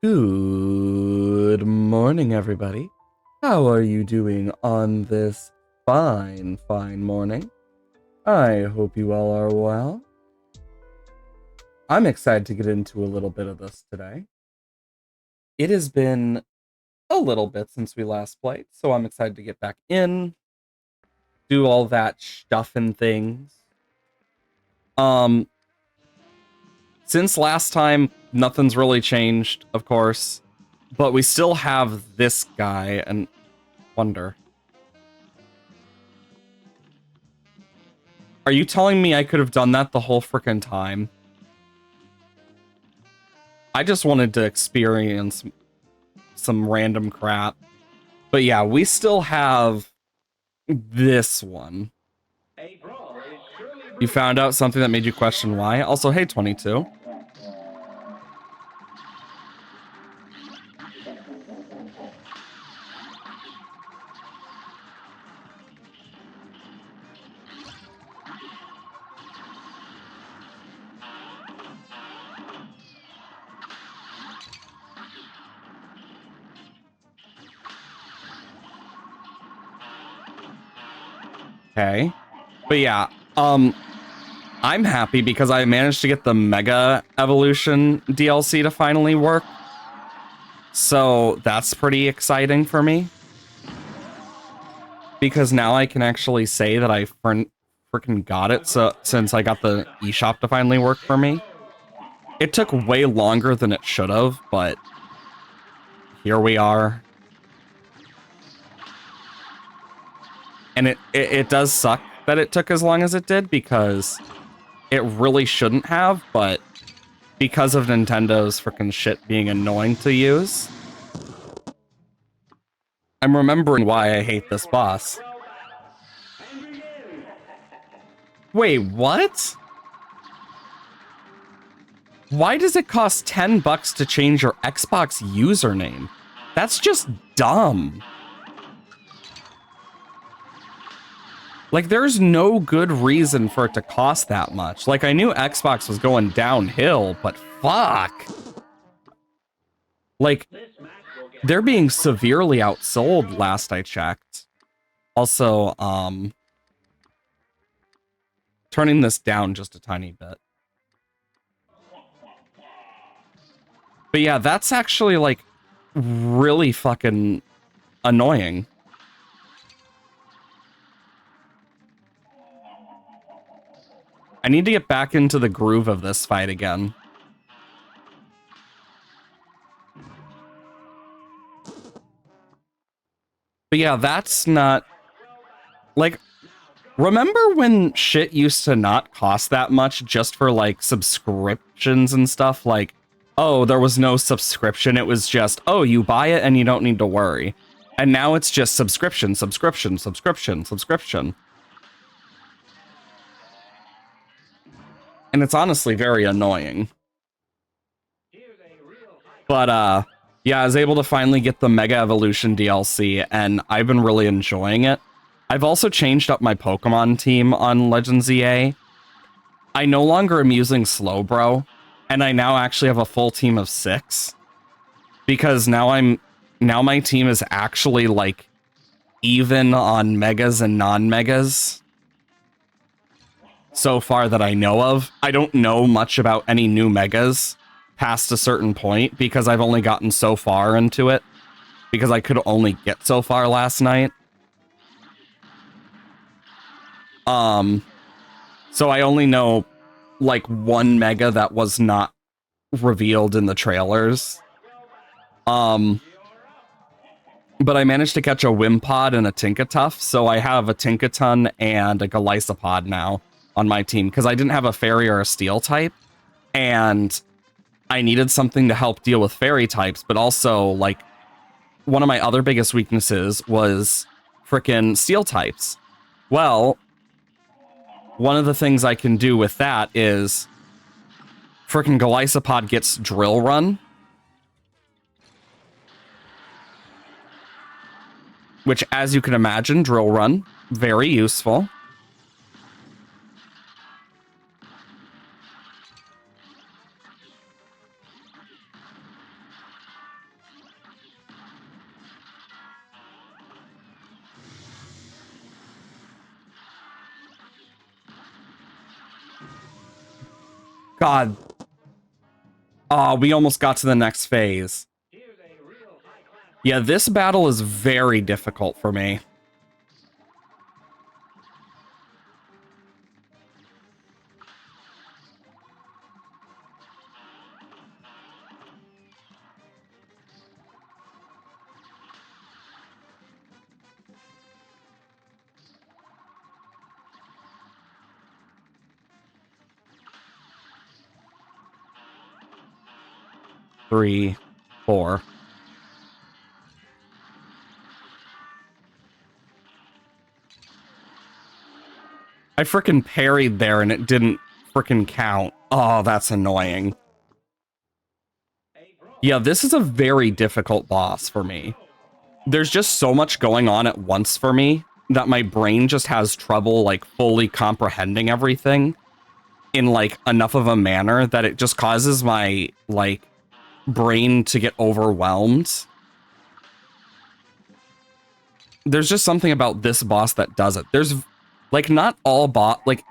Good morning, everybody. How are you doing on this fine morning? I hope you all are well. I'm excited to get into a little bit of this today. It has been a little bit since we last played, so I'm excited to get back in, do all that stuff and things. Um, since last time, nothing's really changed, of course, but we still have this guy and wonder. Are you telling me I could have done that the whole frickin' time? I just wanted to experience some random crap. But yeah, we still have this one. You found out something that made you question why? Also, hey, 22. Okay. But yeah, I'm happy because I managed to get the Mega Evolution DLC to finally work. So that's pretty exciting for me. Because now I can actually say that I freaking got it, so since I got the eShop to finally work for me. It took way longer than it should have, but here we are. And it does suck that it took as long as it did, because it really shouldn't have, but because of Nintendo's freaking shit being annoying to use, I'm remembering why I hate this boss. Wait, what? Why does it cost 10 bucks to change your Xbox username? That's just dumb. Like, there's no good reason for it to cost that much. Like, I knew Xbox was going downhill, but fuck. Like, they're being severely outsold last I checked. Also, turning this down just a tiny bit. But yeah, that's actually, like, really fucking annoying. I need to get back into the groove of this fight again. But yeah, that's not... Like, remember when shit used to not cost that much just for, like, subscriptions and stuff? Like, oh, there was no subscription. It was just, oh, you buy it and you don't need to worry. And now it's just subscription, subscription, subscription, subscription. And it's honestly very annoying. But, yeah, I was able to finally get the Mega Evolution DLC, and I've been really enjoying it. I've also changed up my Pokemon team on Legends EA. I no longer am using Slowbro, and I now actually have a full team of 6. Because now my team is actually, like, even on Megas and non-Megas. So far that I know of. I don't know much about any new Megas past a certain point, because I've only gotten so far into it. Because I could only get so far last night. So I only know, like, one Mega that was not revealed in the trailers. But I managed to catch a Wimpod and a Tinkatuff, so I have a Tinkaton and a Golisopod now on my team, because I didn't have a Fairy or a Steel type, and I needed something to help deal with Fairy types, but also, like, one of my other biggest weaknesses was frickin' Steel types. Well, one of the things I can do with that is frickin' Golisopod gets Drill Run, which, as you can imagine, Drill Run, very useful. God. Oh, we almost got to the next phase. Yeah, this battle is very difficult for me. Three, four. I frickin' parried there and it didn't frickin' count. Oh, that's annoying. Yeah, this is a very difficult boss for me. There's just so much going on at once for me that my brain just has trouble, like, fully comprehending everything in, like, enough of a manner that it just causes my, like, brain to get overwhelmed. There's just something about this boss that does it. There's, like, not all like,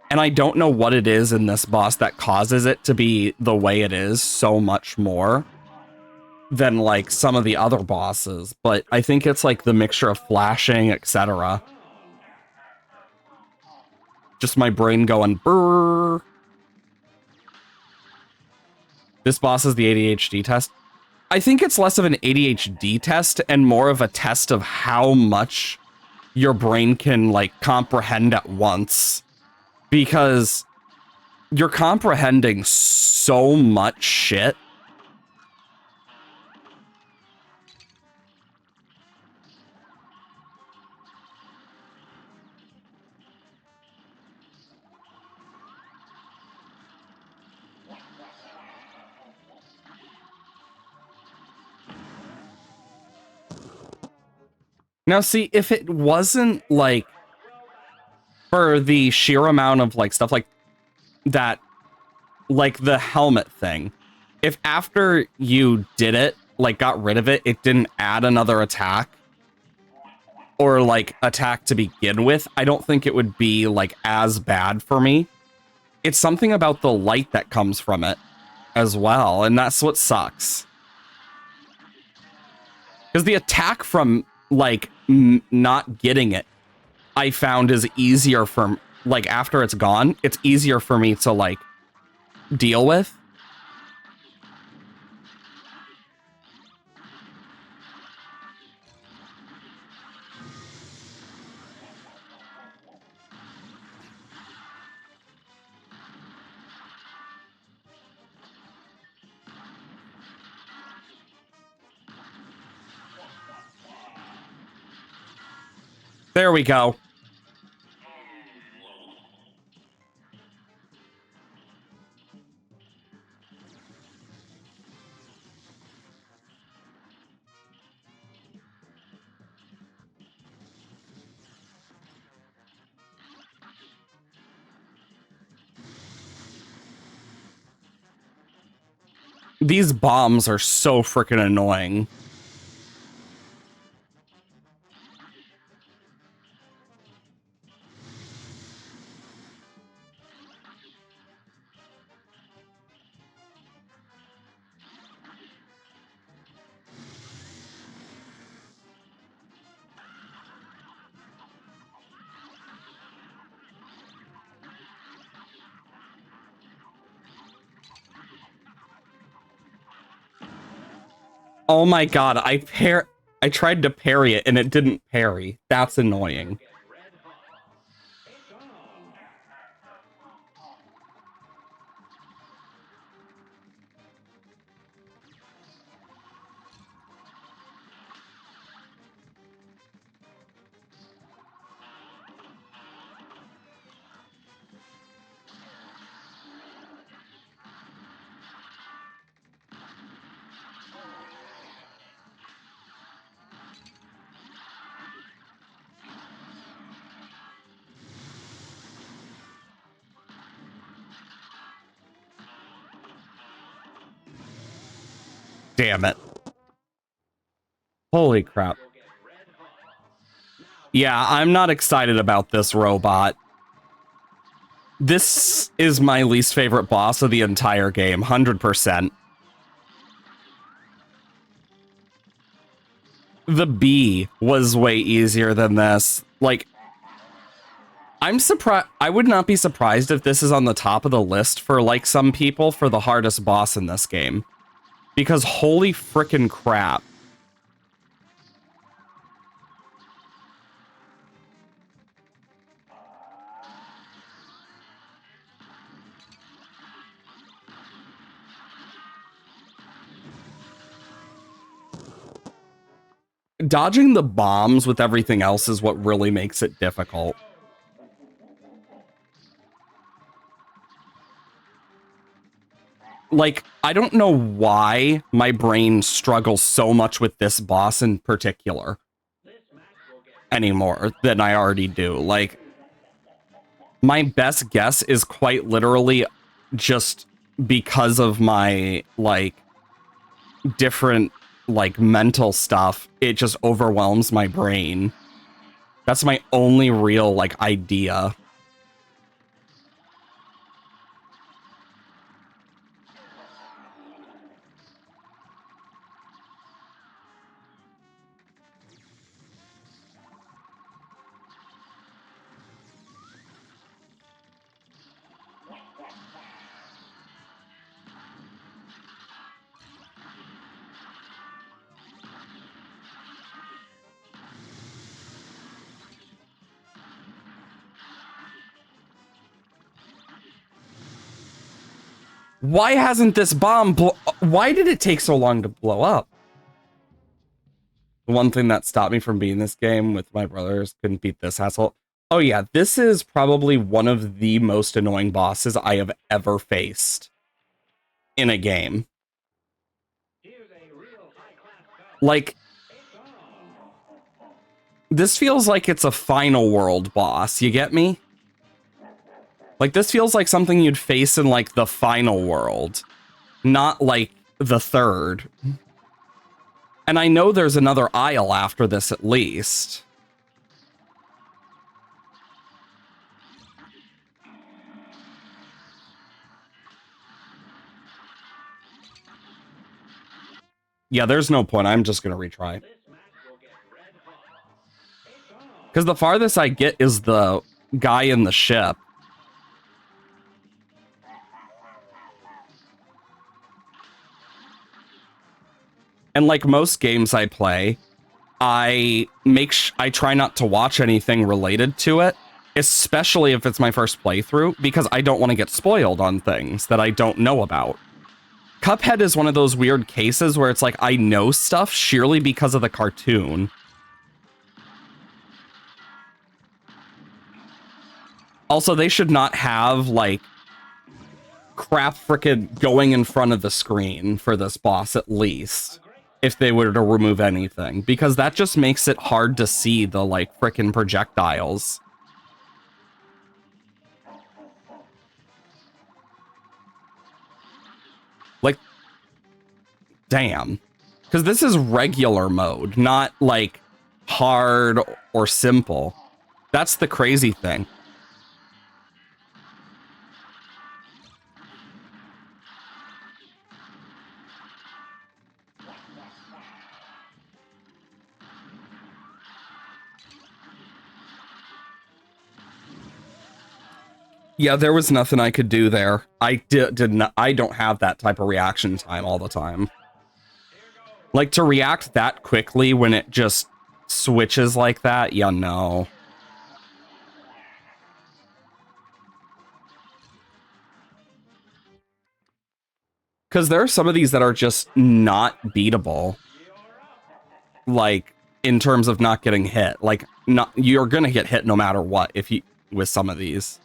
and I don't know what it is in this boss that causes it to be the way it is so much more than, like, some of the other bosses, but I think it's, like, the mixture of flashing, etc. Just my brain going, brrr. This boss is the ADHD test. I think it's less of an ADHD test and more of a test of how much your brain can, like, comprehend at once. Because you're comprehending so much shit. Now, see, if it wasn't, like, for the sheer amount of, like, stuff like that, like the helmet thing, if after you did it, like, got rid of it, it didn't add another attack, or, like, attack to begin with, I don't think it would be, like, as bad for me. It's something about the light that comes from it as well, and that's what sucks. Because the attack from, like, not getting it, I found is easier for, like, after it's gone, it's easier for me to, like, deal with. There we go. These bombs are so freaking annoying. Oh my god, I tried to parry it and it didn't parry. That's annoying. Damn it. Holy crap. Yeah, I'm not excited about this robot. This is my least favorite boss of the entire game, 100%. The B was way easier than this. Like, I'm surprised. I would not be surprised if this is on the top of the list for, like, some people for the hardest boss in this game. Because holy frickin' crap. Dodging the bombs with everything else is what really makes it difficult. Like, I don't know why my brain struggles so much with this boss in particular anymore than I already do. Like, my best guess is quite literally just because of my, like, different, like, mental stuff. It just overwhelms my brain. That's my only real, like, idea. Why hasn't this bomb why did it take so long to blow up? The one thing that stopped me from beating this game with my brothers, couldn't beat this asshole. Oh yeah, this is probably one of the most annoying bosses I have ever faced in a game. Like, this feels like it's a final world boss, you get me? Like, this feels like something you'd face in, like, the final world, not, like, the third. And I know there's another aisle after this, at least. Yeah, there's no point. I'm just going to retry. Because the farthest I get is the guy in the ship. And like most games I play, I try not to watch anything related to it, especially if it's my first playthrough, because I don't want to get spoiled on things that I don't know about. Cuphead is one of those weird cases where it's like I know stuff sheerly because of the cartoon. Also, they should not have, like, crap frickin' going in front of the screen for this boss, at least, if they were to remove anything, because that just makes it hard to see the, like, frickin' projectiles. Like, damn. Because this is regular mode, not, like, hard or simple. That's the crazy thing. Yeah, there was nothing I could do there. I did not. I don't have that type of reaction time all the time. Like, to react that quickly when it just switches like that, yeah, no. Because there are some of these that are just not beatable. Like, in terms of not getting hit. Like, not you're gonna get hit no matter what if you with some of these.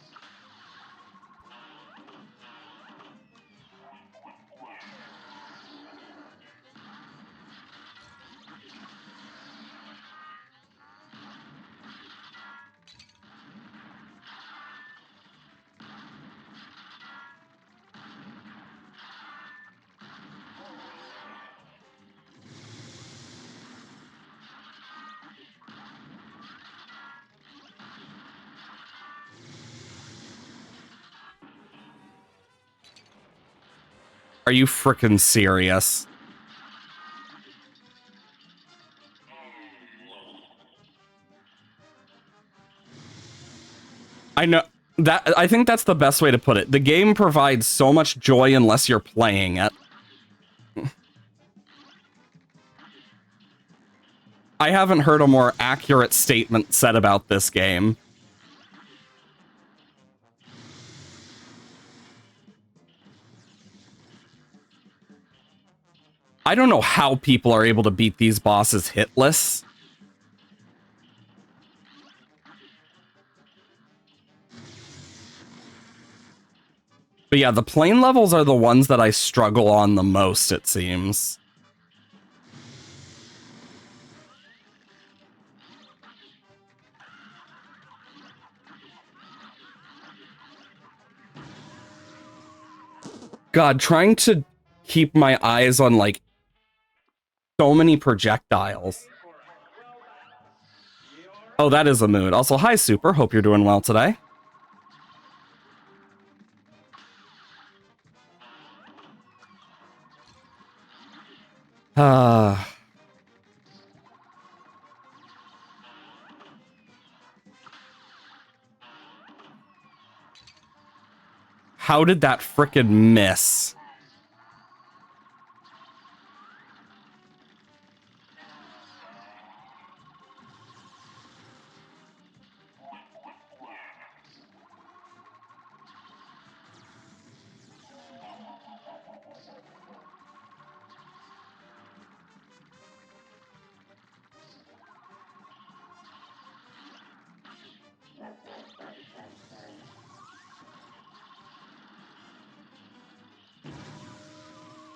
Are you frickin' serious? I know that. I think that's the best way to put it. The game provides so much joy unless you're playing it. I haven't heard a more accurate statement said about this game. I don't know how people are able to beat these bosses hitless. But yeah, the plane levels are the ones that I struggle on the most, it seems. God, trying to keep my eyes on, like, so many projectiles. Oh, that is a mood. Also, hi, Super. Hope you're doing well today. How did that frickin' miss?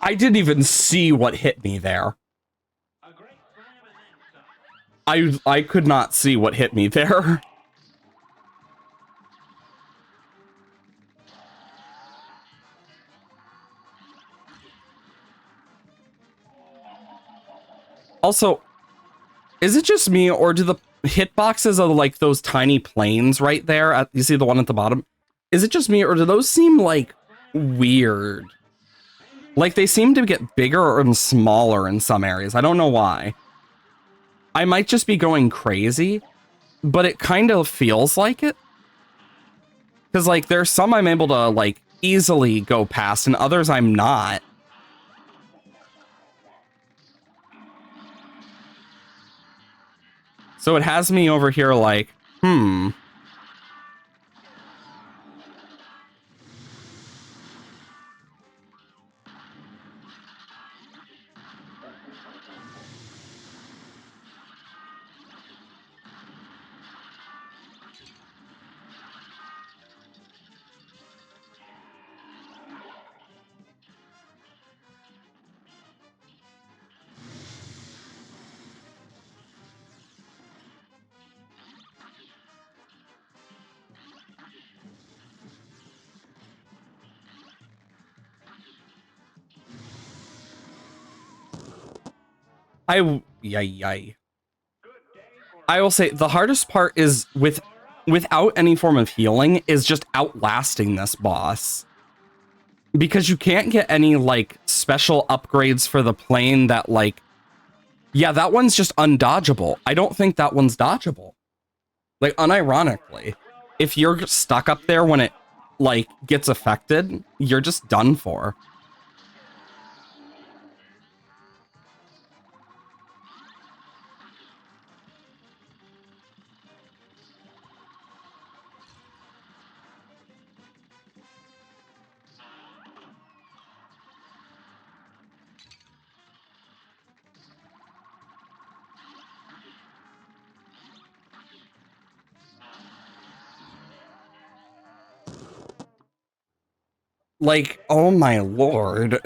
I didn't even see what hit me there. I could not see what hit me there. Also, is it just me, or do the hitboxes of, like, those tiny planes right there, you see the one at the bottom? Is it just me, or do those seem, like, weird? Like, they seem to get bigger and smaller in some areas. I don't know why. I might just be going crazy, but it kind of feels like it. Because, like, there's some I'm able to, like, easily go past, and others I'm not. So it has me over here like, Yay. I will say the hardest part is without any form of healing is just outlasting this boss. Because you can't get any, like, special upgrades for the plane that, like, yeah, that one's just undodgeable. I don't think that one's dodgeable. Like, unironically, if you're stuck up there when it, like, gets affected, you're just done for. Like, oh my lord.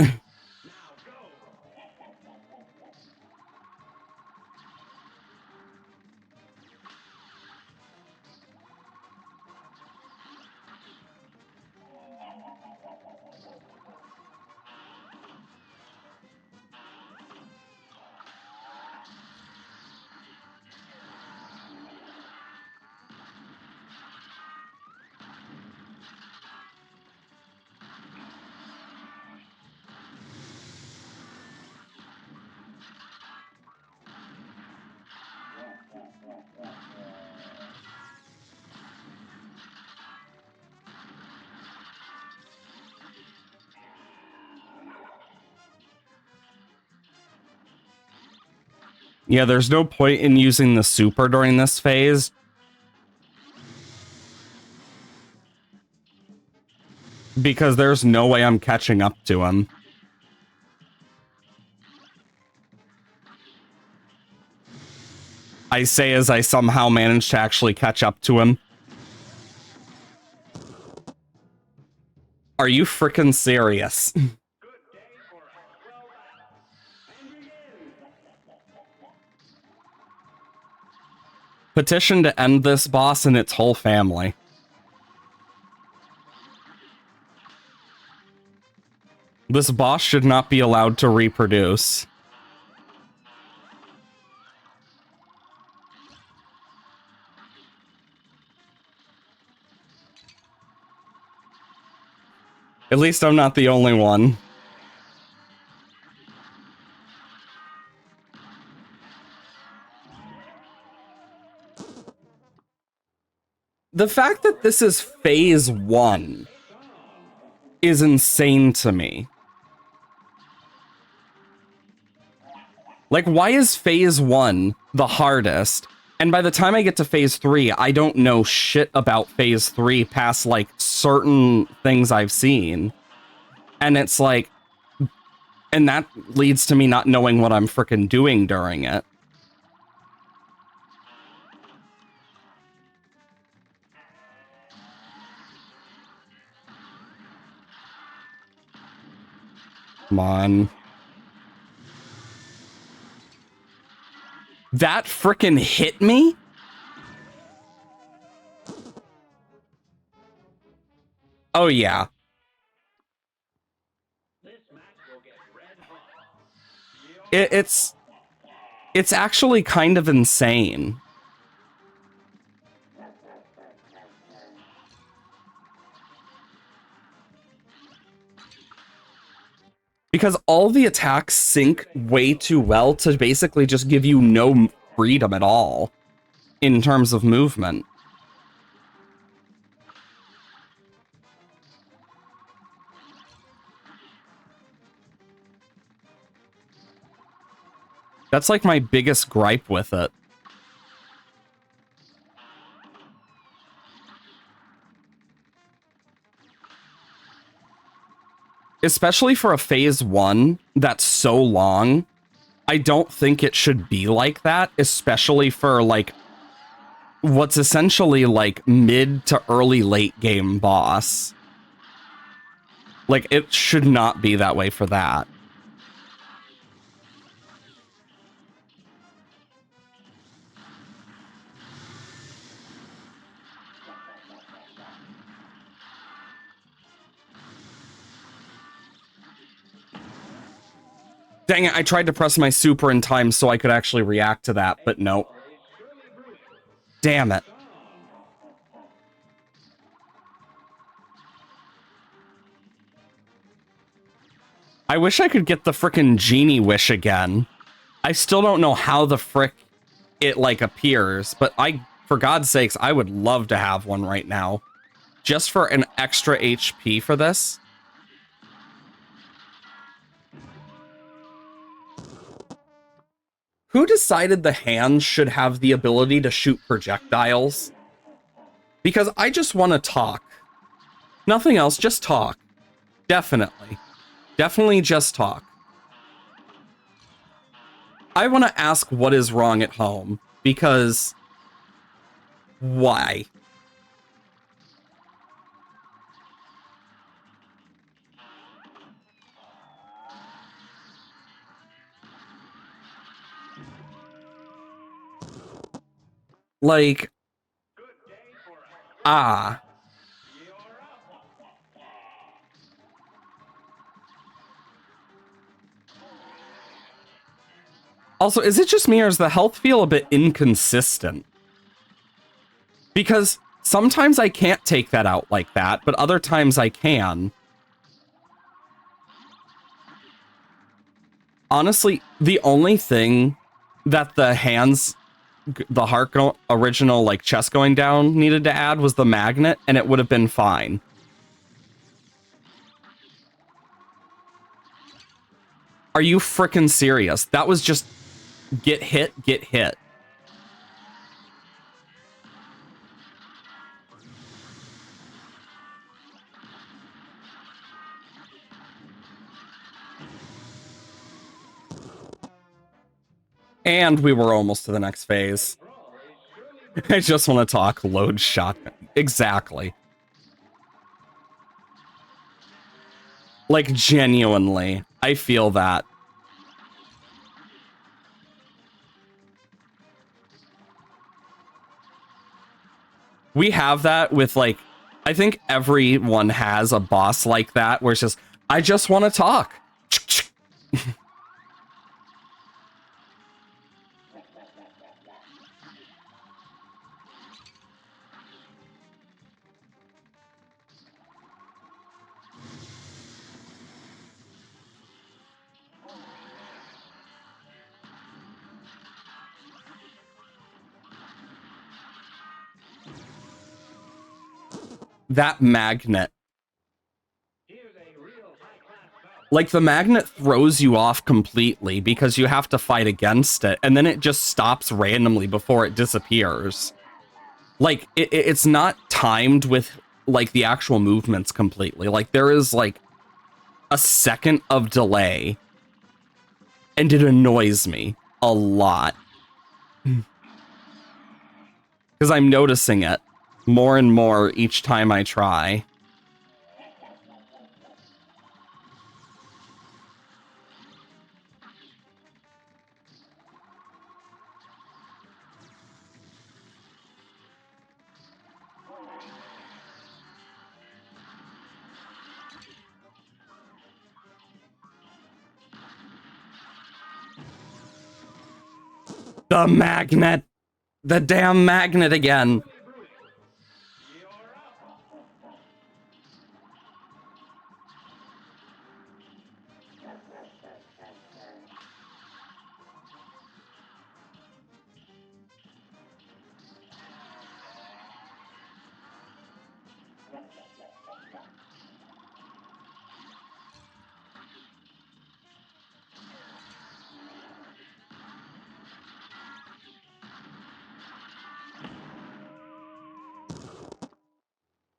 Yeah, there's no point in using the super during this phase. Because there's no way I'm catching up to him. I say as I somehow managed to actually catch up to him. Are you frickin' serious? Petition to end this boss and its whole family. This boss should not be allowed to reproduce. At least I'm not the only one. The fact that this is phase 1 is insane to me. Like, why is phase 1 the hardest? And by the time I get to phase 3, I don't know shit about phase 3 past, like, certain things I've seen. And it's like... And that leads to me not knowing what I'm frickin' doing during it. Come on. That frickin' hit me? Oh, yeah. It's actually kind of insane. Because all the attacks sync way too well to basically just give you no freedom at all in terms of movement. That's like my biggest gripe with it. Especially for a phase 1 that's so long, I don't think it should be like that, especially for, like, what's essentially, like, mid to early late game boss. Like, it should not be that way for that. Dang it, I tried to press my super in time so I could actually react to that, but no. Damn it. I wish I could get the frickin' genie wish again. I still don't know how the frick it, like, appears, but for God's sakes, I would love to have one right now. Just for an extra HP for this. Who decided the hands should have the ability to shoot projectiles? Because I just want to talk. Nothing else, just talk. Definitely. Definitely just talk. I want to ask what is wrong at home, because... Why? Like... Ah. Also, is it just me or does the health feel a bit inconsistent? Because sometimes I can't take that out like that, but other times I can. Honestly, the only thing that the hands, the heart original, like, chest going down needed to add was the magnet, and it would have been fine. Are you frickin' serious? That was just Get hit, get hit. And we were almost to the next phase. I just want to talk load shotgun. Exactly. Like, genuinely, I feel that. We have that with, like, I think everyone has a boss like that where it's just, I just want to talk. That magnet. Like, the magnet throws you off completely because you have to fight against it, and then it just stops randomly before it disappears. Like, it's not timed with, like, the actual movements completely. Like, there is, like, a second of delay, and it annoys me a lot. Because I'm noticing it more and more each time I try. The magnet! The damn magnet again!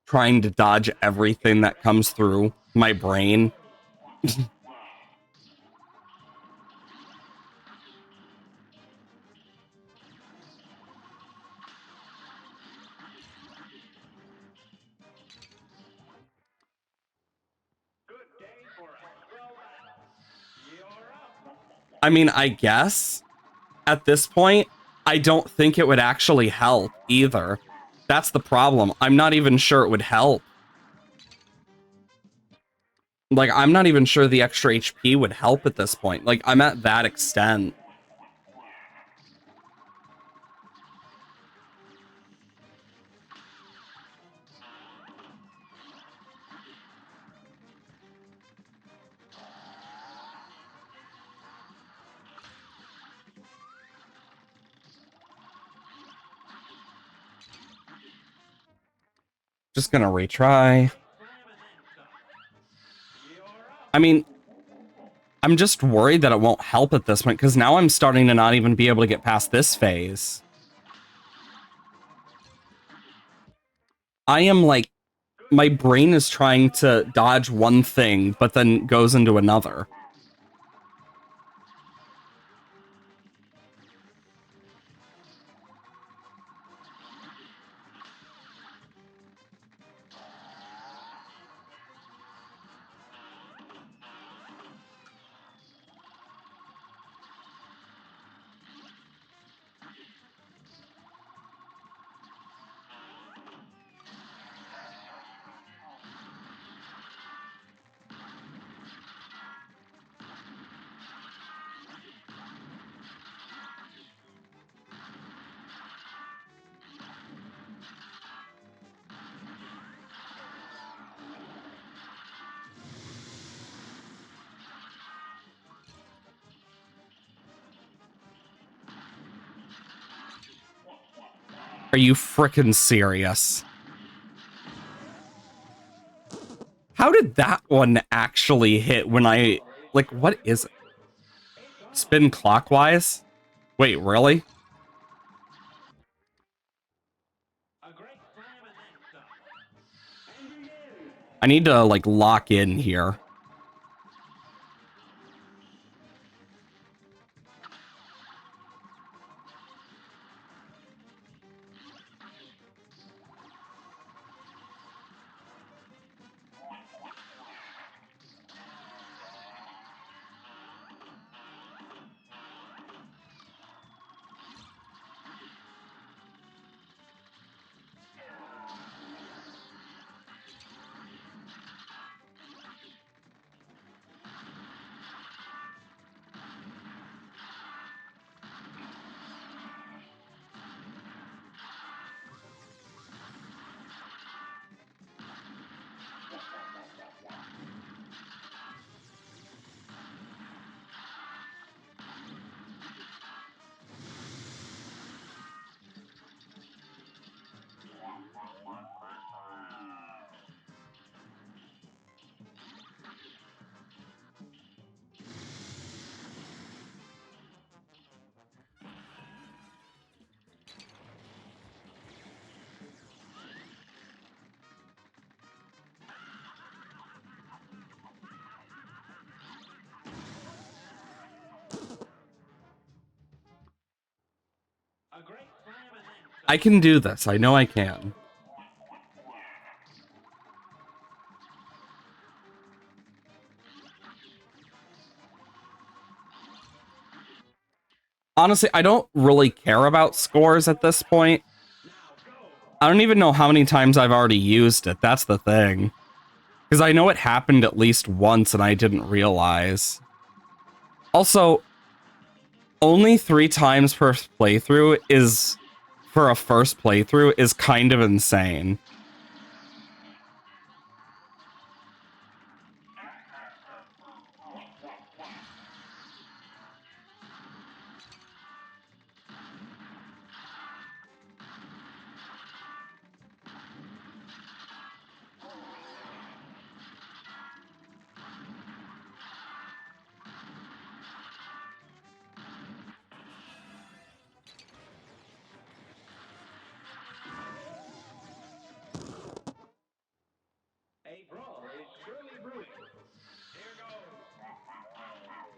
Trying to dodge everything that comes through my brain. I mean, I guess at this point, I don't think it would actually help either. That's the problem. I'm not even sure it would help. Like, I'm not even sure the extra HP would help at this point. Like, I'm at that extent. Just gonna retry. I mean, I'm just worried that it won't help at this point, because now I'm starting to not even be able to get past this phase. I am like, my brain is trying to dodge one thing, but then goes into another. Are you frickin' serious? How did that one actually hit when I... Like, what is it? Spin clockwise? Wait, really? I need to, like, lock in here. I can do this. I know I can. Honestly, I don't really care about scores at this point. I don't even know how many times I've already used it. That's the thing. Because I know it happened at least once and I didn't realize. Also, only 3 times per playthrough is, for a first playthrough, is kind of insane.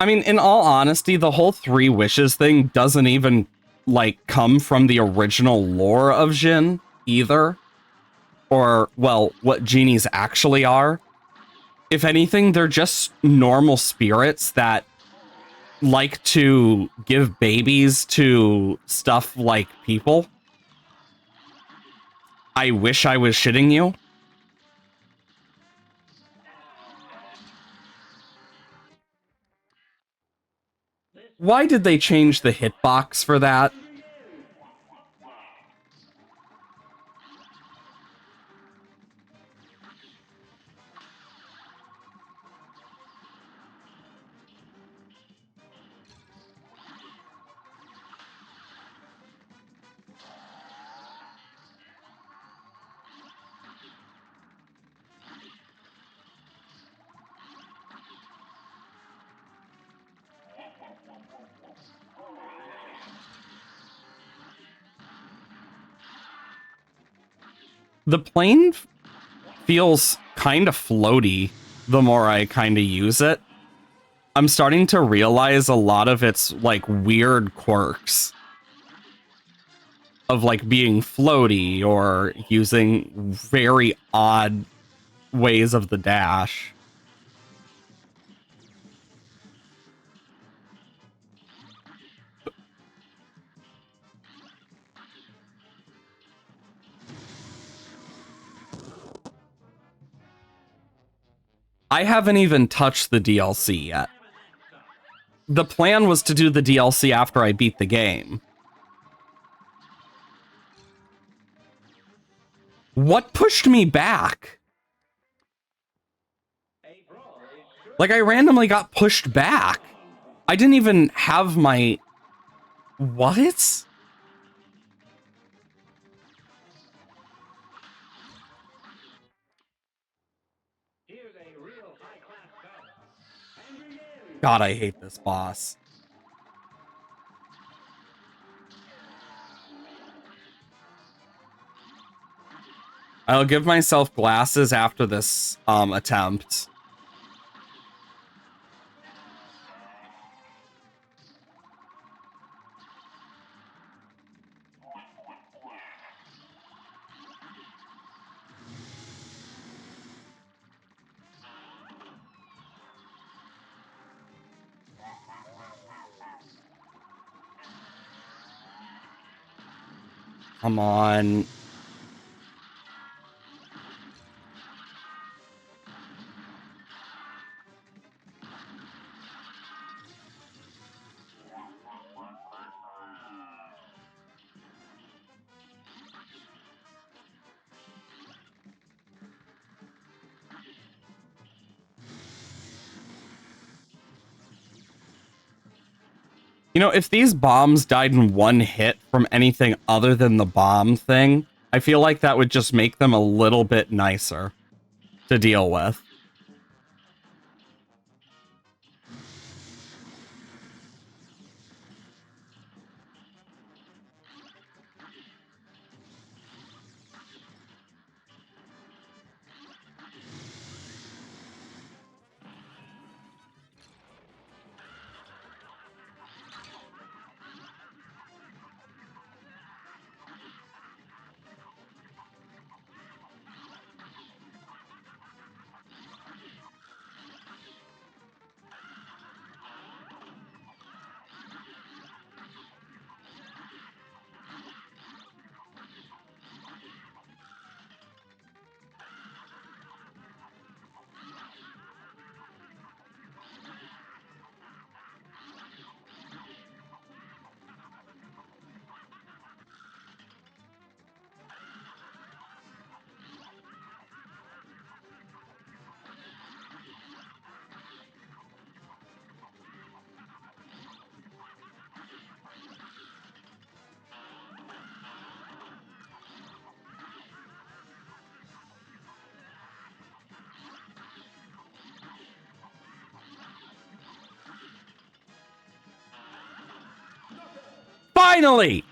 I mean, in all honesty, the whole 3 wishes thing doesn't even, like, come from the original lore of Jin, either. Or, well, what genies actually are. If anything, they're just normal spirits that like to give babies to stuff like people. I wish I was shitting you. Why did they change the hitbox for that? The plane feels kind of floaty the more I kind of use it. I'm starting to realize a lot of its, like, weird quirks of, like, being floaty or using very odd ways of the dash. I haven't even touched the DLC yet. The plan was to do the DLC after I beat the game. What pushed me back? Like, I randomly got pushed back. I didn't even have my... What? God, I hate this boss. I'll give myself glasses after this attempt. Come on. You know, if these bombs died in one hit from anything other than the bomb thing, I feel like that would just make them a little bit nicer to deal with. Finally!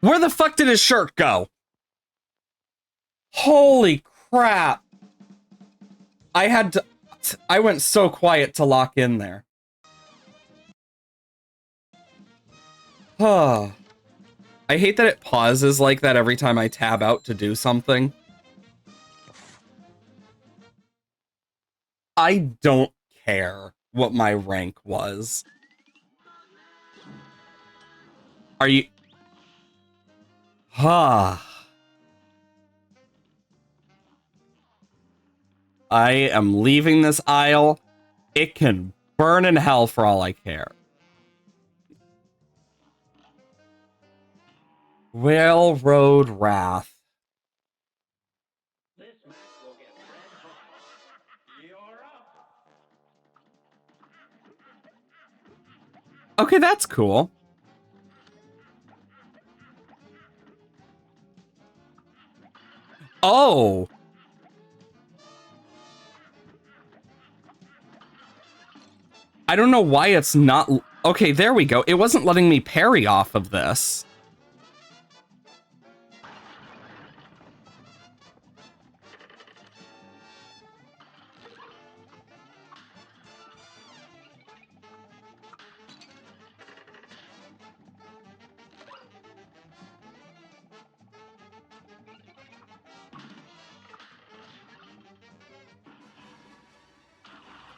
Where the fuck did his shirt go? Holy crap. I went so quiet to lock in there. I hate that it pauses like that every time I tab out to do something. I don't care what my rank was. Are you... I am leaving this aisle. It can burn in hell for all I care. Railroad Wrath. Okay, that's cool. Oh. I don't know why it's not... Okay, there we go. It wasn't letting me parry off of this.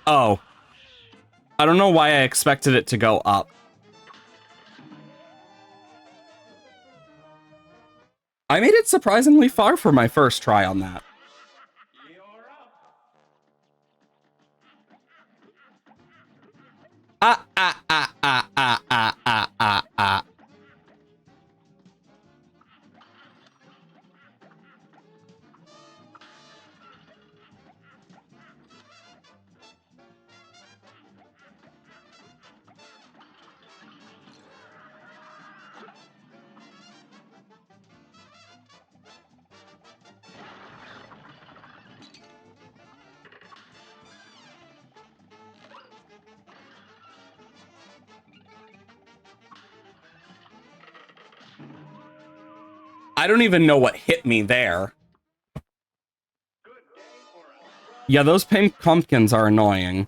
Oh. I don't know why I expected it to go up. I made it surprisingly far for my first try on that. Ah. I don't even know what hit me there. Yeah, those pink pumpkins are annoying.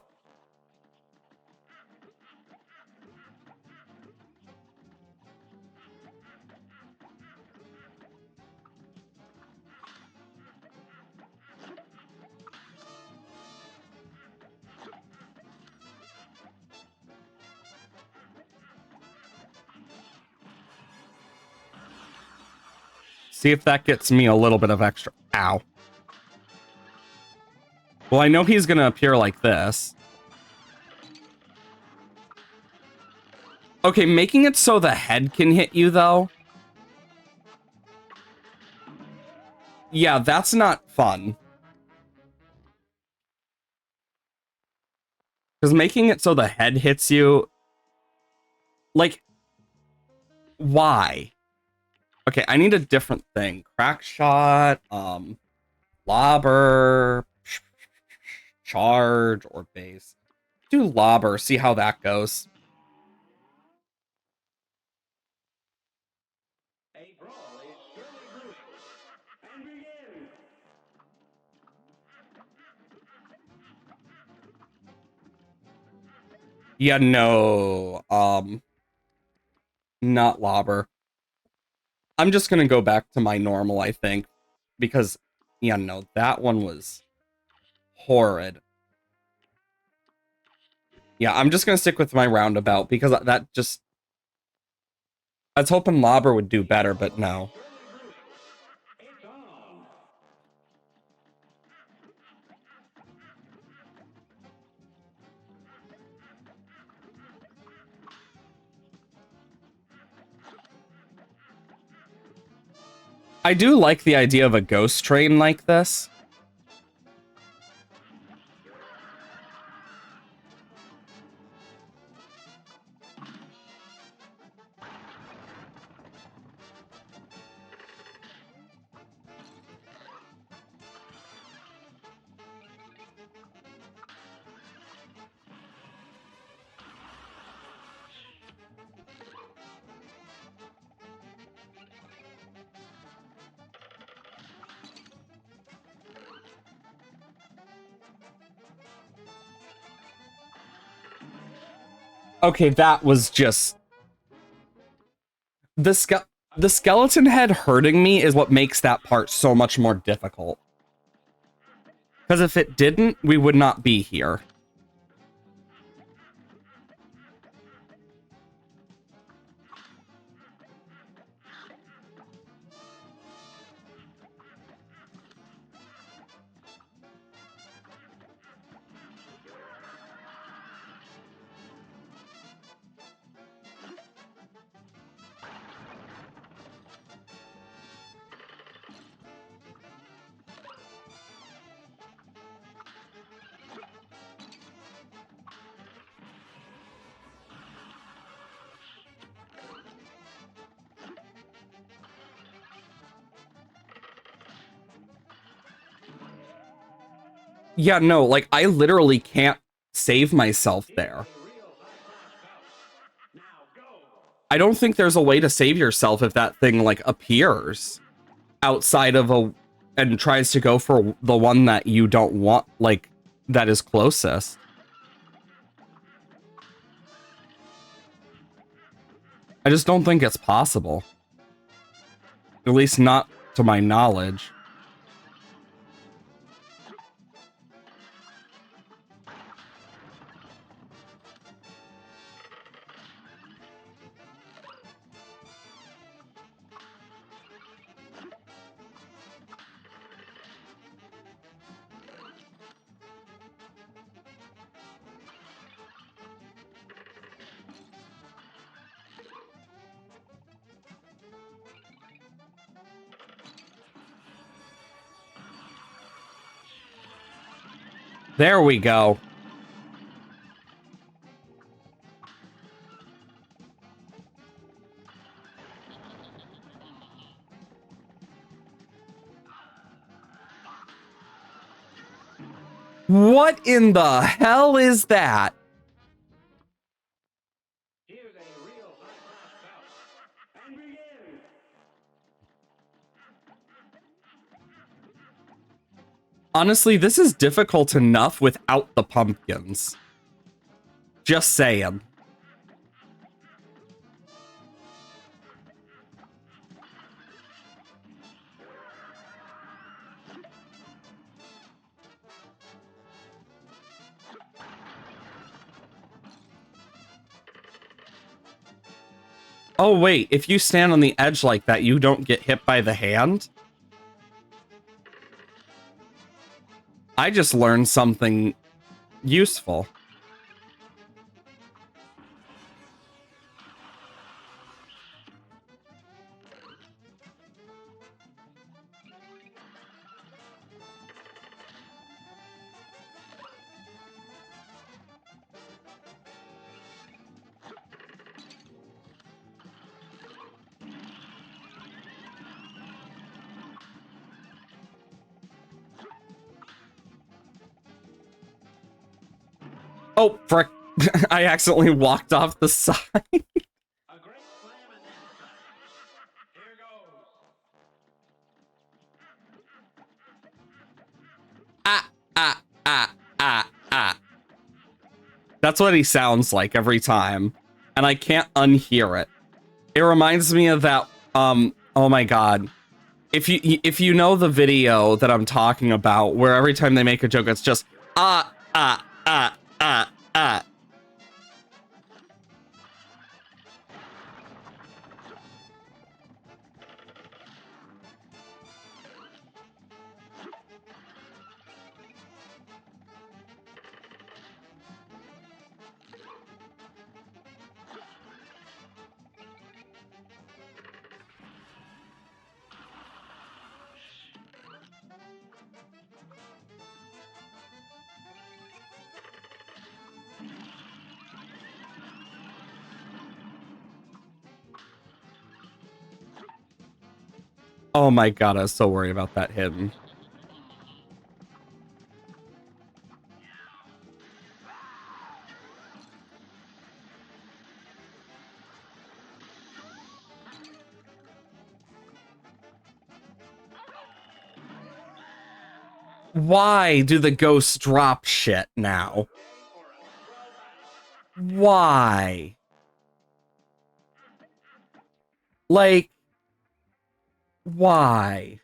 See if that gets me a little bit of extra. Ow. Well, I know he's going to appear like this. Okay, making it so the head can hit you, though. Yeah, that's not fun. Because making it so the head hits you... Like... Why? Okay, I need a different thing. Crack shot, lobber, charge, or base. Do lobber, see how that goes. Yeah, no, not lobber. I'm just gonna go back to my normal, I think, because, yeah, no, that one was horrid. Yeah, I'm just gonna stick with my roundabout, because that just... I was hoping lobber would do better, but no. I do like the idea of a ghost train like this. Okay, that was just... The skeleton head hurting me is what makes that part so much more difficult. Because if it didn't, we would not be here. Yeah, no, like, I literally can't save myself there. I don't think there's a way to save yourself if that thing, like, appears outside of a... and tries to go for the one that you don't want, like, that is closest. I just don't think it's possible. At least not to my knowledge. There we go. What in the hell is that? Honestly, this is difficult enough without the pumpkins. Just saying. Oh, wait, if you stand on the edge like that, you don't get hit by the hand? I just learned something useful. Oh, frick. I accidentally walked off the side. Ah, ah, ah, ah, ah. That's what he sounds like every time. And I can't unhear it. It reminds me of that, oh my god. If you know the video that I'm talking about, where every time they make a joke, it's just, ah, ah, ah, ah, ah. Oh my god, I was so worried about that hidden. Why do the ghosts drop shit now? Why? Like, why?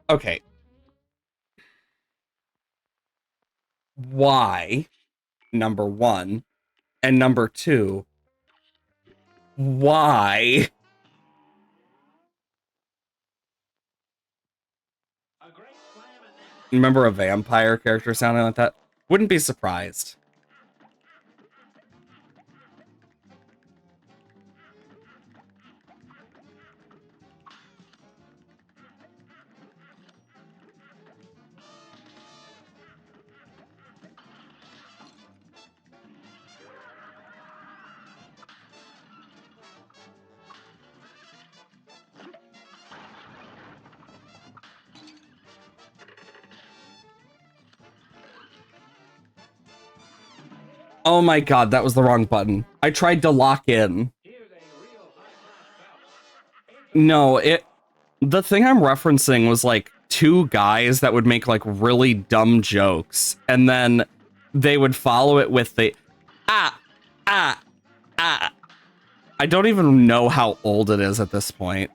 Okay. Why? Number one. And number two, why? Remember a vampire character sounding like that? Wouldn't be surprised. Oh my god, that was the wrong button. I tried to lock in. No, the thing I'm referencing was like two guys that would make like really dumb jokes, and then they would follow it with the ah ah ah. I don't even know how old it is at this point.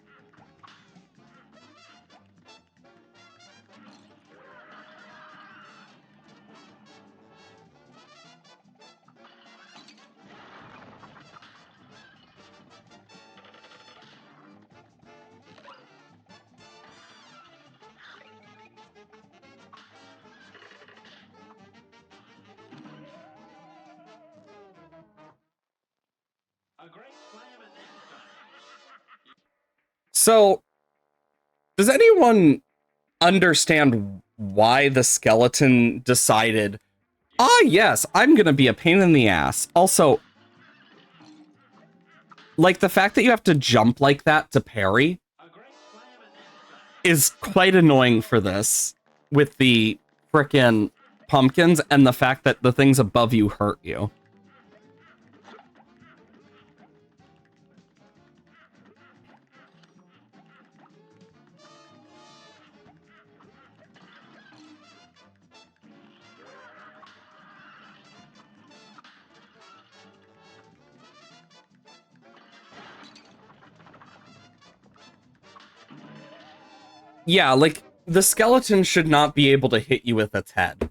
So, does anyone understand why the skeleton decided, ah, yes, I'm gonna be a pain in the ass? Also, like, the fact that you have to jump like that to parry is quite annoying for this, with the frickin' pumpkins and the fact that the things above you hurt you. Yeah, like, the skeleton should not be able to hit you with its head.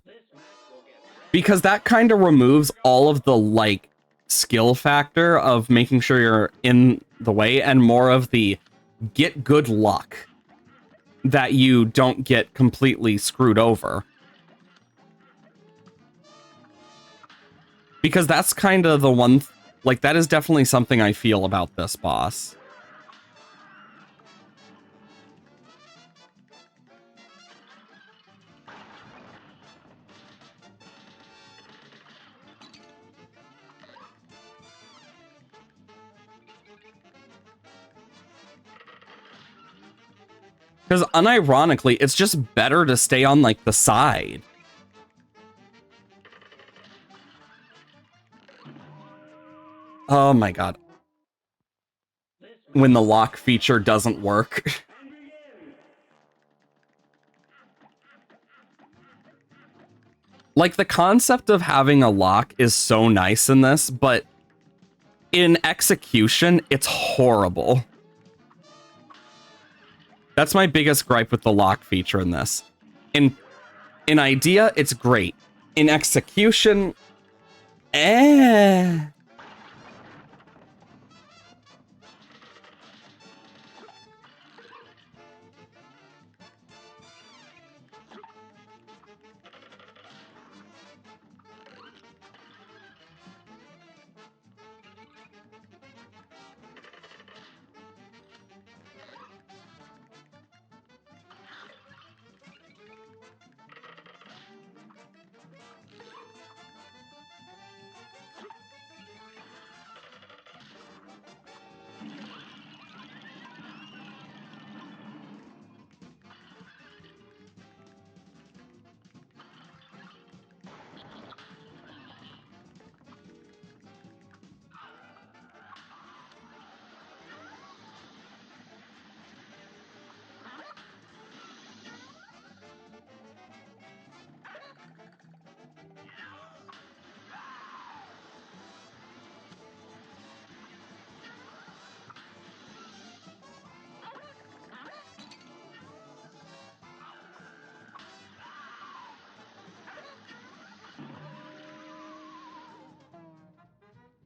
Because that kind of removes all of the, like, skill factor of making sure you're in the way and more of the get good luck that you don't get completely screwed over. Because that's kind of the one, like, that is definitely something I feel about this boss. Because unironically, it's just better to stay on, like, the side. Oh my god. When the lock feature doesn't work. Like, the concept of having a lock is so nice in this, but in execution, it's horrible. That's my biggest gripe with the lock feature in this. In idea, it's great. In execution, eh.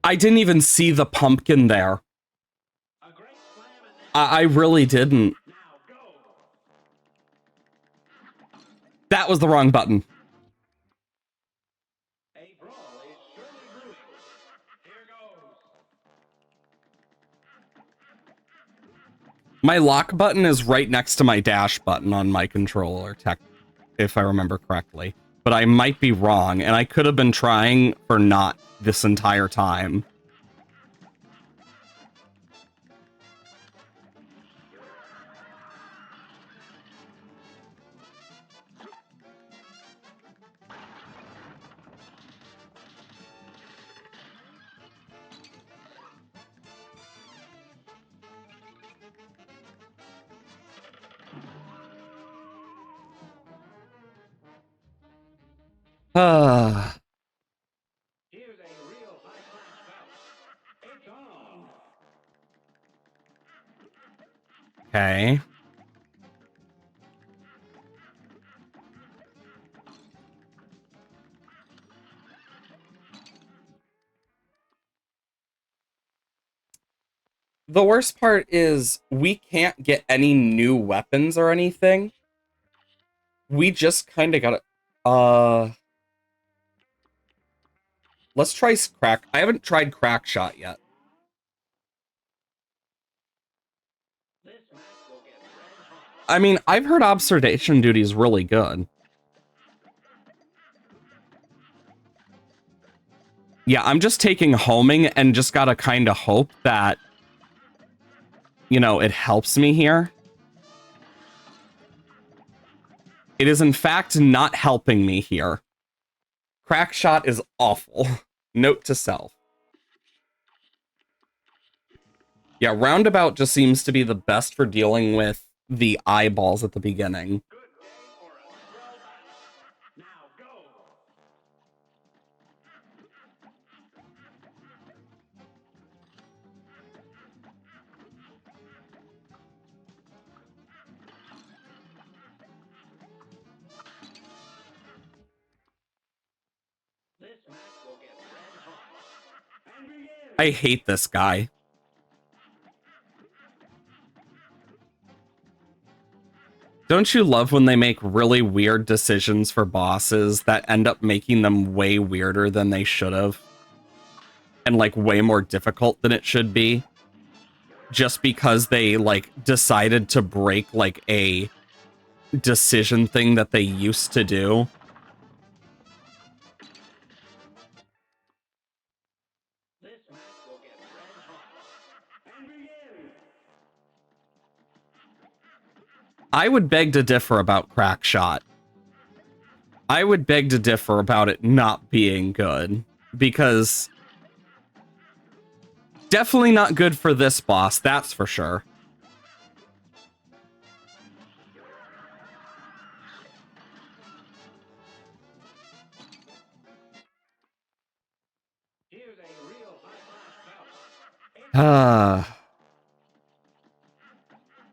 I didn't even see the pumpkin there. I really didn't. That was the wrong button. My lock button is right next to my dash button on my controller, if I remember correctly. But I might be wrong, and I could have been trying for not this entire time. Ah. Okay. The worst part is we can't get any new weapons or anything. We just kind of gotta... Let's try crack. I haven't tried crack shot yet. I mean, I've heard observation duty is really good. Yeah, I'm just taking homing and just gotta kind of hope that, you know, it helps me here. It is in fact not helping me here. Crack shot is awful. Note to self. Yeah, roundabout just seems to be the best for dealing with the eyeballs at the beginning. I hate this guy. Don't you love when they make really weird decisions for bosses that end up making them way weirder than they should have? And like way more difficult than it should be? Just because they like decided to break like a decision thing that they used to do. I would beg to differ about Crackshot. I would beg to differ about it not being good, because definitely not good for this boss, that's for sure.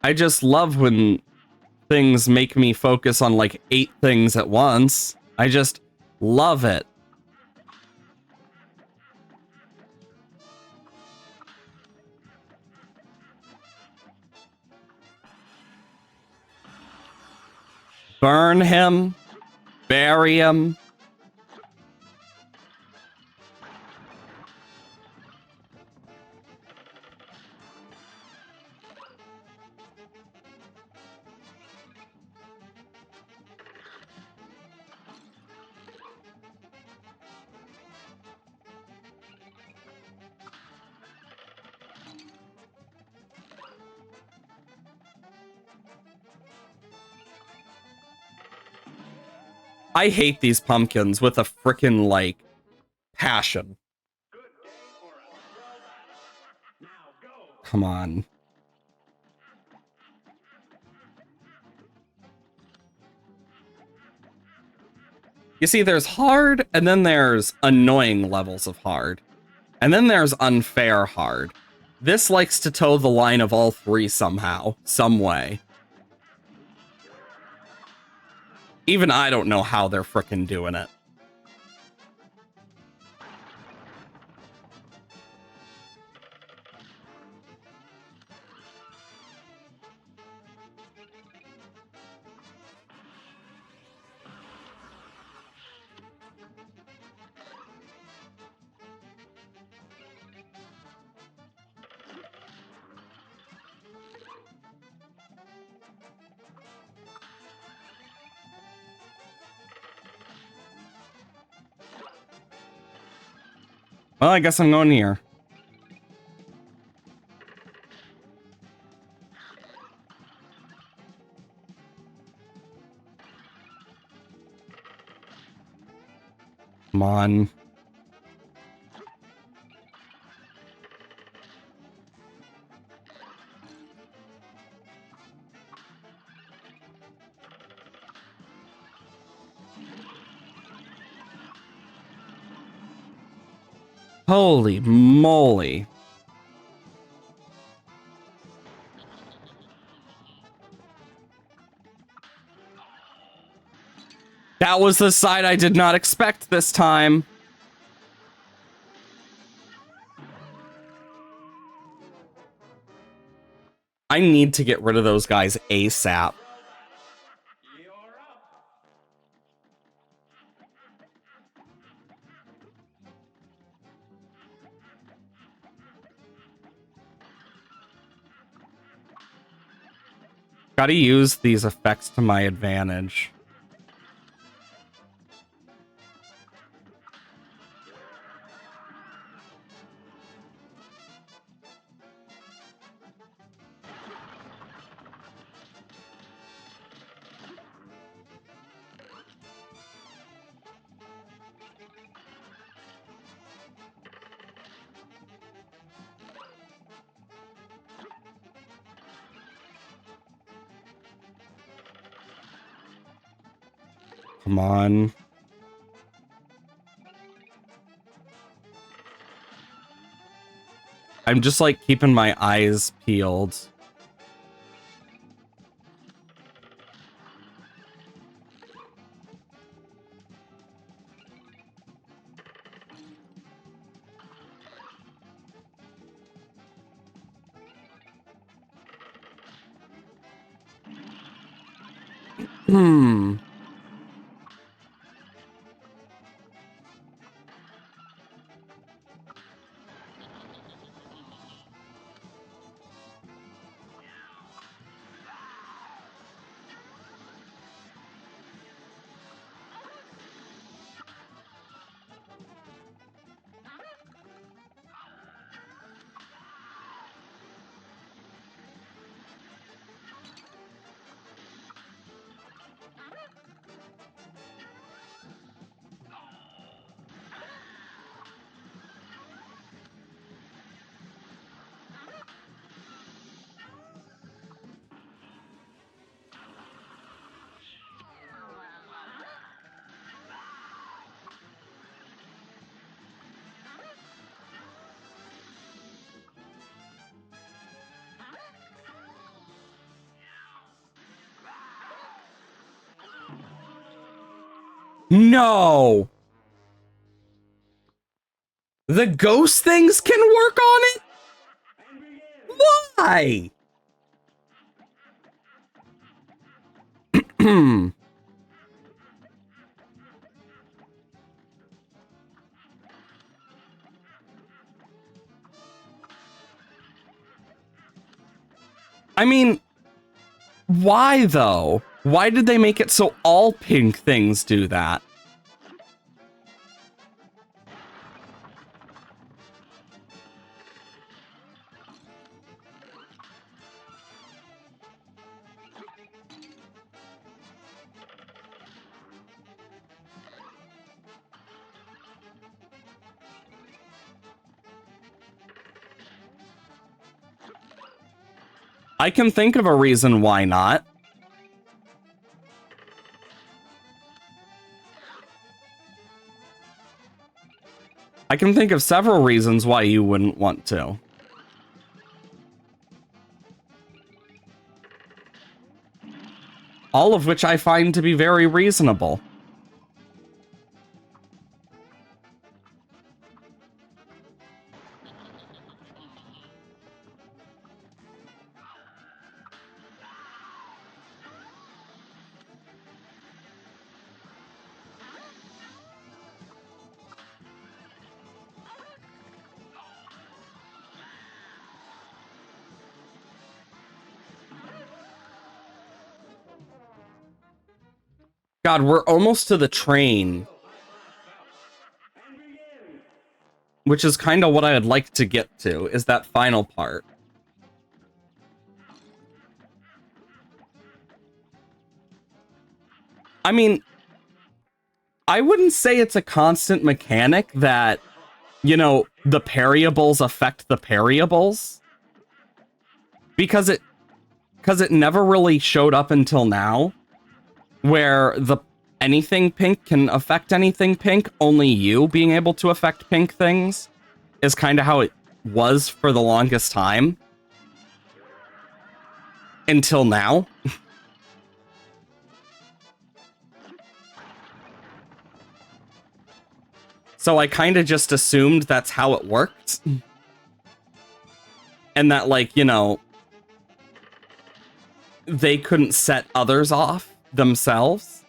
I just love when things make me focus on like 8 things at once. I just love it. Burn him, bury him. I hate these pumpkins with a frickin' like passion. Come on. You see, there's hard, and then there's annoying levels of hard. And then there's unfair hard. This likes to toe the line of all three somehow, some way. Even I don't know how they're frickin' doing it. Well, I guess I'm going here. Come on. Holy moly. That was the side I did not expect this time. I need to get rid of those guys ASAP. Gotta use these effects to my advantage. Come on. I'm just like keeping my eyes peeled. Hmm. No! The ghost things can work on it? Why? I mean, why though? Why did they make it so all pink things do that? I can think of a reason why not. I can think of several reasons why you wouldn't want to. All of which I find to be very reasonable. God, we're almost to the train. Which is kind of what I'd like to get to, is that final part. I mean, I wouldn't say it's a constant mechanic that, you know, the parryables affect the parryables. Because it never really showed up until now, where anything pink can affect anything pink. Only you being able to affect pink things is kind of how it was for the longest time. Until now. So I kind of just assumed that's how it worked. And that, like, you know, they couldn't set others off themselves.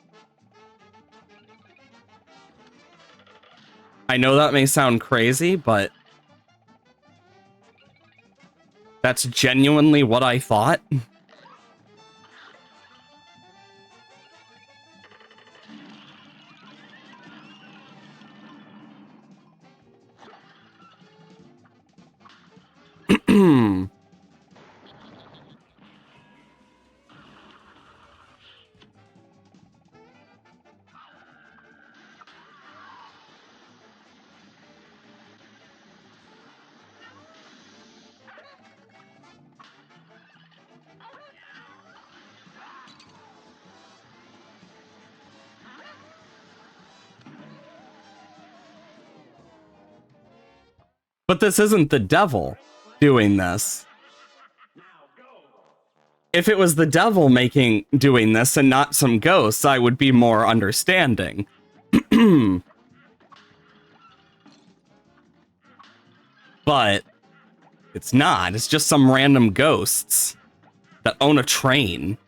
I know that may sound crazy, but that's genuinely what I thought. But this isn't the devil doing this. If it was the devil doing this and not some ghosts, I would be more understanding. But it's not. It's just some random ghosts that own a train.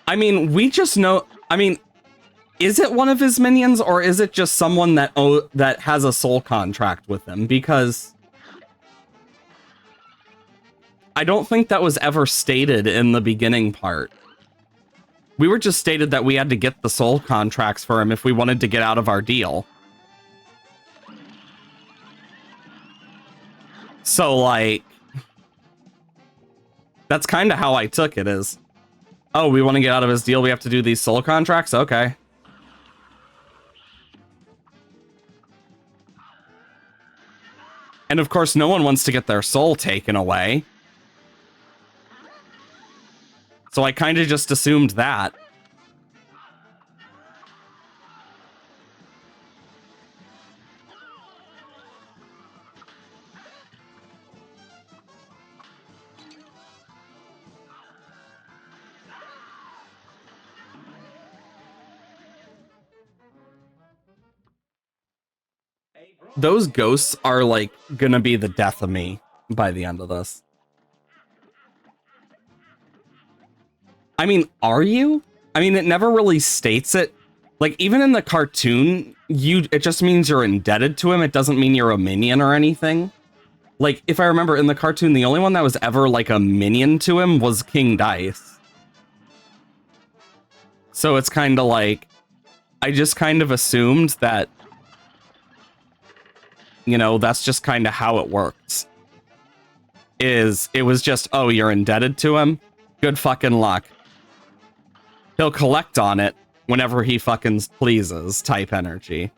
I mean, we just know. I mean, is it one of his minions or is it just someone that has a soul contract with him? Because I don't think that was ever stated in the beginning part. We were just stated that we had to get the soul contracts for him if we wanted to get out of our deal. So, like, that's kind of how I took it is, oh, we want to get out of his deal, we have to do these soul contracts? Okay. And of course, no one wants to get their soul taken away. So I kind of just assumed that. Those ghosts are, like, gonna be the death of me by the end of this. I mean, are you? I mean, it never really states it. Like, even in the cartoon, it just means you're indebted to him. It doesn't mean you're a minion or anything. Like, if I remember, in the cartoon, the only one that was ever, like, a minion to him was King Dice. So it's kind of like, I just kind of assumed that, you know, that's just kind of how it works. It was just, oh, you're indebted to him? Good fucking luck. He'll collect on it whenever he fucking pleases, type energy.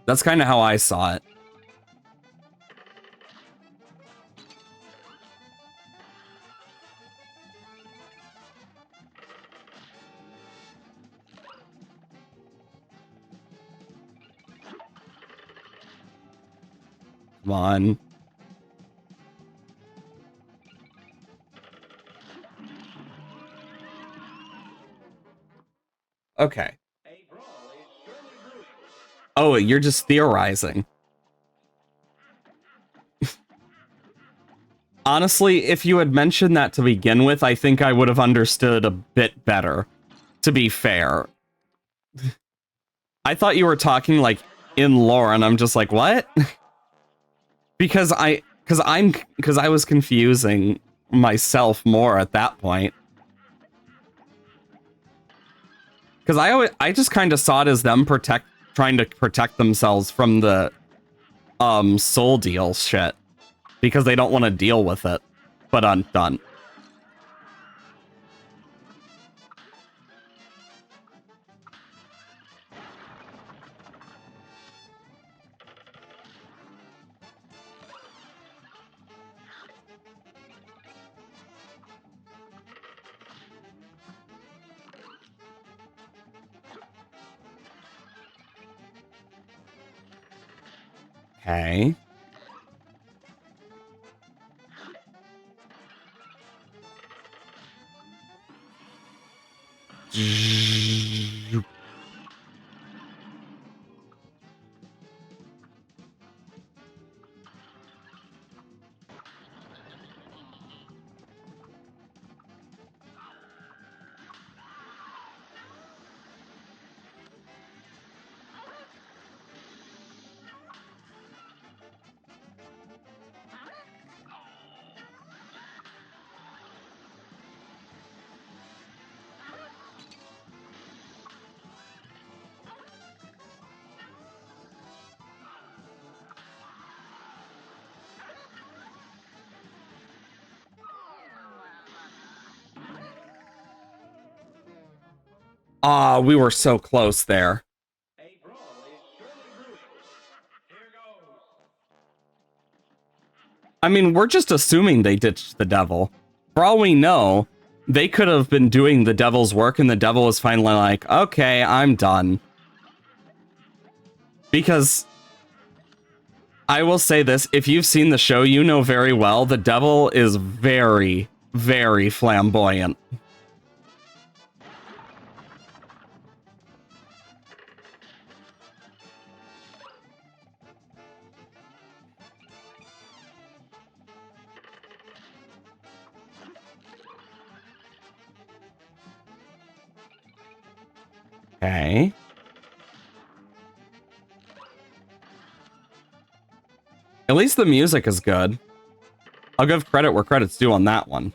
That's kind of how I saw it. Come on. Okay. Oh, you're just theorizing. Honestly, if you had mentioned that to begin with, I think I would have understood a bit better, to be fair. I thought you were talking, like, in lore, and I'm just like, what? because I was confusing myself more at that point. Because I just kind of saw it as them trying to protect themselves from the soul deal shit. Because they don't want to deal with it. But undone. Okay. Ah, we were so close there. I mean, we're just assuming they ditched the devil. For all we know, they could have been doing the devil's work and the devil was finally like, okay, I'm done. Because I will say this, if you've seen the show, you know very well the devil is very, very flamboyant. Okay. At least the music is good. I'll give credit where credit's due on that one.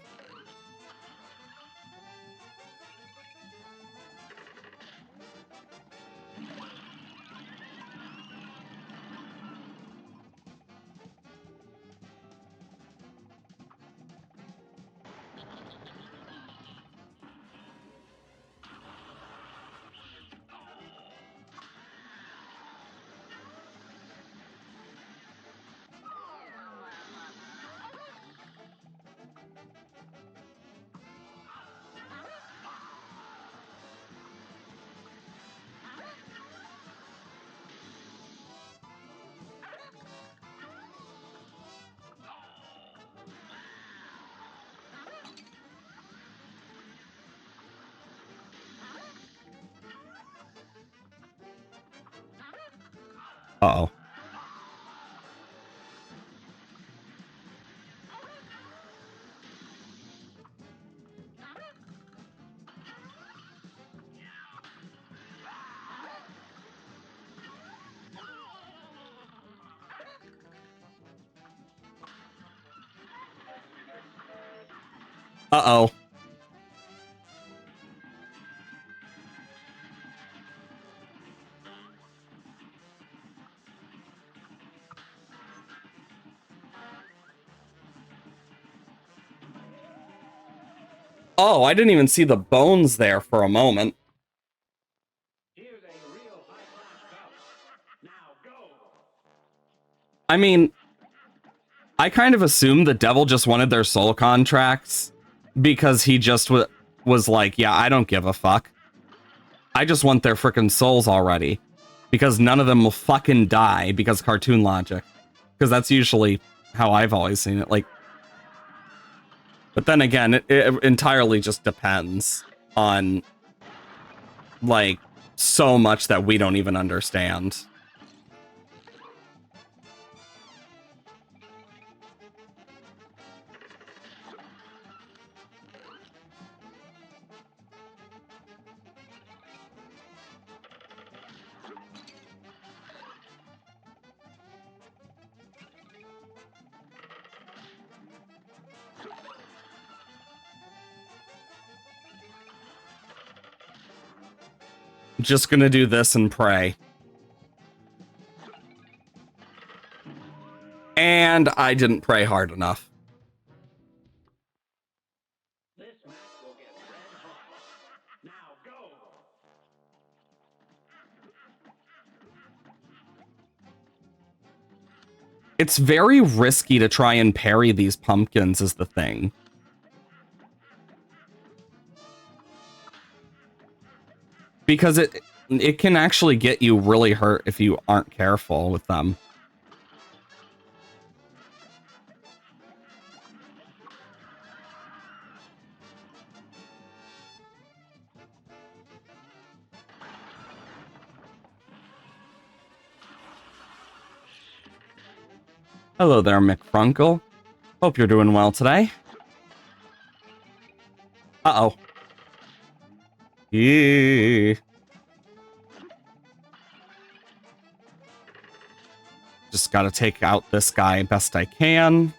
Uh-oh. Uh-oh. Oh, I didn't even see the bones there for a moment. I mean, I kind of assumed the devil just wanted their soul contracts because he just was like, yeah, I don't give a fuck. I just want their freaking souls already. Because none of them will fucking die because cartoon logic. Because that's usually how I've always seen it. Like, but then again, it entirely just depends on, like, so much that we don't even understand. Just gonna do this and pray. And I didn't pray hard enough. It's very risky to try and parry these pumpkins is the thing. Because it can actually get you really hurt if you aren't careful with them. Hello there, McFrunkle. Hope you're doing well today. Uh-oh. Yeah. Just gotta take out this guy best I can.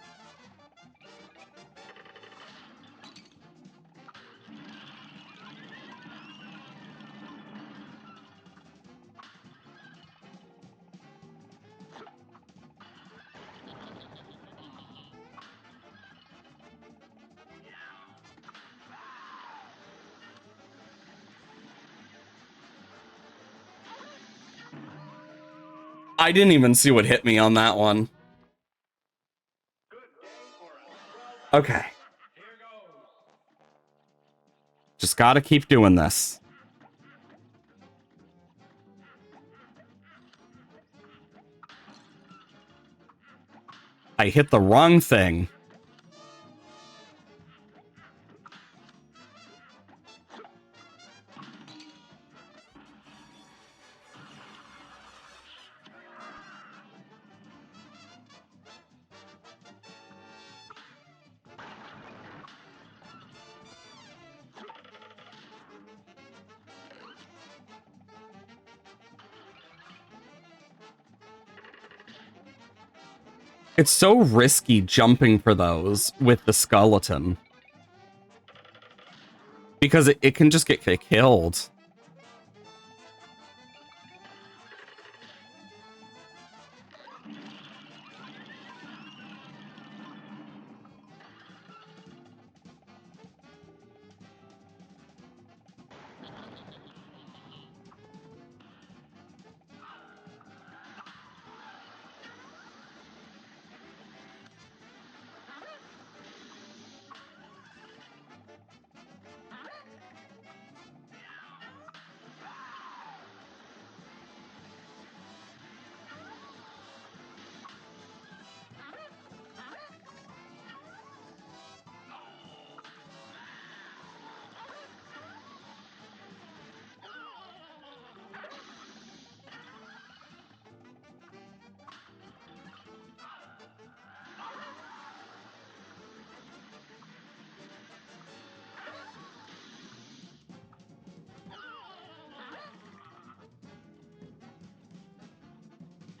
I didn't even see what hit me on that one. Okay. Just gotta keep doing this. I hit the wrong thing. It's so risky jumping for those with the skeleton. Because it can just get killed.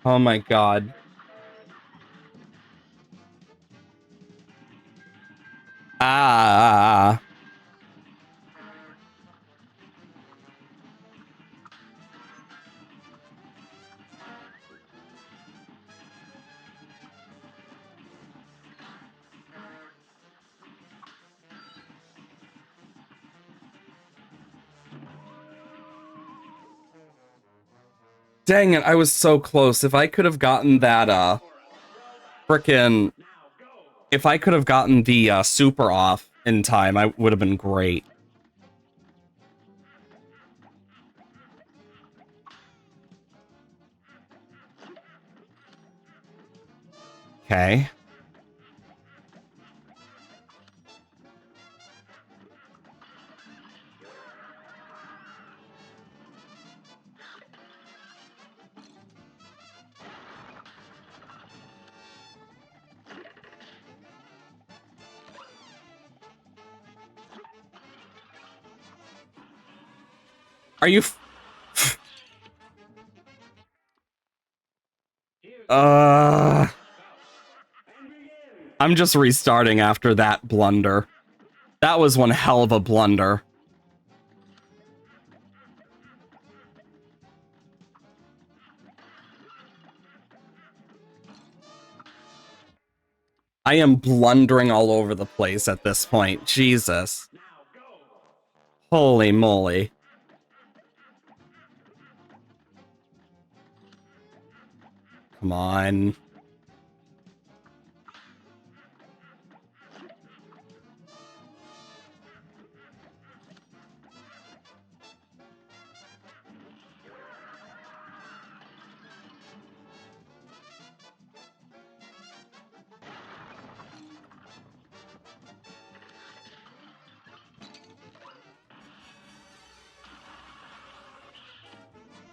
Oh my god. Ah. Dang it, I was so close. If I could have gotten that, frickin'... If I could have gotten the, super off in time, I would have been great. Okay. Are you I'm just restarting after that blunder. That was one hell of a blunder. I am blundering all over the place at this point. Jesus. Holy moly. Come on.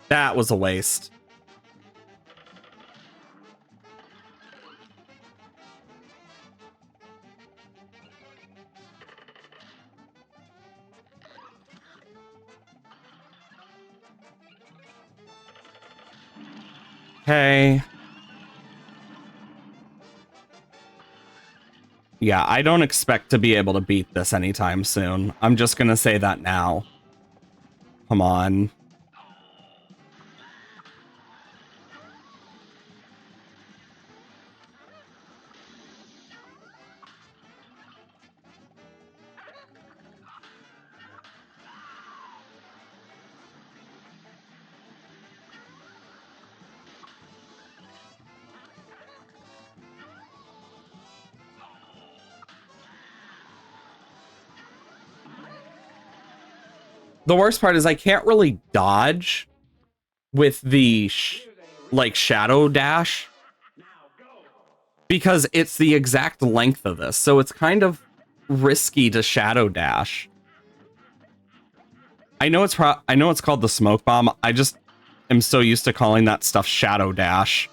That was a waste. Okay. Yeah, I don't expect to be able to beat this anytime soon. I'm just gonna say that now. Come on. The worst part is I can't really dodge with the like shadow dash because it's the exact length of this. So it's kind of risky to shadow dash. I know it's called the smoke bomb. I just am so used to calling that stuff shadow dash.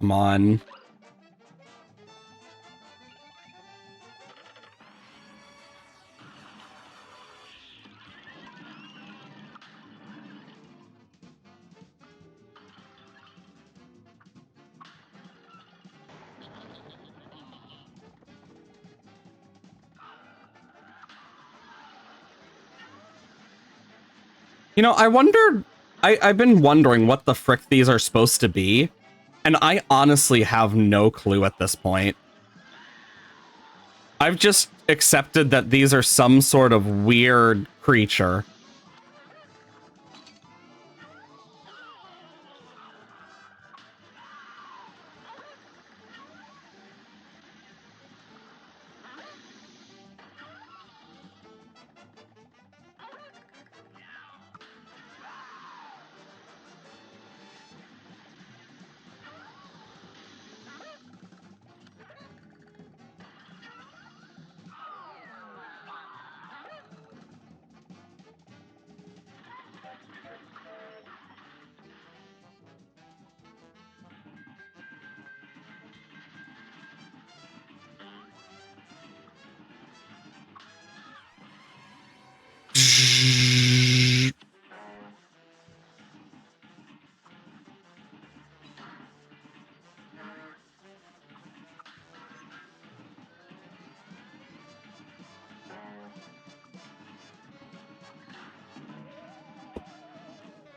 Come on. You know, I've been wondering what the frick these are supposed to be, and I honestly have no clue at this point. I've just accepted that these are some sort of weird creature.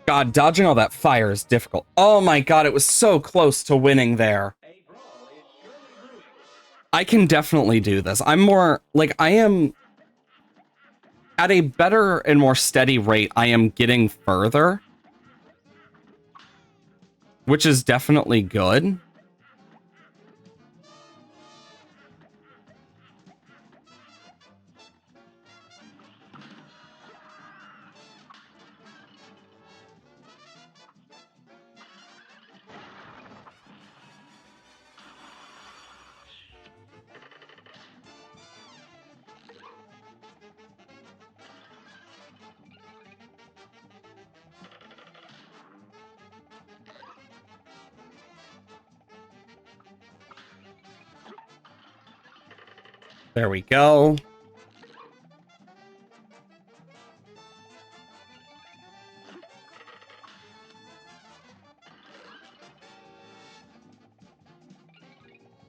God, dodging all that fire is difficult. Oh my god, it was so close to winning there. I can definitely do this. I'm more, like, I am at a better and more steady rate. I am getting further, which is definitely good. There we go.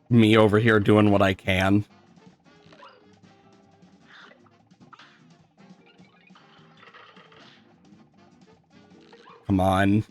Me over here doing what I can. Come on.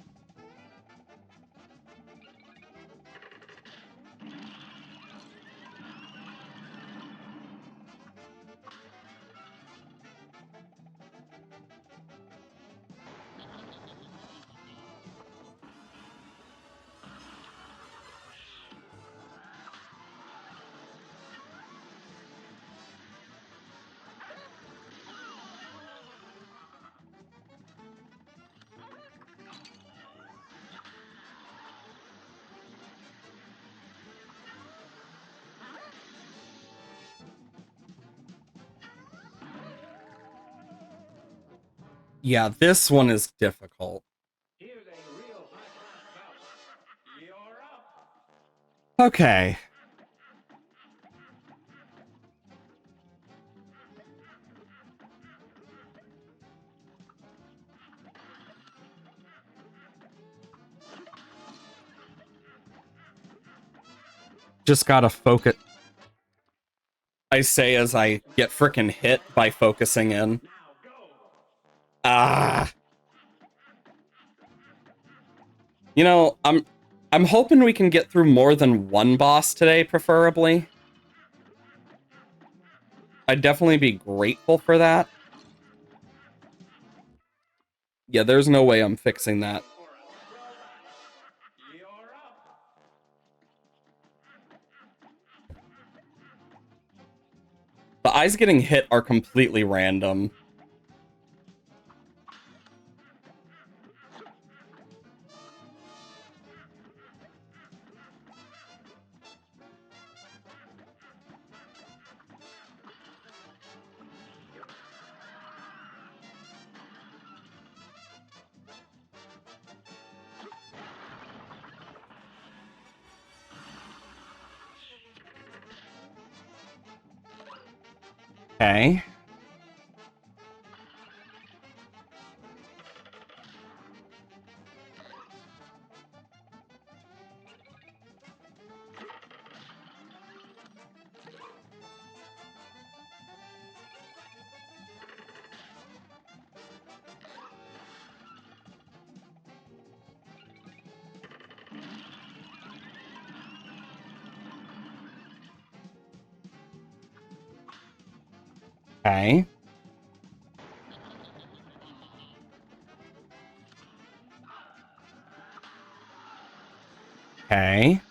Yeah, this one is difficult. Okay. Just gotta focus. I say as I get frickin' hit by focusing in. Ah. You know, I'm hoping we can get through more than one boss today, preferably. I'd definitely be grateful for that. Yeah, there's no way I'm fixing that. The eyes getting hit are completely random. Okay. Okay. Okay.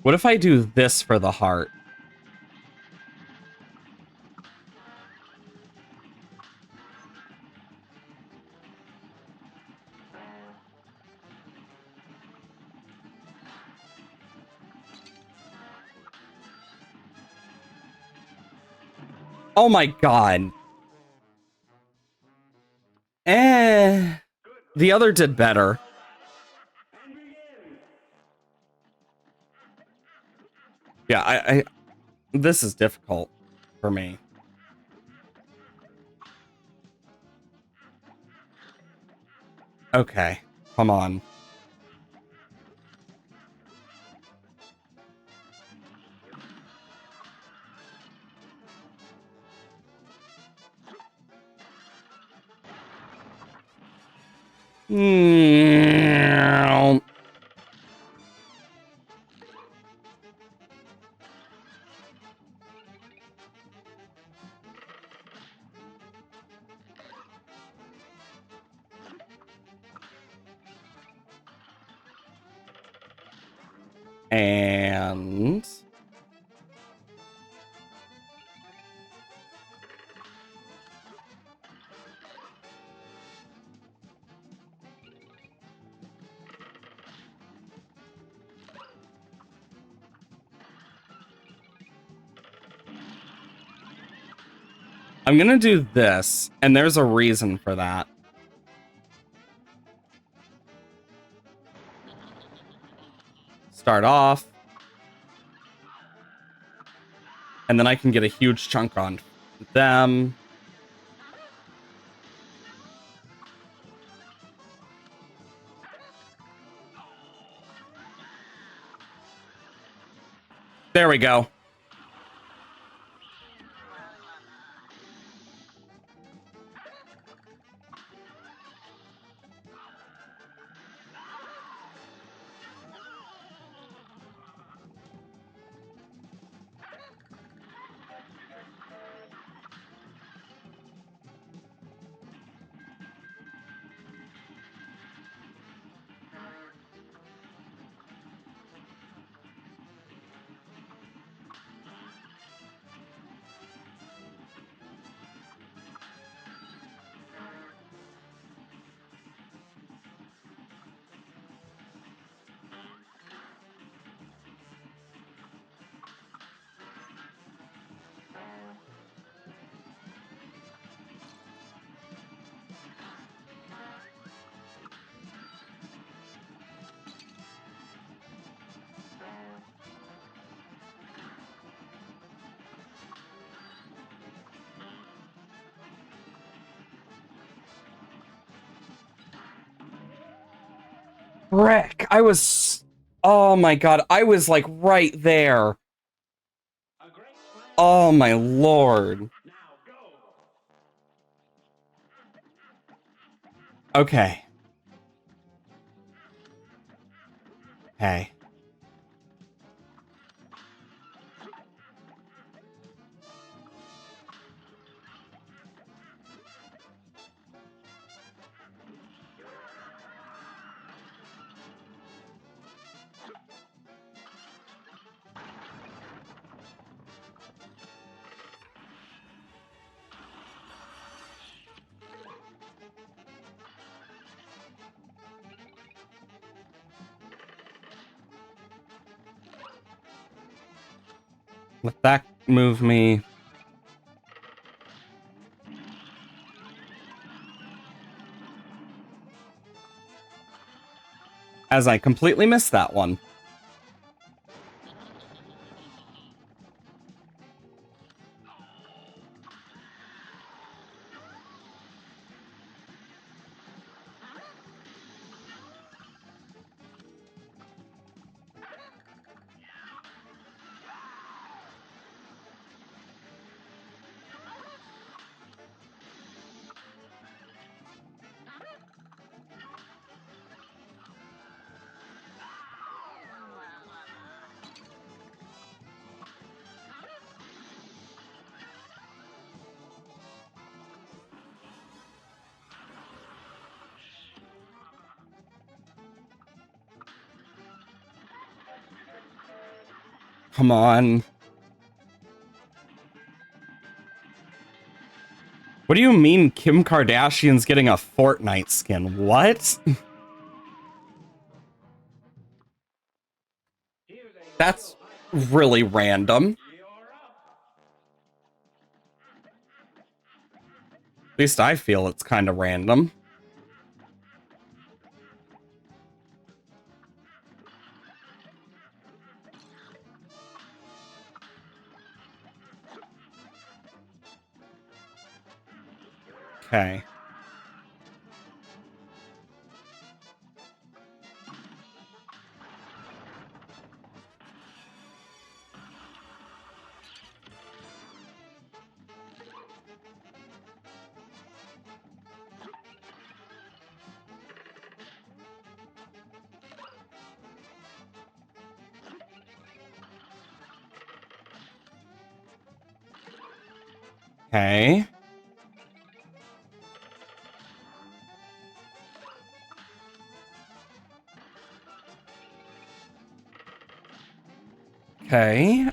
What if I do this for the heart? Oh my god. The other did better. Yeah, I this is difficult for me. Okay, come on. Mm. And I'm gonna do this, and there's a reason for that. Start off, and then I can get a huge chunk on them. There we go. Frick, I was... Oh my god, I was like right there. Oh my lord. Okay. Hey. Let that move me. As I completely missed that one. Come on. What do you mean Kim Kardashian's getting a Fortnite skin? What? That's really random. At least I feel it's kind of random. Okay. Okay. Okay.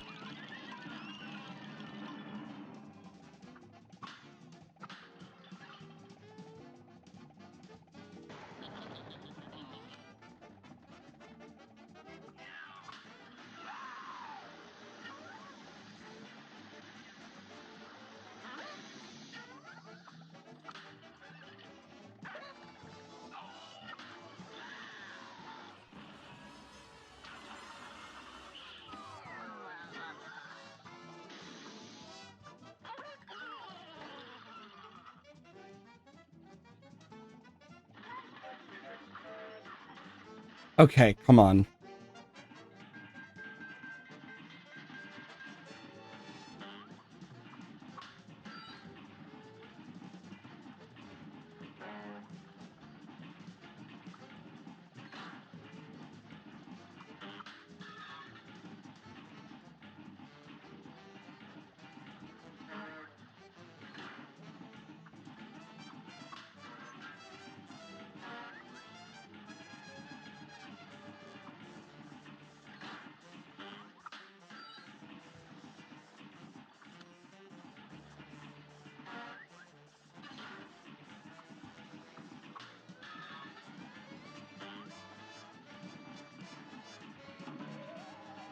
Okay, come on.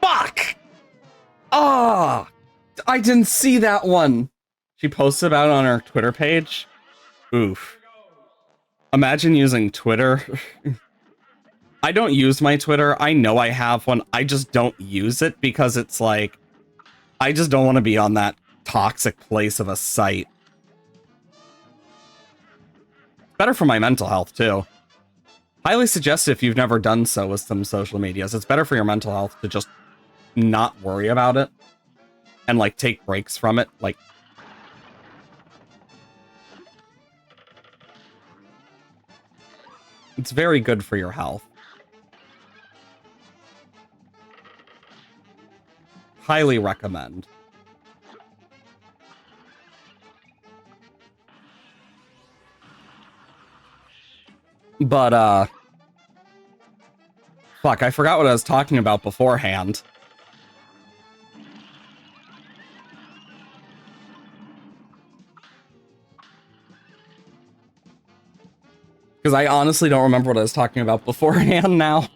Fuck! Ah! Oh, I didn't see that one. She posted about it on her Twitter page. Oof. Imagine using Twitter. I don't use my Twitter. I know I have one. I just don't use it because it's like, I just don't want to be on that toxic place of a site. Better for my mental health, too. Highly suggest if you've never done so with some social medias. It's better for your mental health to just not worry about it and like take breaks from it. Like, it's very good for your health. Highly recommend. But, fuck, I forgot what I was talking about beforehand. Because I honestly don't remember what I was talking about beforehand now.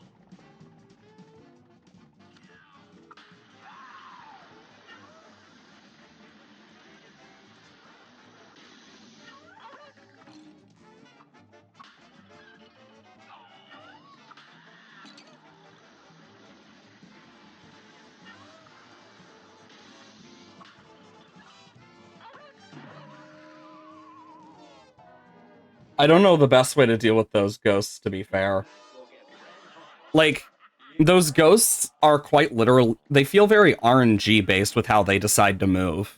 I don't know the best way to deal with those ghosts, to be fair. Like, those ghosts are quite literal. They feel very RNG based with how they decide to move.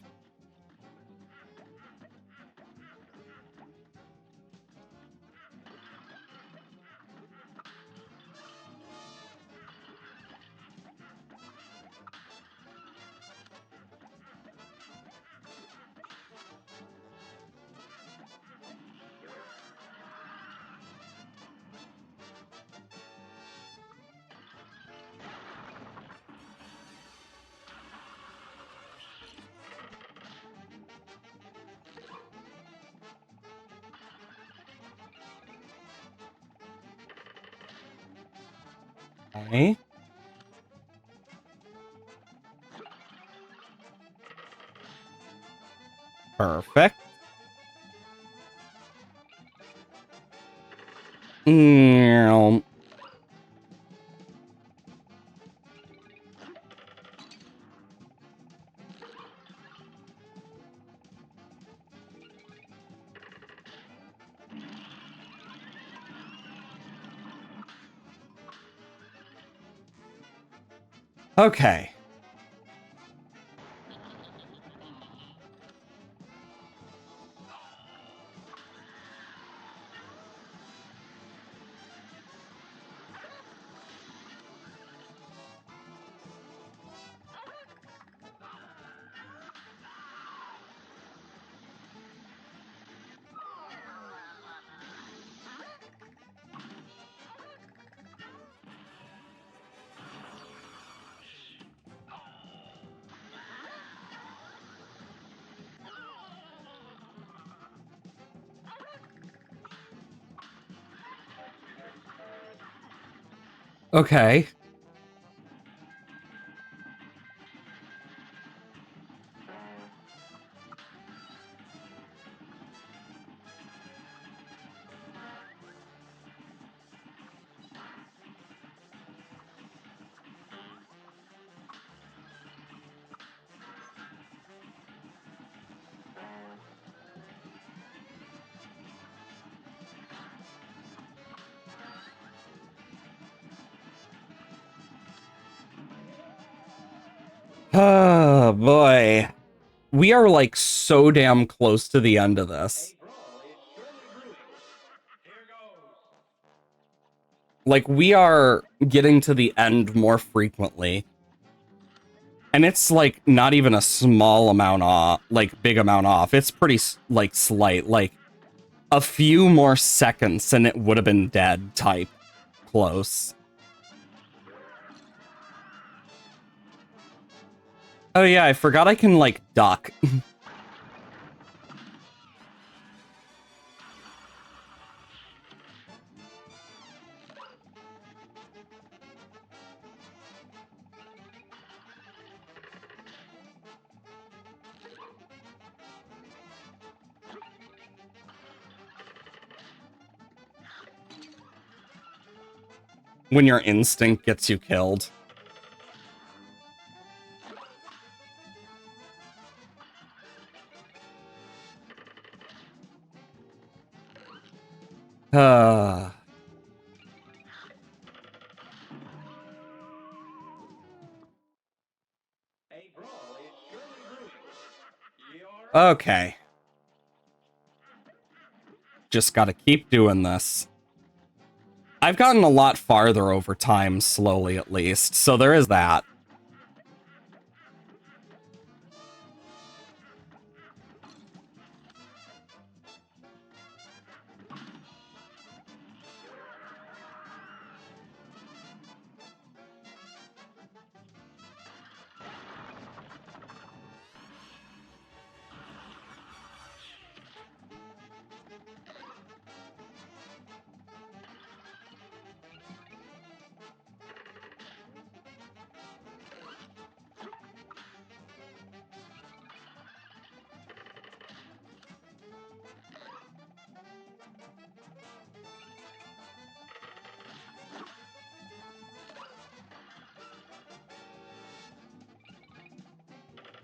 Okay. Perfect. Okay. Okay. Oh, boy. We are, like, so damn close to the end of this. Like, we are getting to the end more frequently. And it's, like, not even a small amount off, like, big amount off. It's pretty, like, slight. Like, a few more seconds and it would have been dead type close. Oh, yeah, I forgot I can, like, duck. When your instinct gets you killed. Okay. Just gotta keep doing this. I've gotten a lot farther over time, slowly at least, so there is that.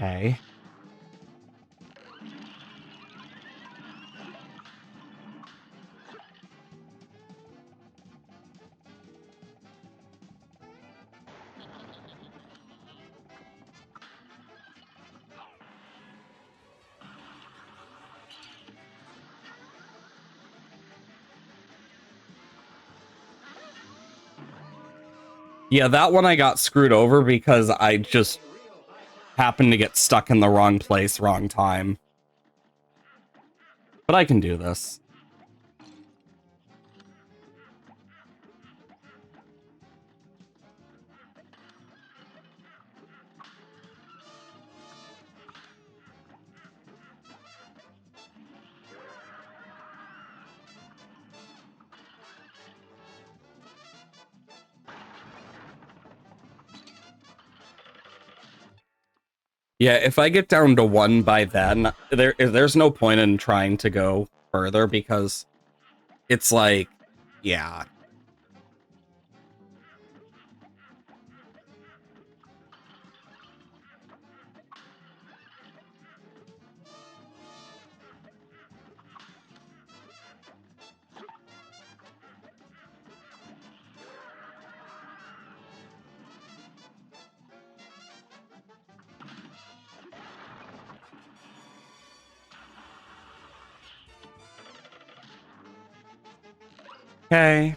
Okay. Yeah, that one I got screwed over because I just happened to get stuck in the wrong place, wrong time. But I can do this. Yeah, if I get down to 1 by then, there's no point in trying to go further because it's like, yeah. Okay.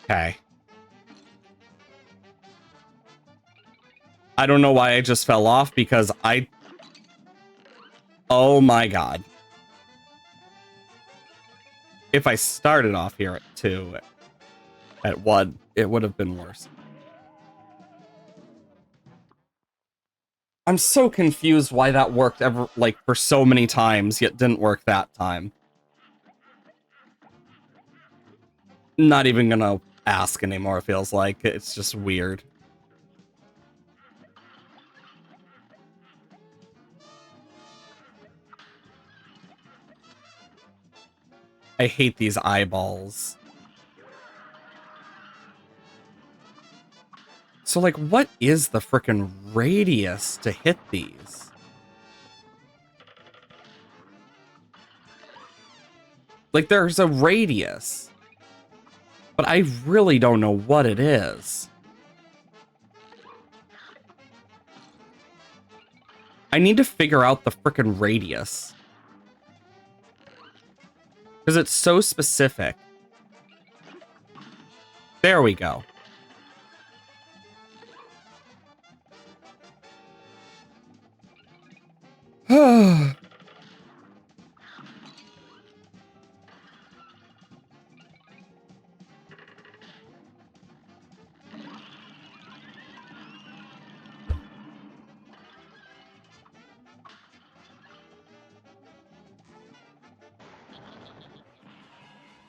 Okay. I don't know why I just fell off because I... Oh my god. If I started off here at 2, at 1, it would have been worse. I'm so confused why that worked ever, like, for so many times, yet didn't work that time. Not even gonna ask anymore, feels like. It's just weird. I hate these eyeballs. So, like, what is the frickin' radius to hit these? Like, there's a radius. But I really don't know what it is. I need to figure out the frickin' radius. Because it's so specific. There we go.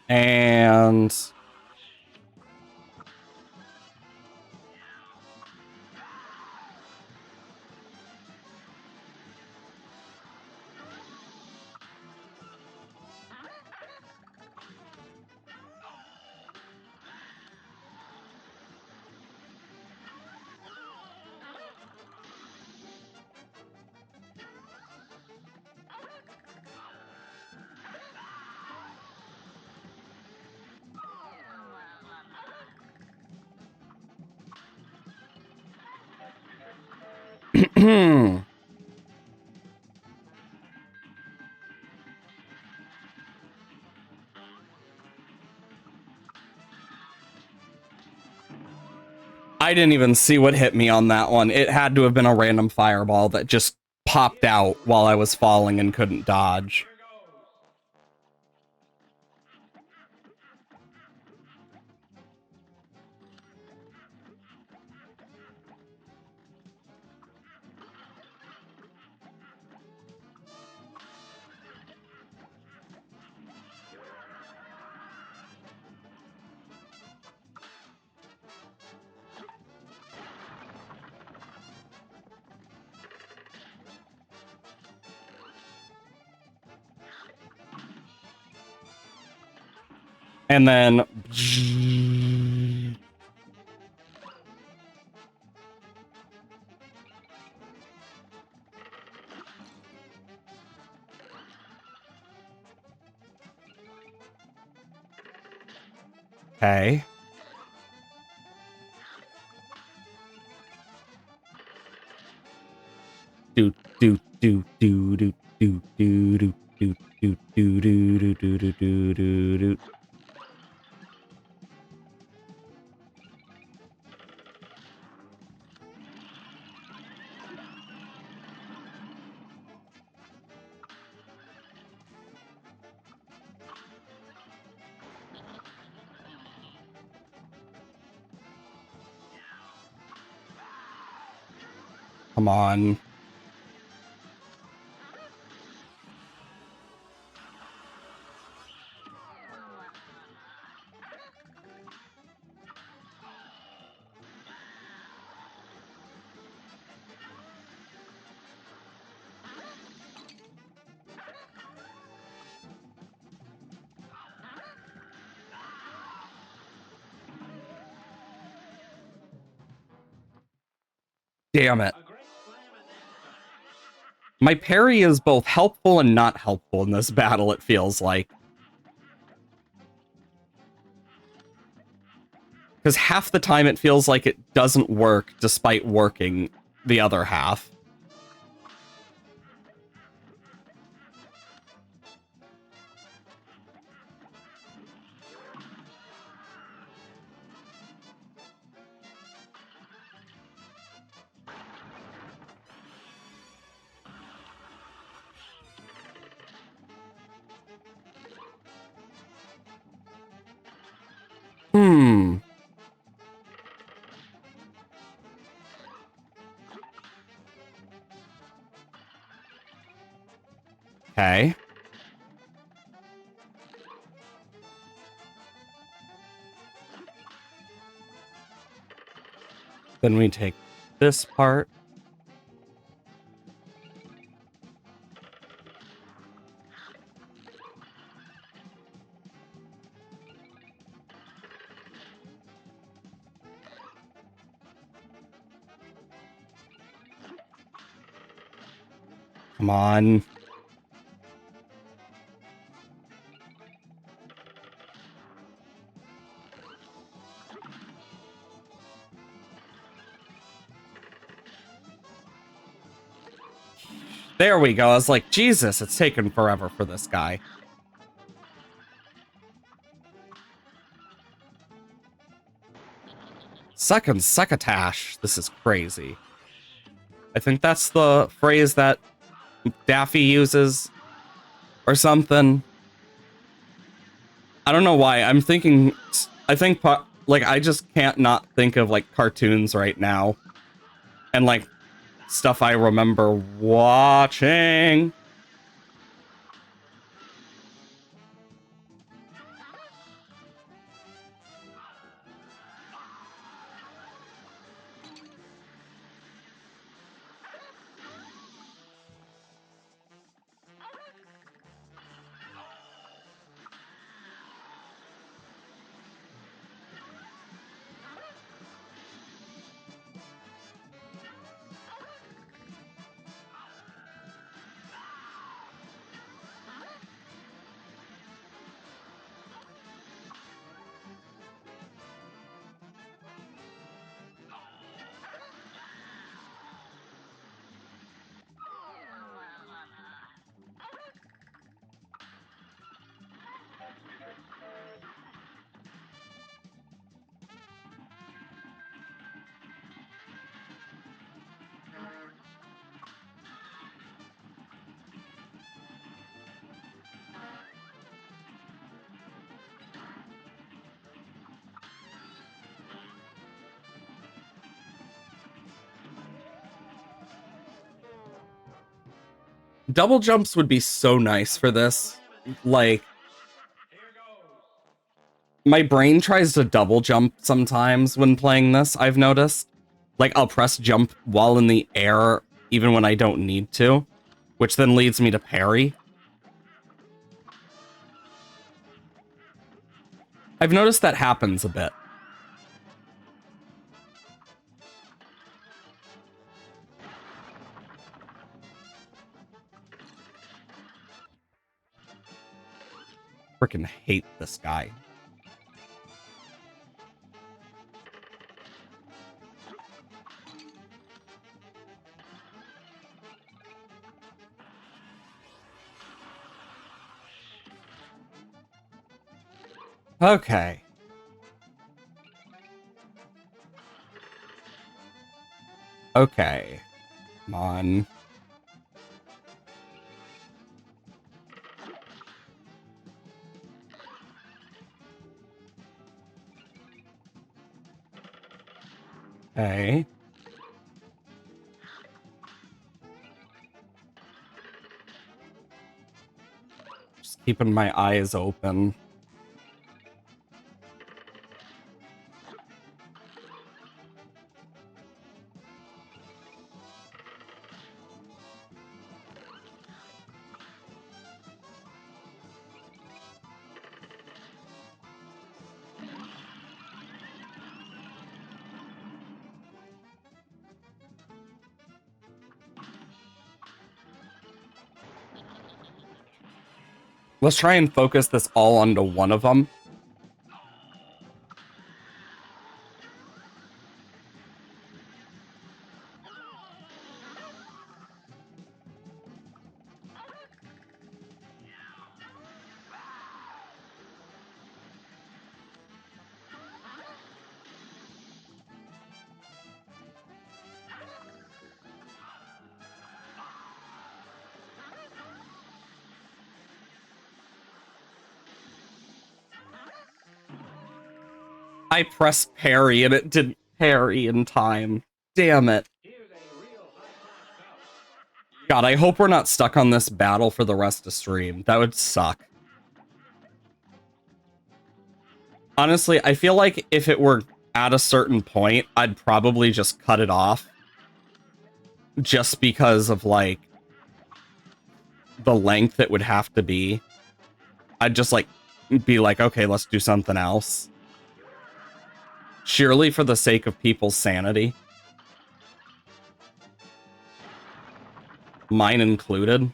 And... I didn't even see what hit me on that one. It had to have been a random fireball that just popped out while I was falling and couldn't dodge. And then... Okay. Do do do do do do do do do do do do do do do do do. Come on. Damn it. My parry is both helpful and not helpful in this battle, it feels like. Because half the time it feels like it doesn't work despite working the other half. Okay. Then we take this part. Come on. There we go. I was like, Jesus, it's taken forever for this guy. Second succotash. This is crazy. I think that's the phrase that Daffy uses or something. I don't know why. I'm thinking, I think, like, I just can't not think of, like, cartoons right now. And, like, stuff I remember watching. Double jumps would be so nice for this. Like, my brain tries to double jump sometimes when playing this, I've noticed. Like, I'll press jump while in the air, even when I don't need to, which then leads me to parry. I've noticed that happens a bit. Freaking hate this guy. Okay. Okay. Come on. Okay. Just keeping my eyes open. Let's try and focus this all onto one of them. I pressed parry and it didn't parry in time. Damn it. God, I hope we're not stuck on this battle for the rest of stream. That would suck. Honestly, I feel like if it were at a certain point, I'd probably just cut it off. Just because of, like, the length it would have to be. I'd just, like, be like, okay, let's do something else. Surely for the sake of people's sanity. Mine included.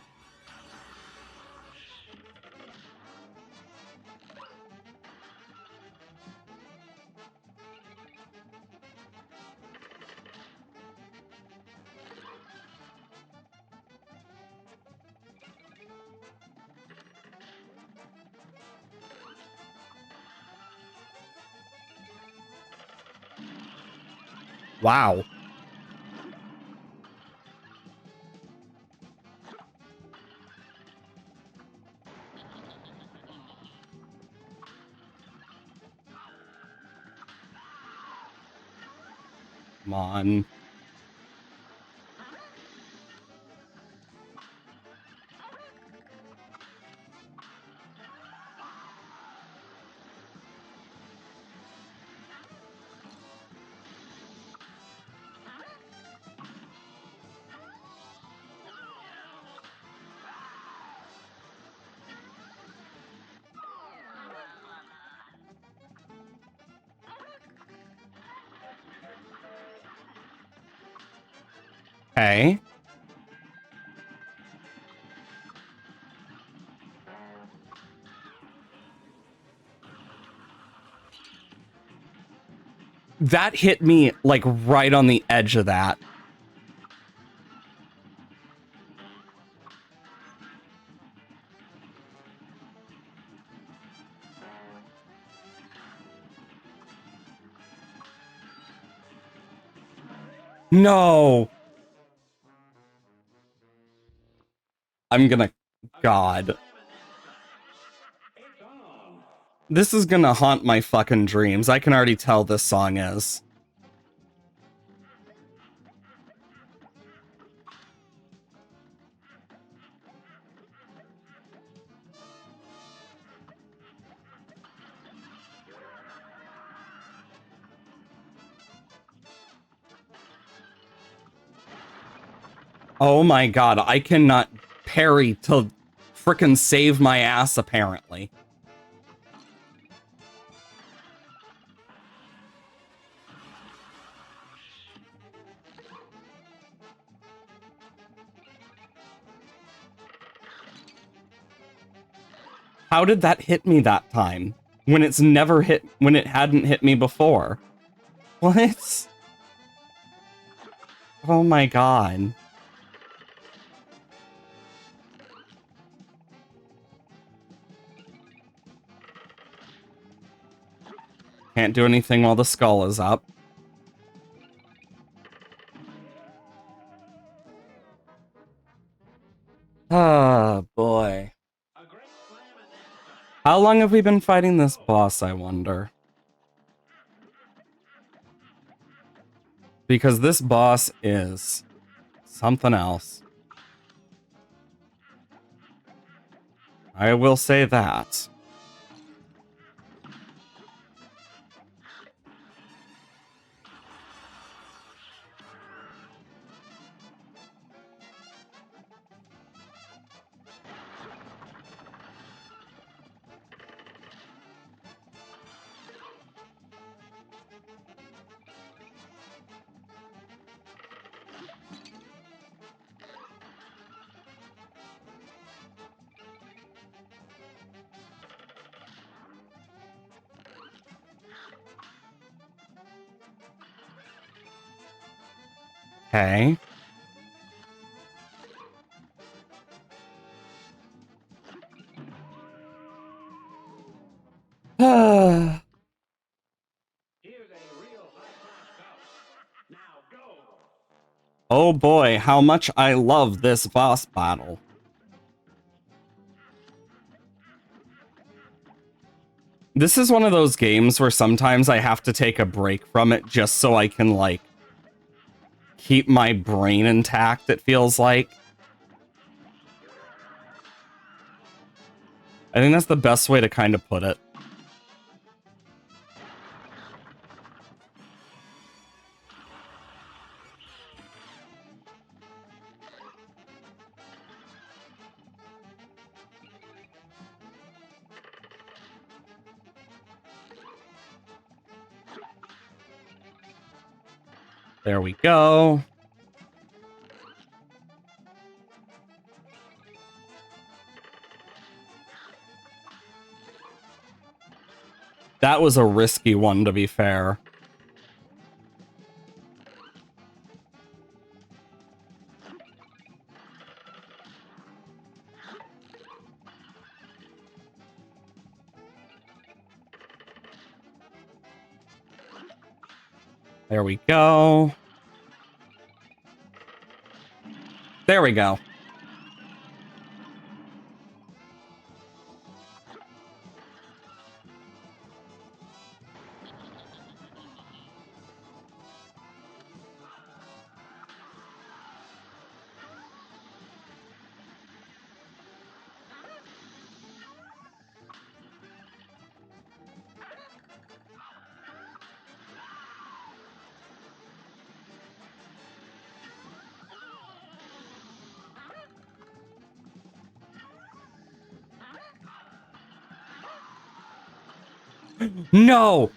Wow. Come on. Okay. That hit me, like, right on the edge of that. No! I'm gonna... God. This is gonna haunt my fucking dreams. I can already tell this song is. Oh my god, I cannot parry to frickin' save my ass, apparently. How did that hit me that time? When it's never hit, when it hadn't hit me before? What? Oh my god. Can't do anything while the skull is up. Oh boy. How long have we been fighting this boss, I wonder? Because this boss is something else. I will say that. Okay. Oh boy, how much I love this boss battle. This is one of those games where sometimes I have to take a break from it just so I can, like, keep my brain intact, it feels like. I think that's the best way to kind of put it. There we go. That was a risky one, to be fair. There we go. There we go. No!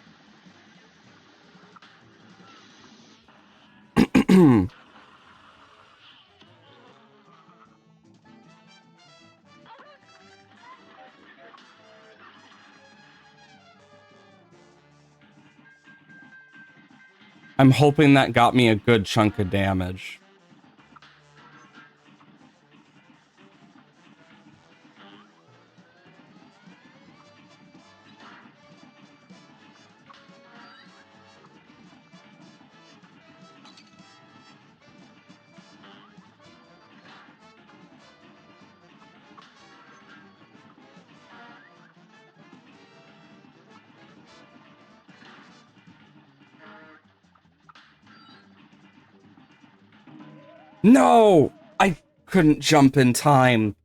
I'm hoping that got me a good chunk of damage. No! I couldn't jump in time.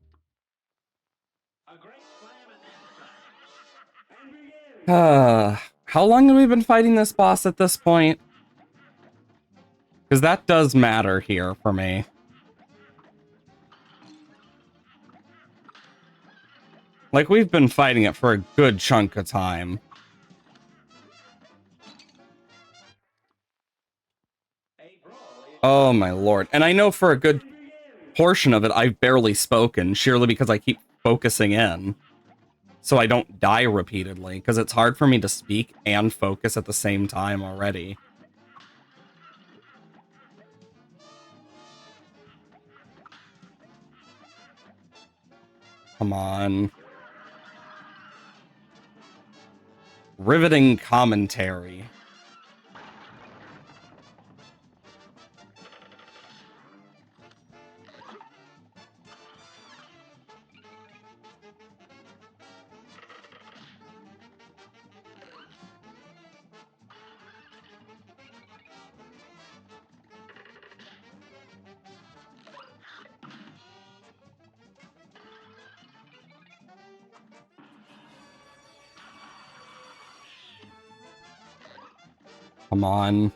How long have we been fighting this boss at this point? Because that does matter here for me. Like, we've been fighting it for a good chunk of time. Oh my lord. And I know for a good portion of it, I've barely spoken, sheerly because I keep focusing in. So I don't die repeatedly, because it's hard for me to speak and focus at the same time already. Come on. Riveting commentary. Come on.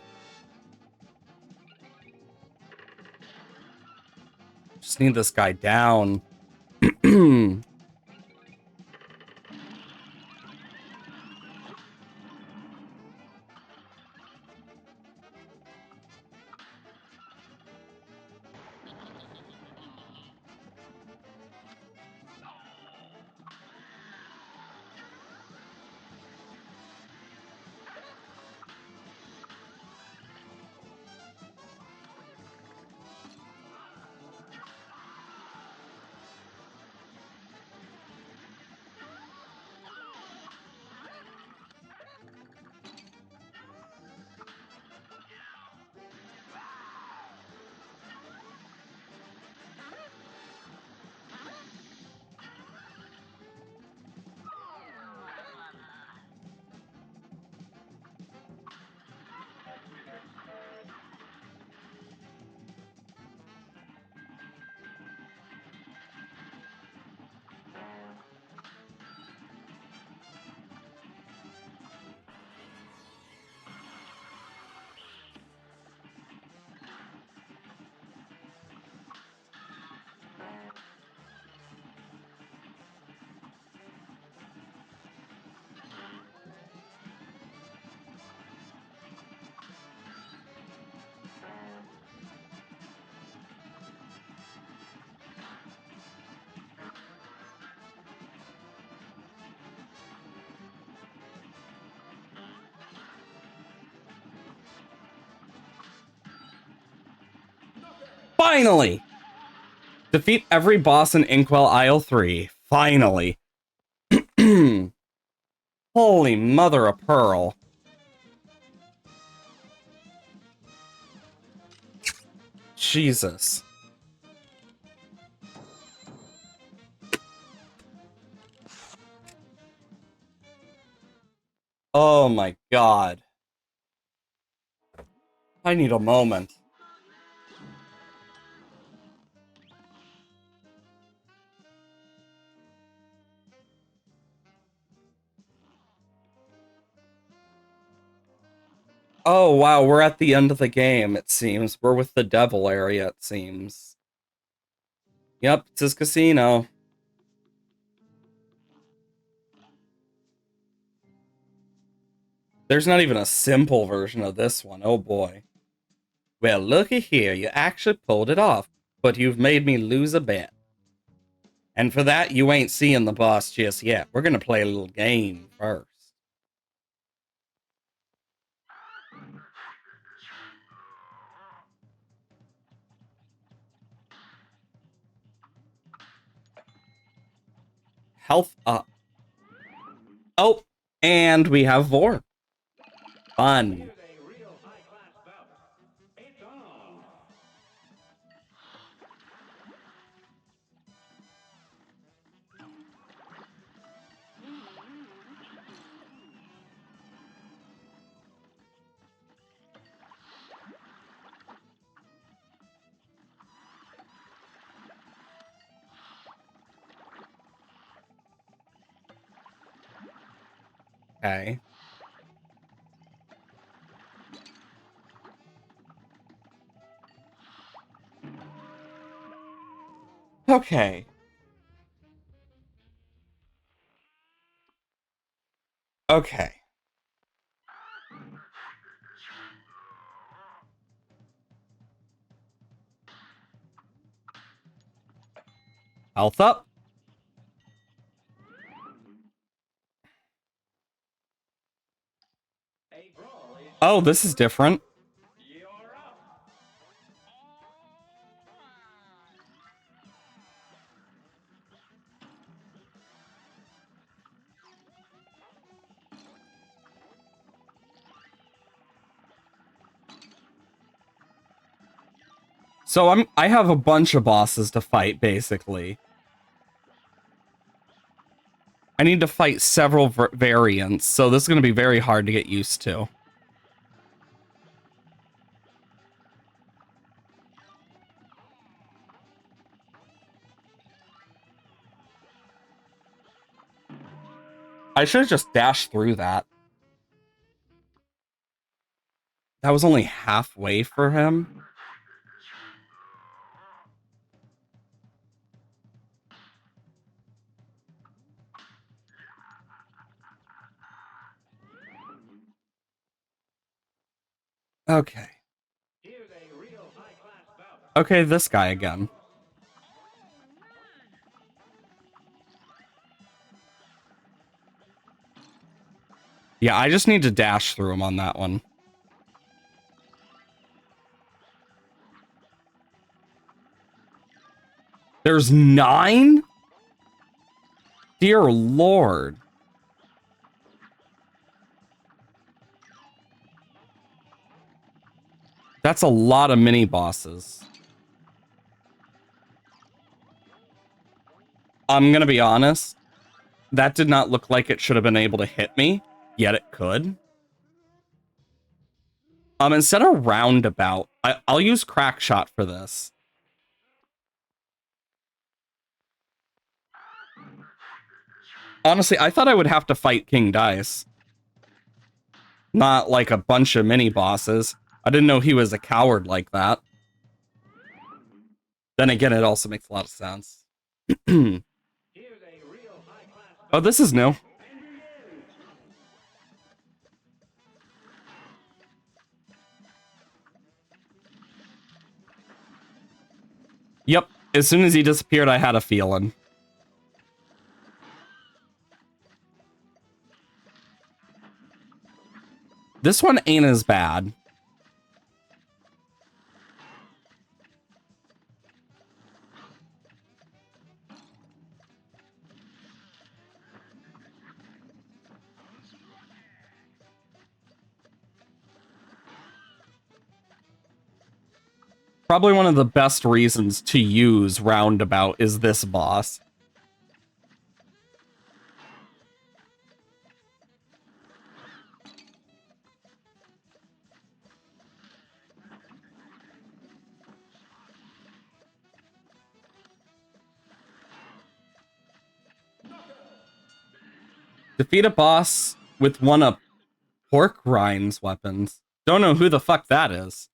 Just need this guy down. Finally! Defeat every boss in Inkwell Isle 3. Finally. Holy mother of pearl. Jesus. Oh my god. I need a moment. Oh wow, we're at the end of the game, it seems. We're with the devil area, it seems. Yep, it's his casino. There's not even a simple version of this one, oh boy. Well, looky here, you actually pulled it off, but you've made me lose a bet. And for that, you ain't seeing the boss just yet. We're gonna play a little game first. Health up. Oh, and we have Vor. Fun. Okay. Okay. Okay. Health up. Oh, this is different. So I have a bunch of bosses to fight, basically. I need to fight several variants, so this is going to be very hard to get used to. I should have just dashed through that. That was only halfway for him. Okay. Okay, this guy again. Yeah, I just need to dash through him on that one. There's 9? Dear Lord. That's a lot of mini bosses. I'm gonna be honest. That did not look like it should have been able to hit me, yet it could. Instead of roundabout, I'll use crack shot for this. Honestly, I thought I would have to fight King Dice. Not like a bunch of mini bosses. I didn't know he was a coward like that. Then again, it also makes a lot of sense. Oh, this is new. Yep. As soon as he disappeared, I had a feeling. This one ain't as bad. Probably one of the best reasons to use roundabout is this boss. Defeat a boss with one of Pork Rind's weapons. Don't know who the fuck that is.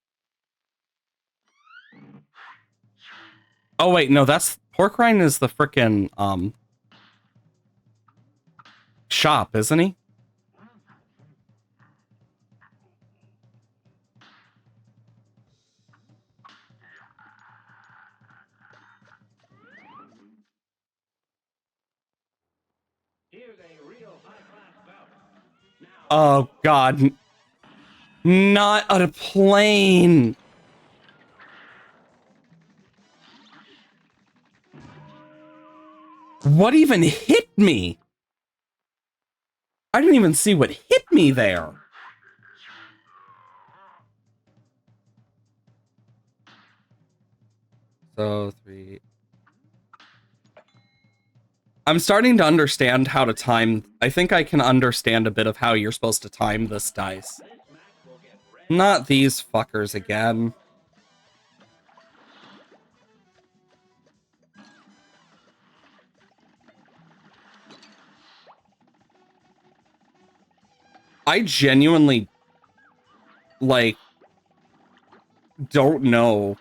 Oh wait, no, that's Pork Rind is the frickin' shop, isn't he? Oh god. Not a plane. What even hit me? I didn't even see what hit me there. So 3. I'm starting to understand how to time. I think I can understand a bit of how you're supposed to time this dice. Not these fuckers again. I genuinely, like, don't know,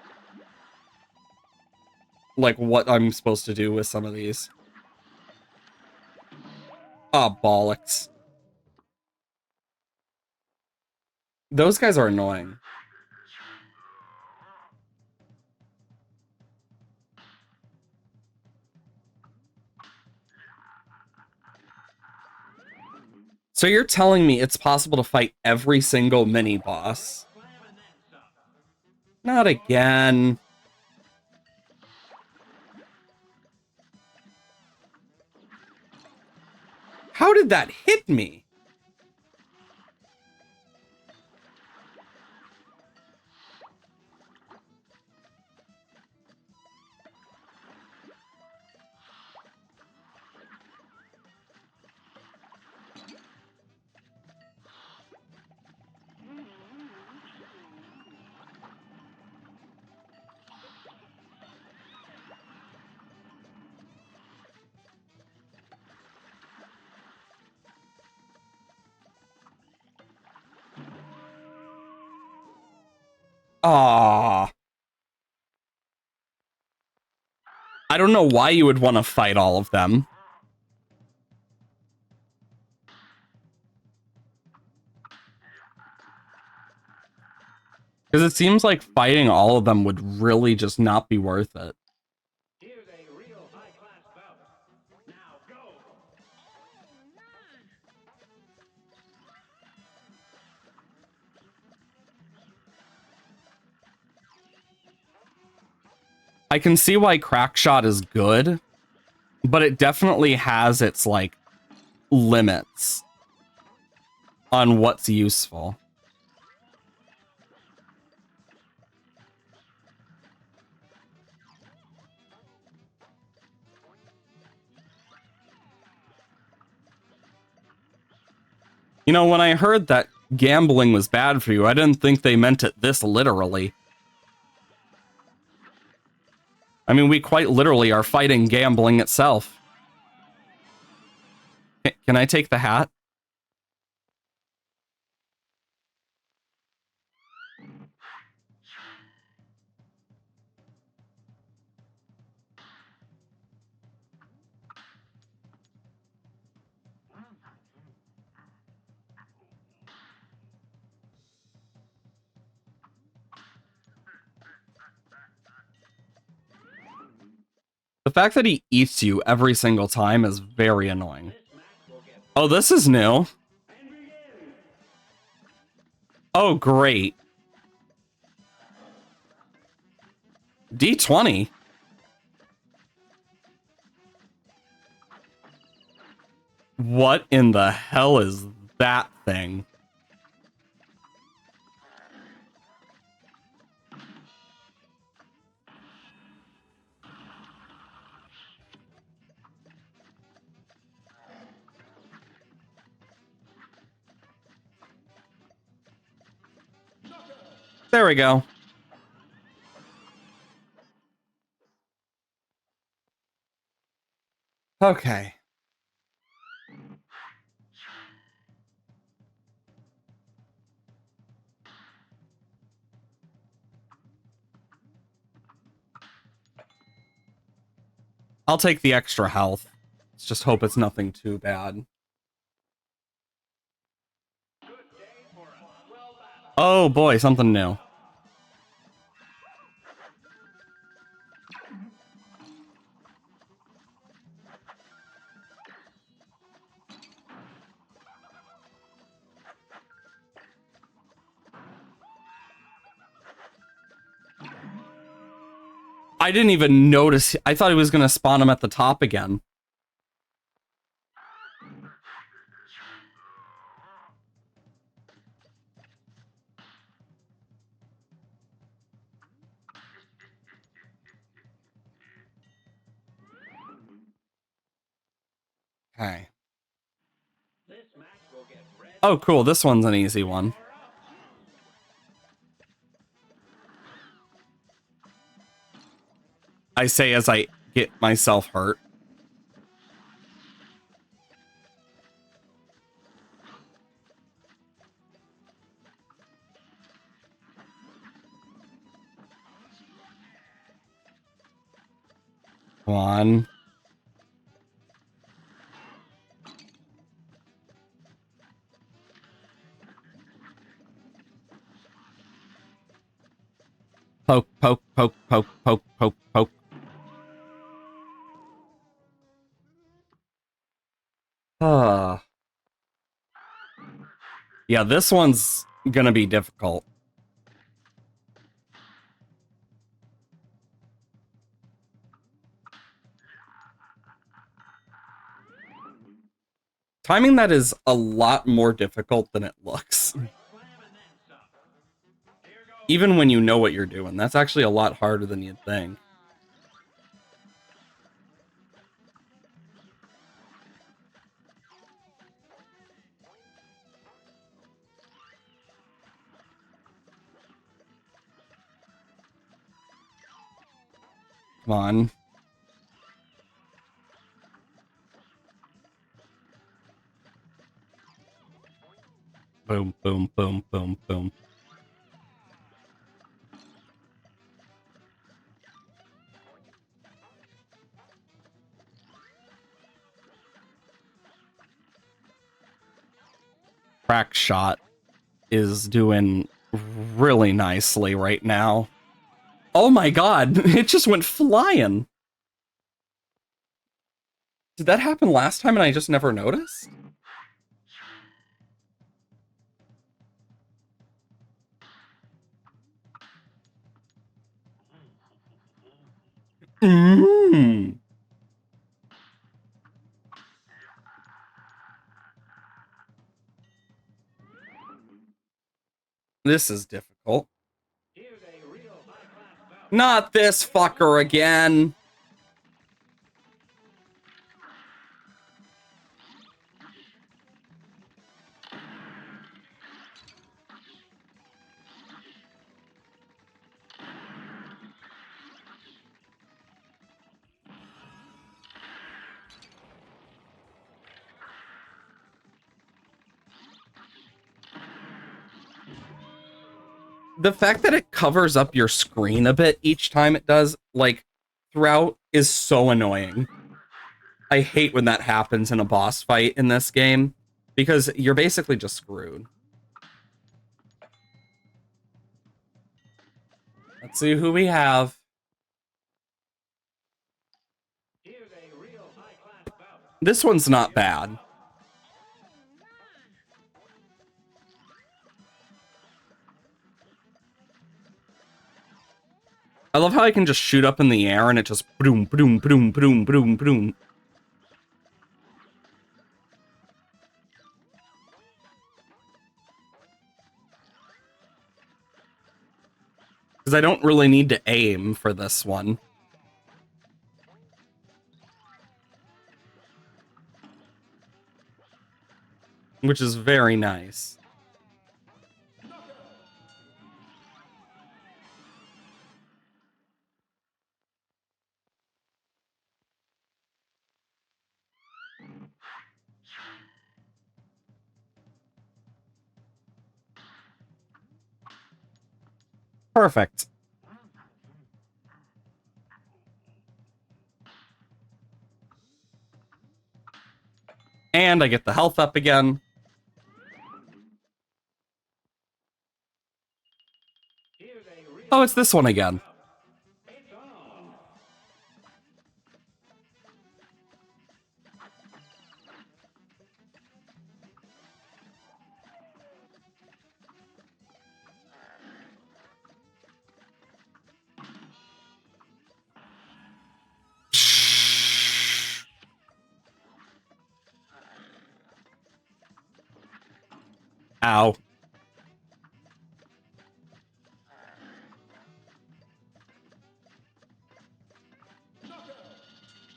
like, what I'm supposed to do with some of these. Oh, bollocks. Those guys are annoying. So you're telling me it's possible to fight every single mini boss? Not again. How did that hit me? Ah, I don't know why you would want to fight all of them. Because it seems like fighting all of them would really just not be worth it. I can see why Crackshot is good, but it definitely has its, like, limits on what's useful. You know, when I heard that gambling was bad for you, I didn't think they meant it this literally. I mean, we quite literally are fighting gambling itself. Can I take the hat? The fact that he eats you every single time is very annoying. Oh, this is new. Oh, great. D20? What in the hell is that thing? There we go. Okay. I'll take the extra health. Let's just hope it's nothing too bad. Oh boy, something new. I didn't even notice. I thought he was going to spawn him at the top again. Okay. Oh, cool. This one's an easy one. I say as I get myself hurt. One. Poke, poke, poke, poke, poke, poke, poke. Ah. Yeah, this one's gonna be difficult. Timing that is a lot more difficult than it looks. Even when you know what you're doing, that's actually a lot harder than you'd think. Come on. Boom, boom, boom, boom, boom. Crack shot is doing really nicely right now. Oh my god, it just went flying. Did that happen last time and I just never noticed? Mmm. This is difficult. Not this fucker again. The fact that it covers up your screen a bit each time it does, like, throughout, is so annoying. I hate when that happens in a boss fight in this game, because you're basically just screwed. Let's see who we have. This one's not bad. I love how I can just shoot up in the air and it just boom, boom, boom, boom, boom, boom. Because I don't really need to aim for this one. Which is very nice. Perfect. And I get the health up again. Oh, it's this one again. Ow.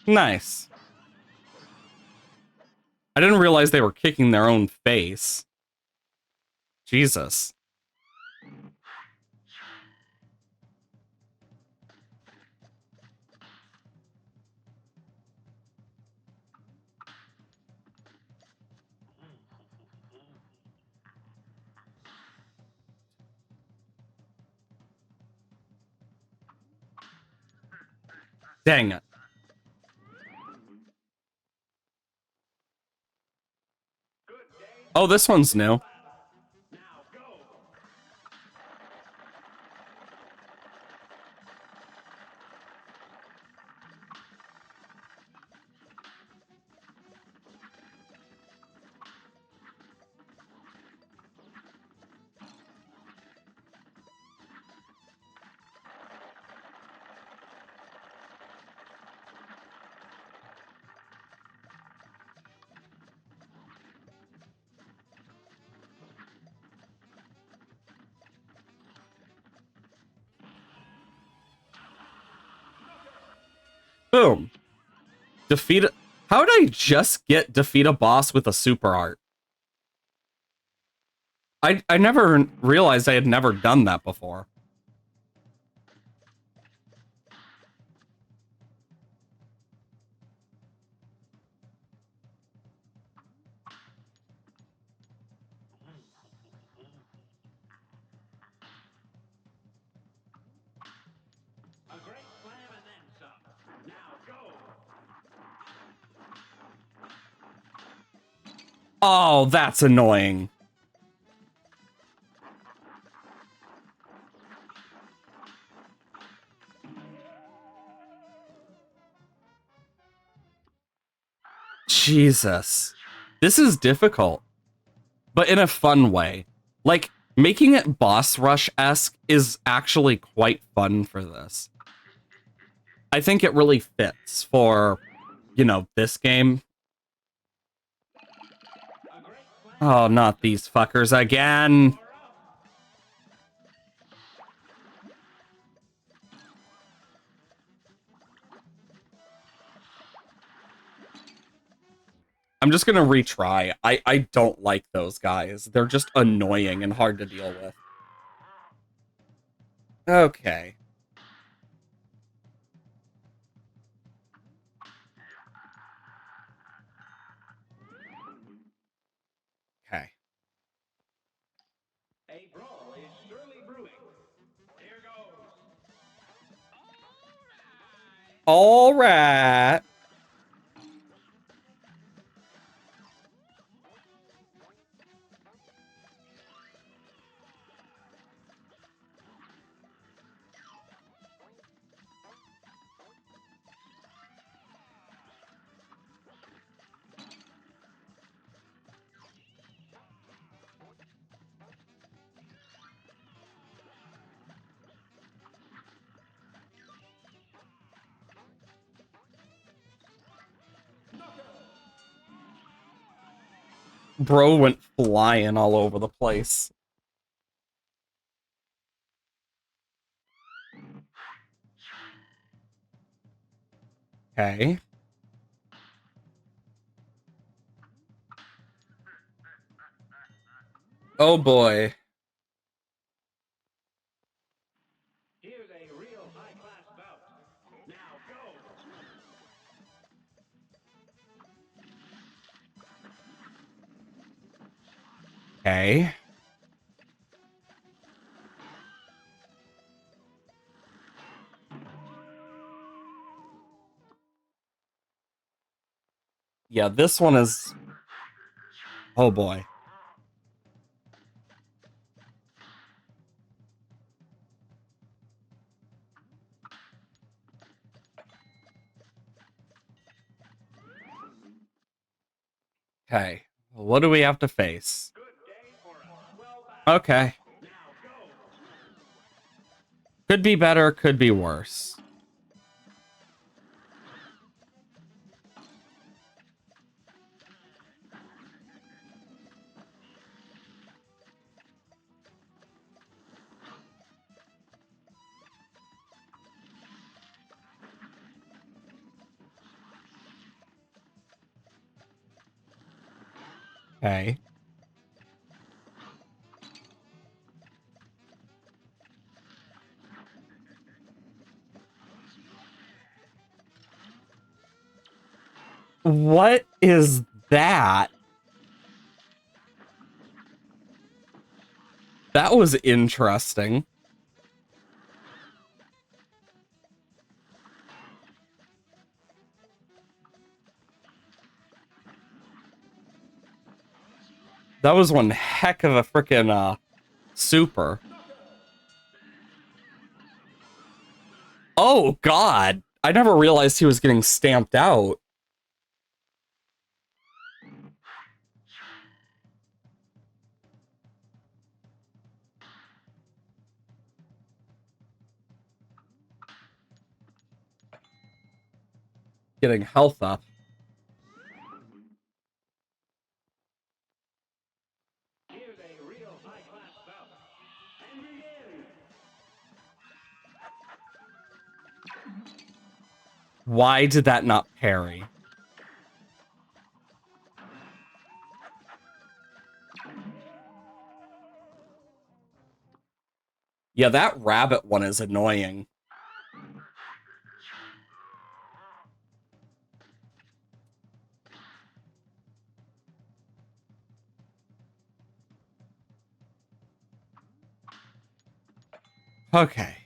Nice. I didn't realize they were kicking their own face. Jesus. Dang it. Oh, this one's new. Boom. Defeat. How did I just defeat a boss with a super art? I never realized I had never done that before. Oh, that's annoying. Jesus. This is difficult, but in a fun way. Like, making it boss rush-esque is actually quite fun for this. I think it really fits for, you know, this game. Oh, not these fuckers again. I'm just gonna retry. I don't like those guys. They're just annoying and hard to deal with. Okay. Okay. A brawl is surely brewing. Here goes. All right. Bro went flying all over the place. Okay. Oh boy. Here's a real high-class bout. Now go. Okay. Yeah, this one is... Oh boy. Okay. What do we have to face? Okay. Could be better, could be worse. Okay. What is that? That was interesting. That was one heck of a freaking super. Oh god. I never realized he was getting stamped out. Getting health up. Why did that not parry? Yeah, that rabbit one is annoying. Okay.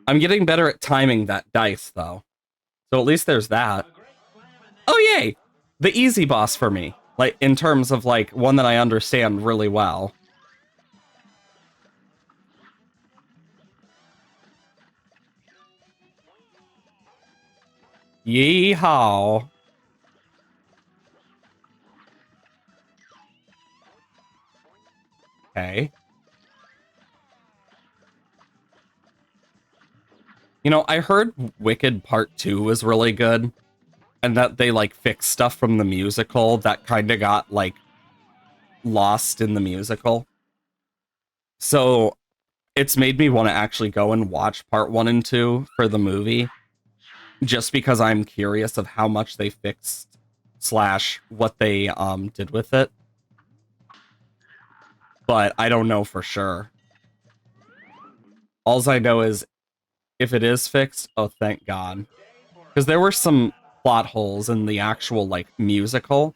I'm getting better at timing that dice, though. So at least there's that. Oh, yay! The easy boss for me. Like, in terms of, like, one that I understand really well. Yeehaw. Okay. You know, I heard Wicked Part 2 was really good, and that they, like, fixed stuff from the musical that kind of got, like, lost in the musical. So, it's made me want to actually go and watch Part 1 and 2 for the movie, just because I'm curious of how much they fixed / what they did with it. But I don't know for sure. Alls I know is if it is fixed, oh thank God. Because there were some plot holes in the actual like musical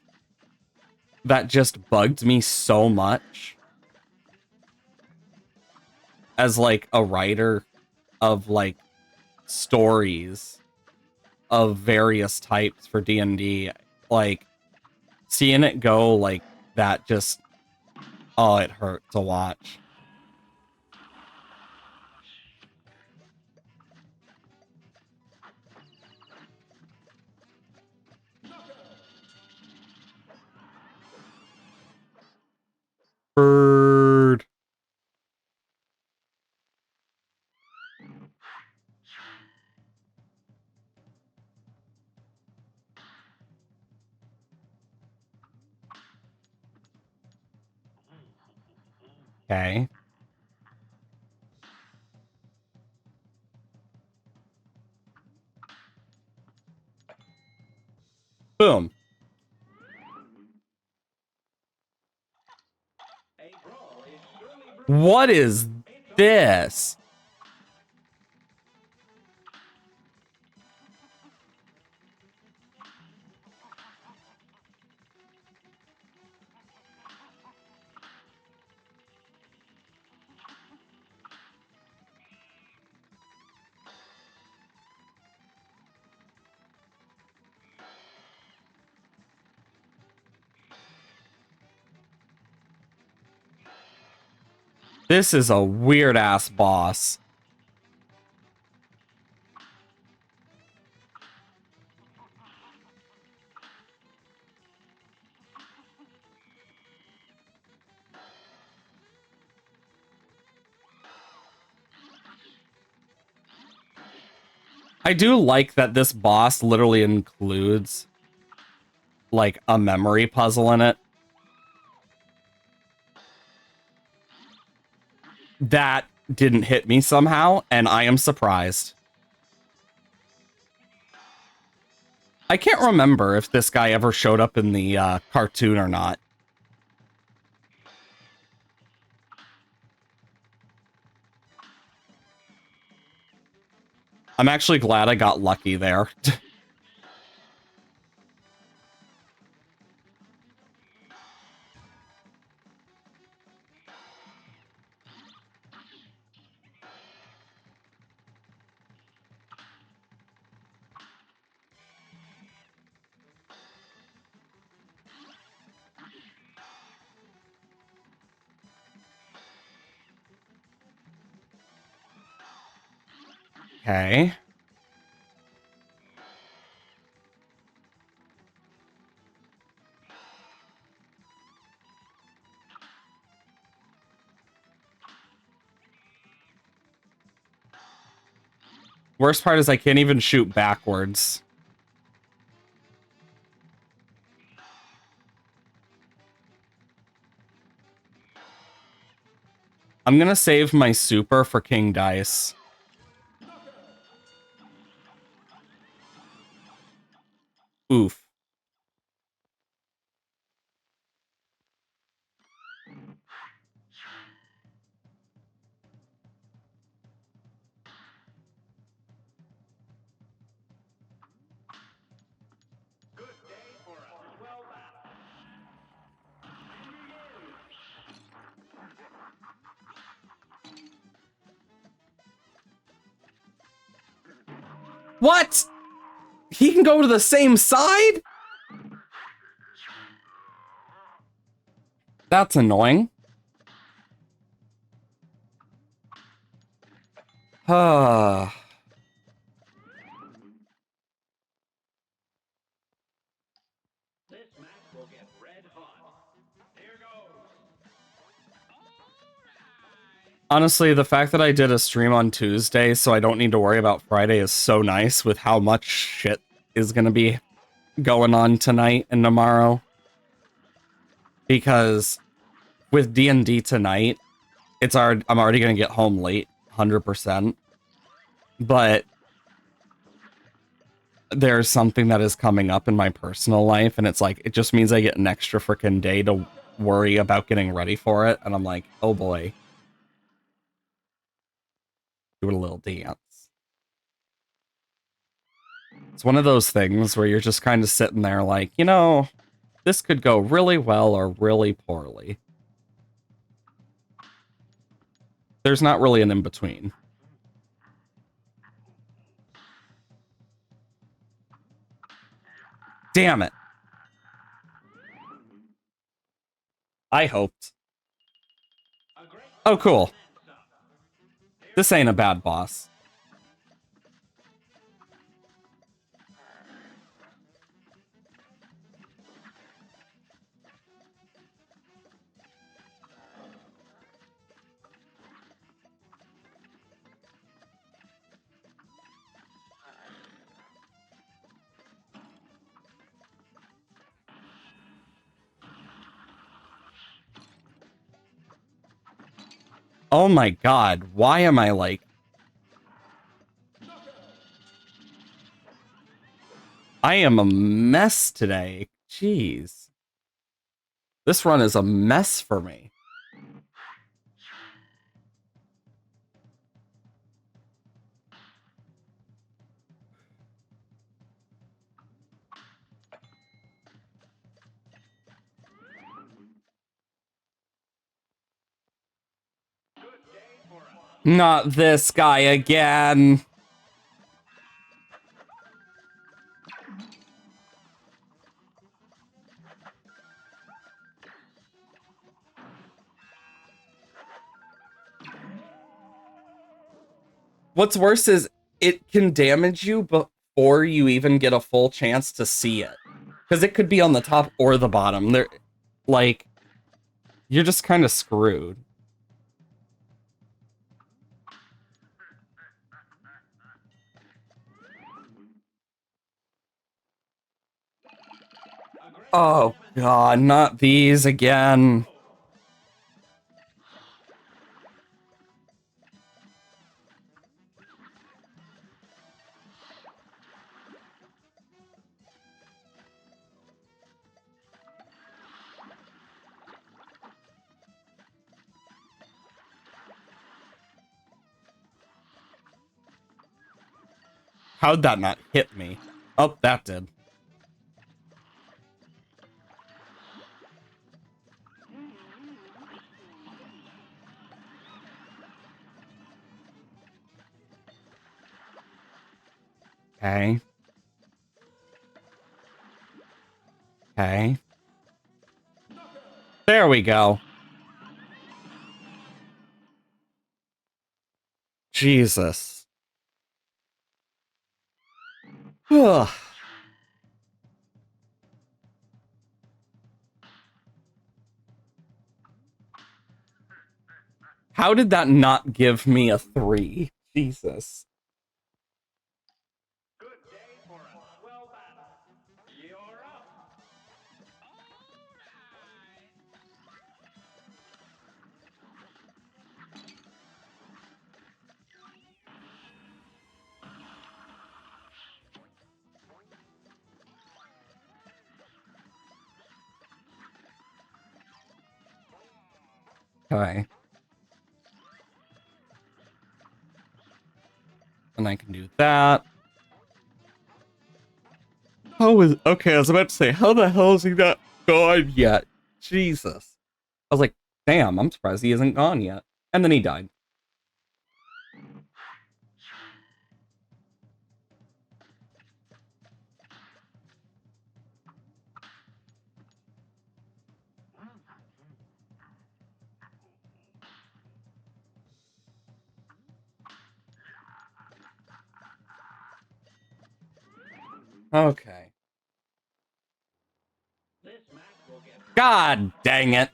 that just bugged me so much as like a writer of like stories of various types for D&D. Like seeing it go like that just, oh, it hurt to watch. Bird. Okay. Boom. What is this? This is a weird ass boss. I do like that this boss literally includes like a memory puzzle in it. That didn't hit me somehow, and I am surprised. I can't remember if this guy ever showed up in the cartoon or not. I'm actually glad I got lucky there. Okay. Worst part is I can't even shoot backwards. I'm gonna save my super for King Dice. Oof. What? He can go to the same side? That's annoying. Ah. Honestly, the fact that I did a stream on Tuesday so I don't need to worry about Friday is so nice with how much shit is going to be going on tonight and tomorrow. Because with D&D tonight, I'm already going to get home late, 100%. But there's something that is coming up in my personal life, and it's like, it just means I get an extra freaking day to worry about getting ready for it. And I'm like, oh boy. Doing a little dance. It's one of those things where you're just kind of sitting there like, you know, this could go really well or really poorly. There's not really an in-between. Damn it. I hoped. Oh, cool. This ain't a bad boss. Oh my god, why am I like... I am a mess today. Jeez. This run is a mess for me. Not this guy again. What's worse is it can damage you before you even get a full chance to see it. Because it could be on the top or the bottom. There, like, you're just kind of screwed. Oh god, not these again. How'd that not hit me? Oh, that did. Okay. Okay. There we go. Jesus. Ugh. How did that not give me a 3? Jesus. Okay. And I can do that. Okay, I was about to say, how the hell is he not gone yet? Jesus. I was like, damn, I'm surprised he isn't gone yet. And then he died. Okay. God dang it.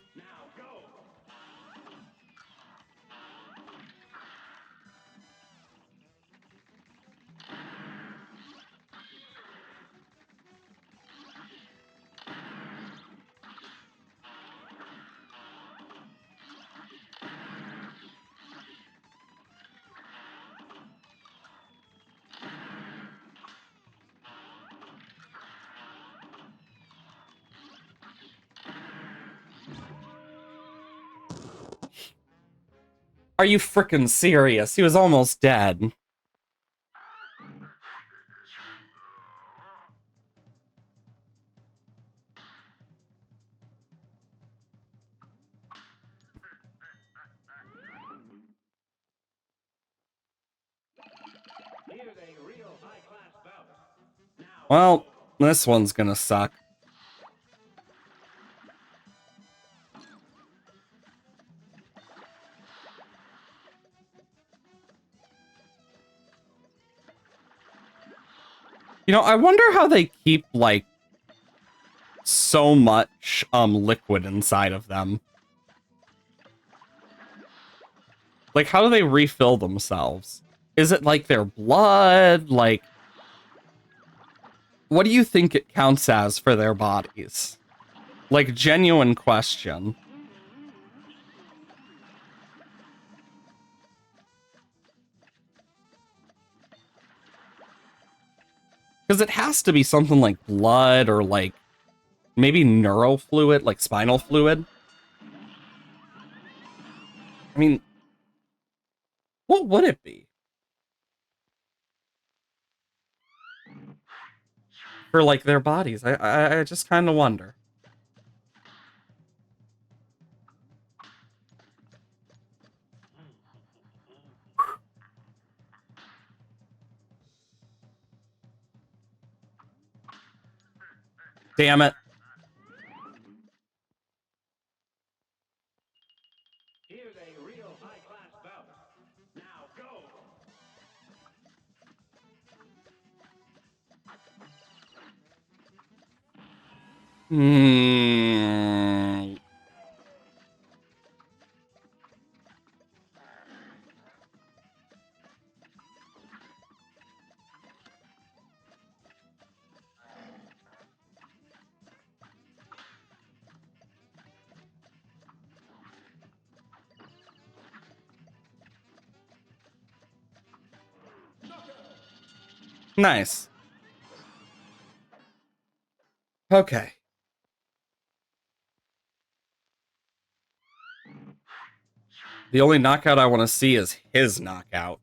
Are you freaking serious? He was almost dead. Well, this one's gonna suck. You know, I wonder how they keep, like, so much, liquid inside of them. Like, how do they refill themselves? Is it, like, their blood? Like, what do you think it counts as for their bodies? Like, genuine question. Because it has to be something like blood or, like, maybe neural fluid, like spinal fluid. I mean, what would it be? For, like, their bodies? I just kind of wonder. Damn it. Hmm. Nice. Okay. The only knockout I want to see is his knockout.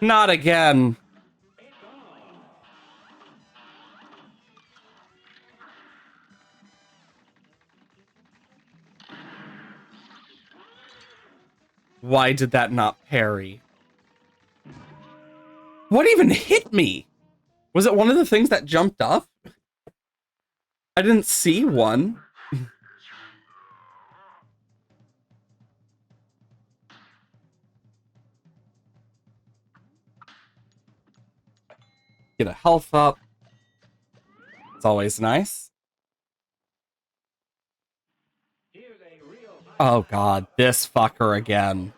Not again. Why did that not parry? What even hit me? Was it one of the things that jumped up? I didn't see one. Get a health up. It's always nice. Oh god, this fucker again.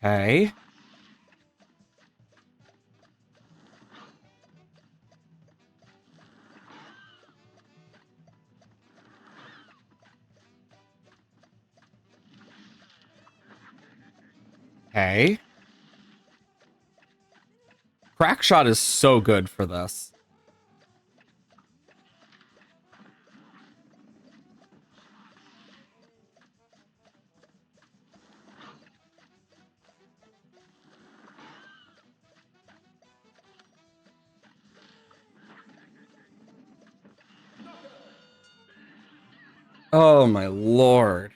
Okay. Okay. Crackshot is so good for this. Oh my lord.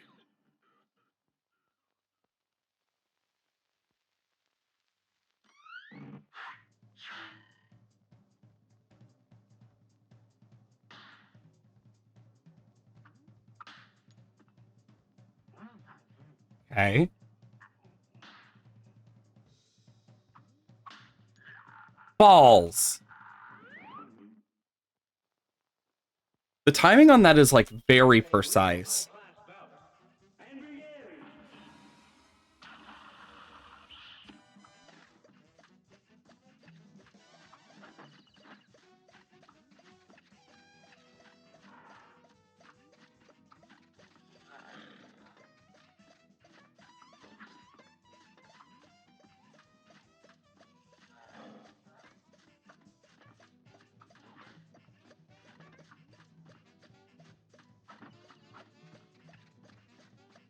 Okay. Balls. The timing on that is like very precise.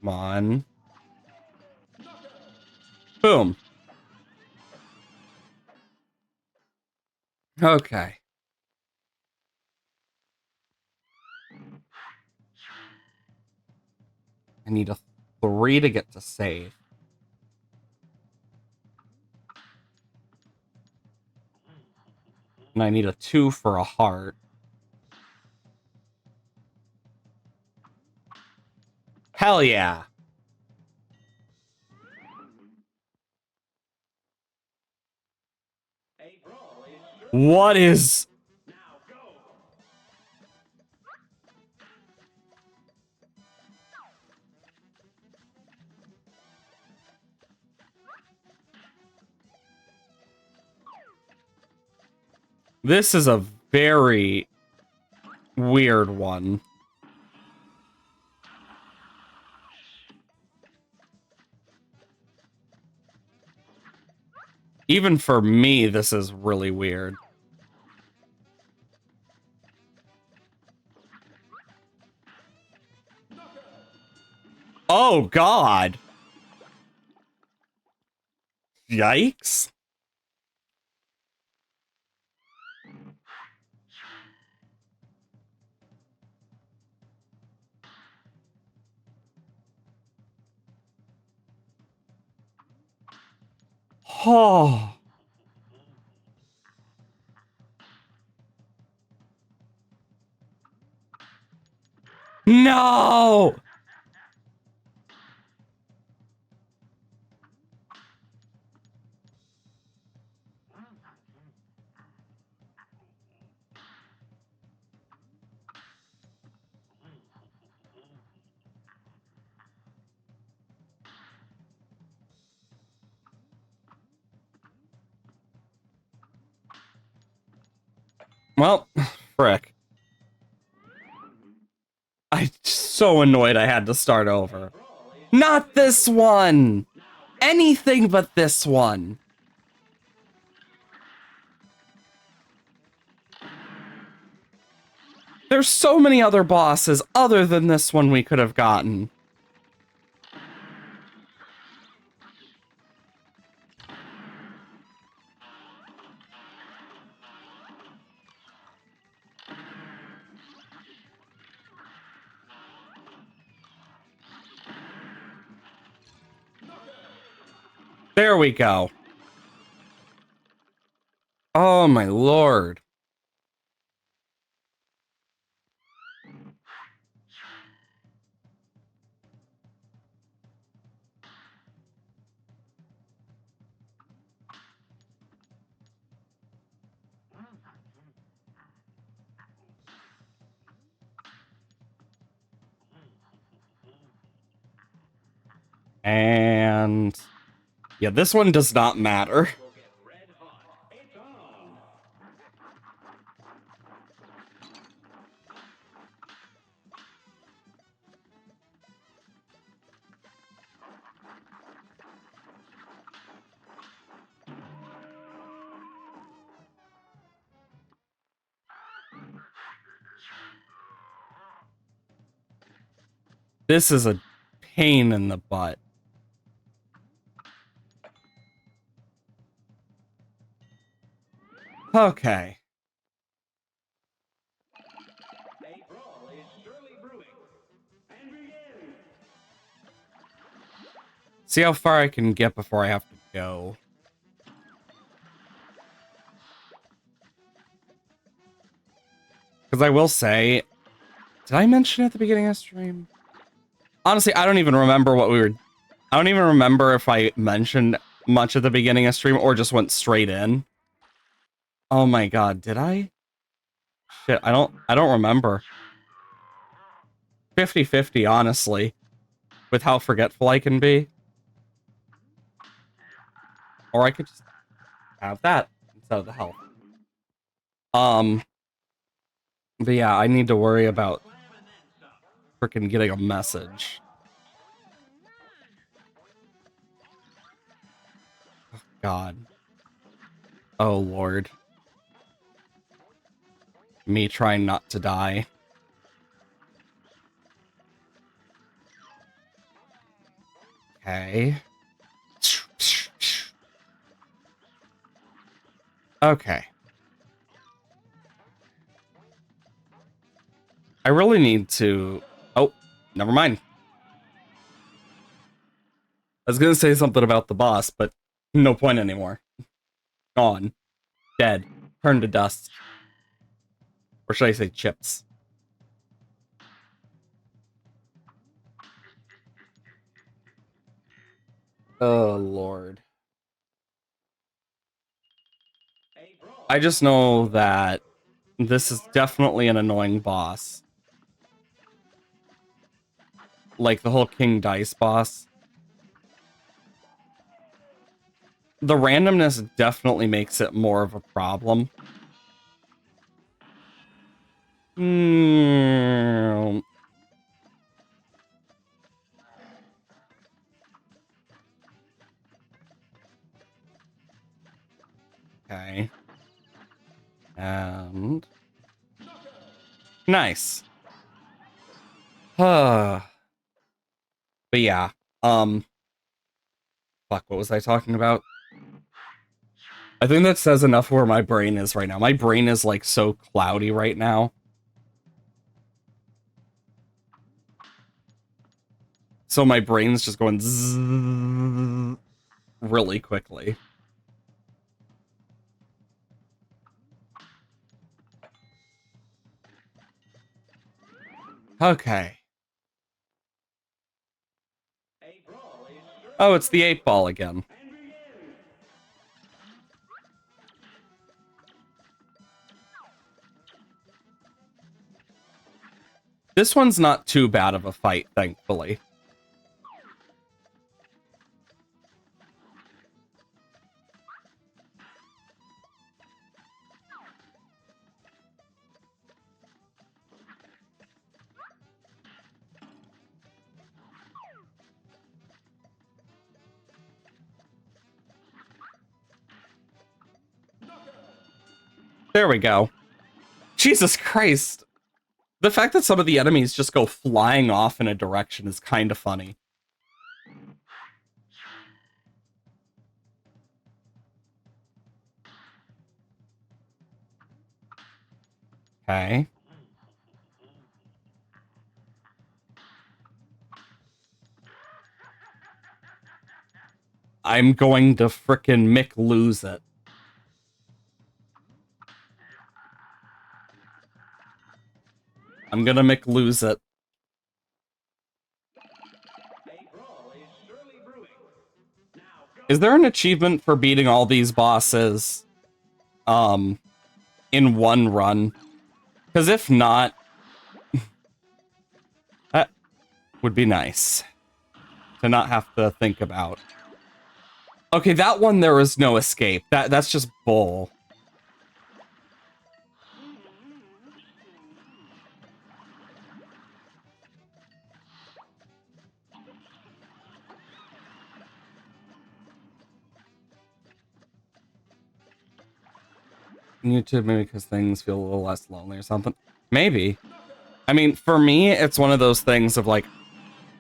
Come on. Boom. Okay. I need a 3 to get to save. And I need a 2 for a heart. Hell yeah. What is... This is a very weird one. Even for me, this is really weird. Oh, God. Yikes. Oh. No! Well, frick. I'm so annoyed I had to start over. Not this one! Anything but this one. There's so many other bosses other than this one we could have gotten. There we go. Oh my lord. And Yeah, this one does not matter. This is a pain in the butt. Okay. See how far I can get before I have to go. Because I will say, did I mention at the beginning of stream? Honestly, I don't even remember what we were... I don't even remember if I mentioned much at the beginning of stream or just went straight in. Oh my god, did I? Shit, I don't remember. 50-50, honestly, with how forgetful I can be. Or I could just have that instead of the health. But yeah, I need to worry about freaking getting a message. Oh, God. Oh, Lord. Me trying not to die. Okay. Okay. I really need to... Oh, never mind. I was gonna say something about the boss, but no point anymore. Gone. Dead. Turned to dust. Or should I say chips? Oh, Lord. I just know that this is definitely an annoying boss. Like the whole King Dice boss. The randomness definitely makes it more of a problem. Okay. And... Nice. But yeah. Fuck, what was I talking about? I think that says enough where my brain is right now. My brain is, like, so cloudy right now. So my brain's just going zzz really quickly. Okay. Oh, it's the 8-ball again. This one's not too bad of a fight, thankfully. There we go. Jesus Christ. The fact that some of the enemies just go flying off in a direction is kind of funny. Okay. I'm going to frickin' Mick lose it. I'm gonna Mick lose it. Is there an achievement for beating all these bosses in one run? Because if not, that would be nice to not have to think about. Okay, that one there was no escape. That's just bull. YouTube maybe because things feel a little less lonely or something. Maybe. I mean, for me, it's one of those things of like,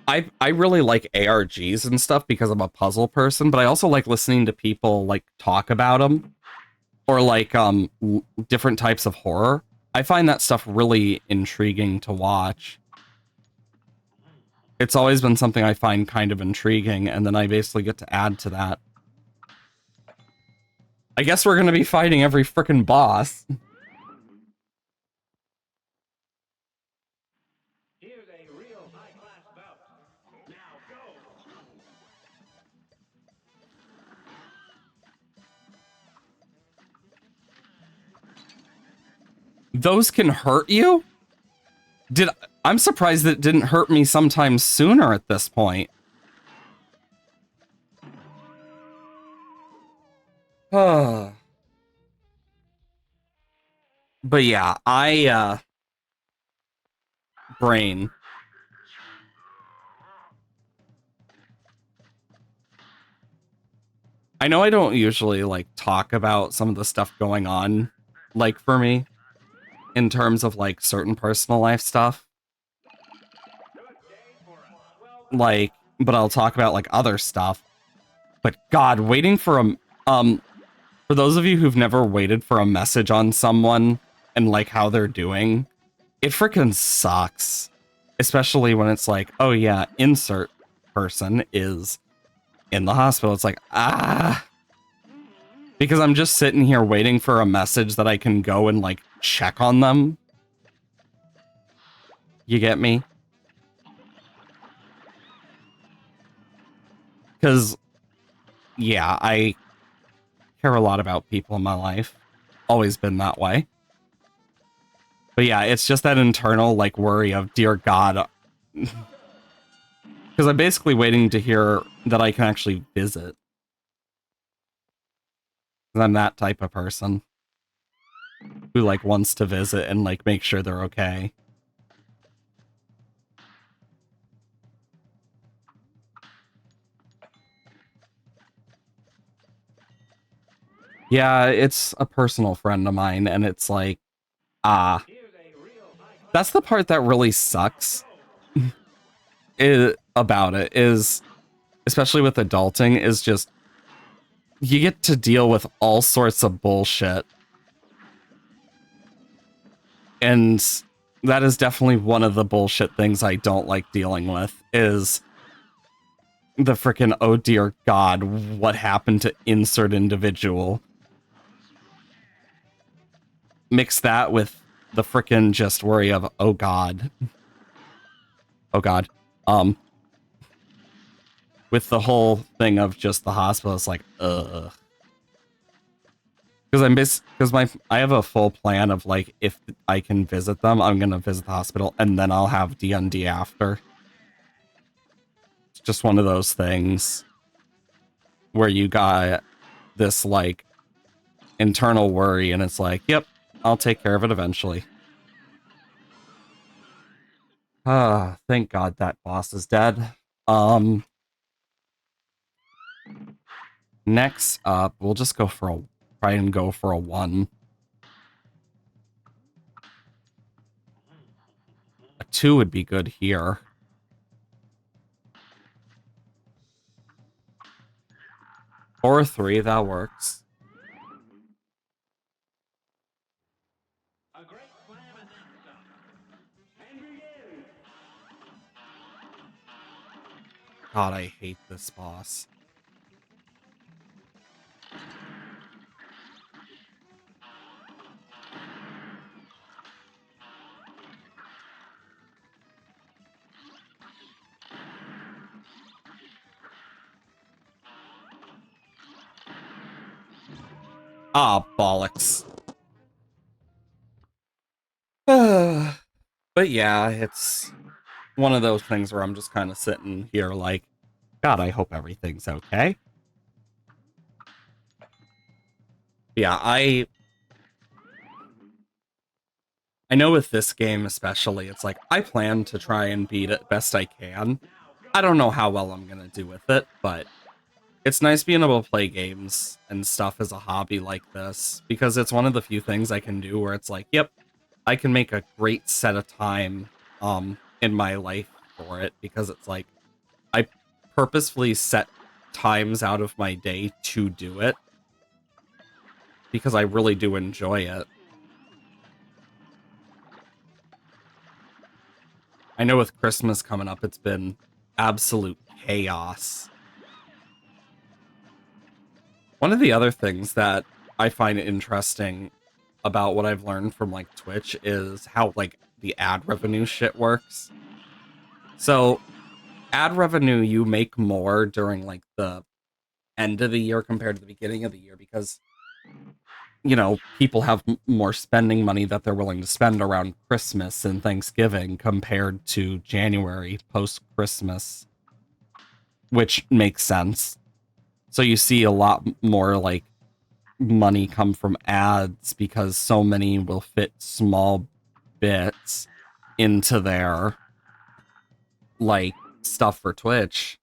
I really like ARGs and stuff because I'm a puzzle person, but I also like listening to people like talk about them or like different types of horror. I find that stuff really intriguing to watch. It's always been something I find kind of intriguing, and then I basically get to add to that. I guess we're gonna be fighting every frickin' boss. Those can hurt you? I'm surprised that it didn't hurt me sometime sooner at this point. But yeah, brain. I know I don't usually like talk about some of the stuff going on, like for me, in terms of like certain personal life stuff. Like, but I'll talk about like other stuff. But God, waiting for for those of you who've never waited for a message on someone and like how they're doing, it freaking sucks. Especially when it's like, oh yeah, insert person is in the hospital. It's like, ah. Because I'm just sitting here waiting for a message that I can go and like check on them. You get me? Because, yeah, I care a lot about people in my life. Always been that way. But yeah, it's just that internal like worry of, dear God. Because I'm basically waiting to hear that I can actually visit. I'm that type of person who like wants to visit and like make sure they're okay. Yeah, it's a personal friend of mine, and it's like, that's the part that really sucks about it, is, especially with adulting, is just, you get to deal with all sorts of bullshit. And that is definitely one of the bullshit things I don't like dealing with, is the frickin' oh dear God, what happened to insert individual? Mix that with the frickin' just worry of, oh God. Oh God. With the whole thing of just the hospital, it's like, ugh. Because I have a full plan of like, if I can visit them, I'm gonna visit the hospital, and then I'll have D&D after. It's just one of those things where you got this like internal worry, and it's like, yep, I'll take care of it eventually. Thank God that boss is dead. Next up, we'll just try and go for a 1. A 2 would be good here. Or a 3, that works. God, I hate this boss. Ah, bollocks. But yeah, it's one of those things where I'm just kind of sitting here like, God, I hope everything's okay. Yeah, I know with this game especially, it's like I plan to try and beat it best I can. I don't know how well I'm gonna do with it, but it's nice being able to play games and stuff as a hobby like this, because it's one of the few things I can do where it's like, yep, I can make a great set of time in my life for it, because it's like I purposefully set times out of my day to do it because I really do enjoy it. I know with Christmas coming up, it's been absolute chaos. One of the other things that I find interesting about what I've learned from like Twitch is how like the ad revenue shit works. So, ad revenue, you make more during like the end of the year compared to the beginning of the year because people have more spending money that they're willing to spend around Christmas and Thanksgiving compared to January post Christmas, which makes sense. So you see a lot more like money come from ads because so many will fit small bits into their like stuff for Twitch,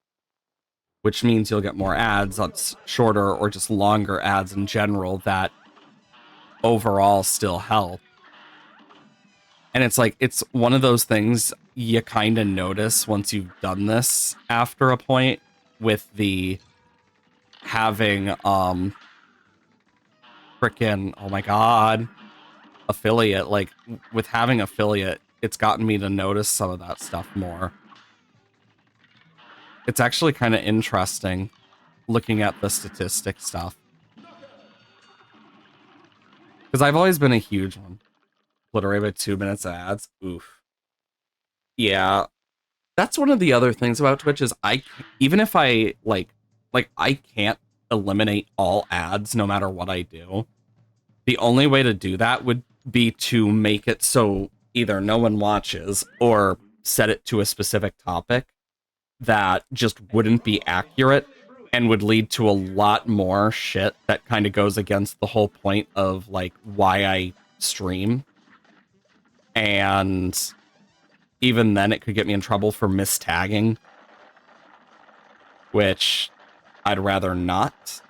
which means you'll get more ads that's shorter or just longer ads in general that overall still help. And it's like, it's one of those things you kind of notice once you've done this after a point with the having, freaking, oh my God, affiliate. Like, with having affiliate, it's gotten me to notice some of that stuff more. It's actually kind of interesting looking at the statistic stuff. Because I've always been a huge one. Obliterate by 2 minutes of ads. Oof. Yeah, that's one of the other things about Twitch is even if I like I can't eliminate all ads no matter what I do. The only way to do that would be to make it so either no one watches or set it to a specific topic that just wouldn't be accurate and would lead to a lot more shit that kind of goes against the whole point of like why I stream. And even then it could get me in trouble for mistagging, which I'd rather not.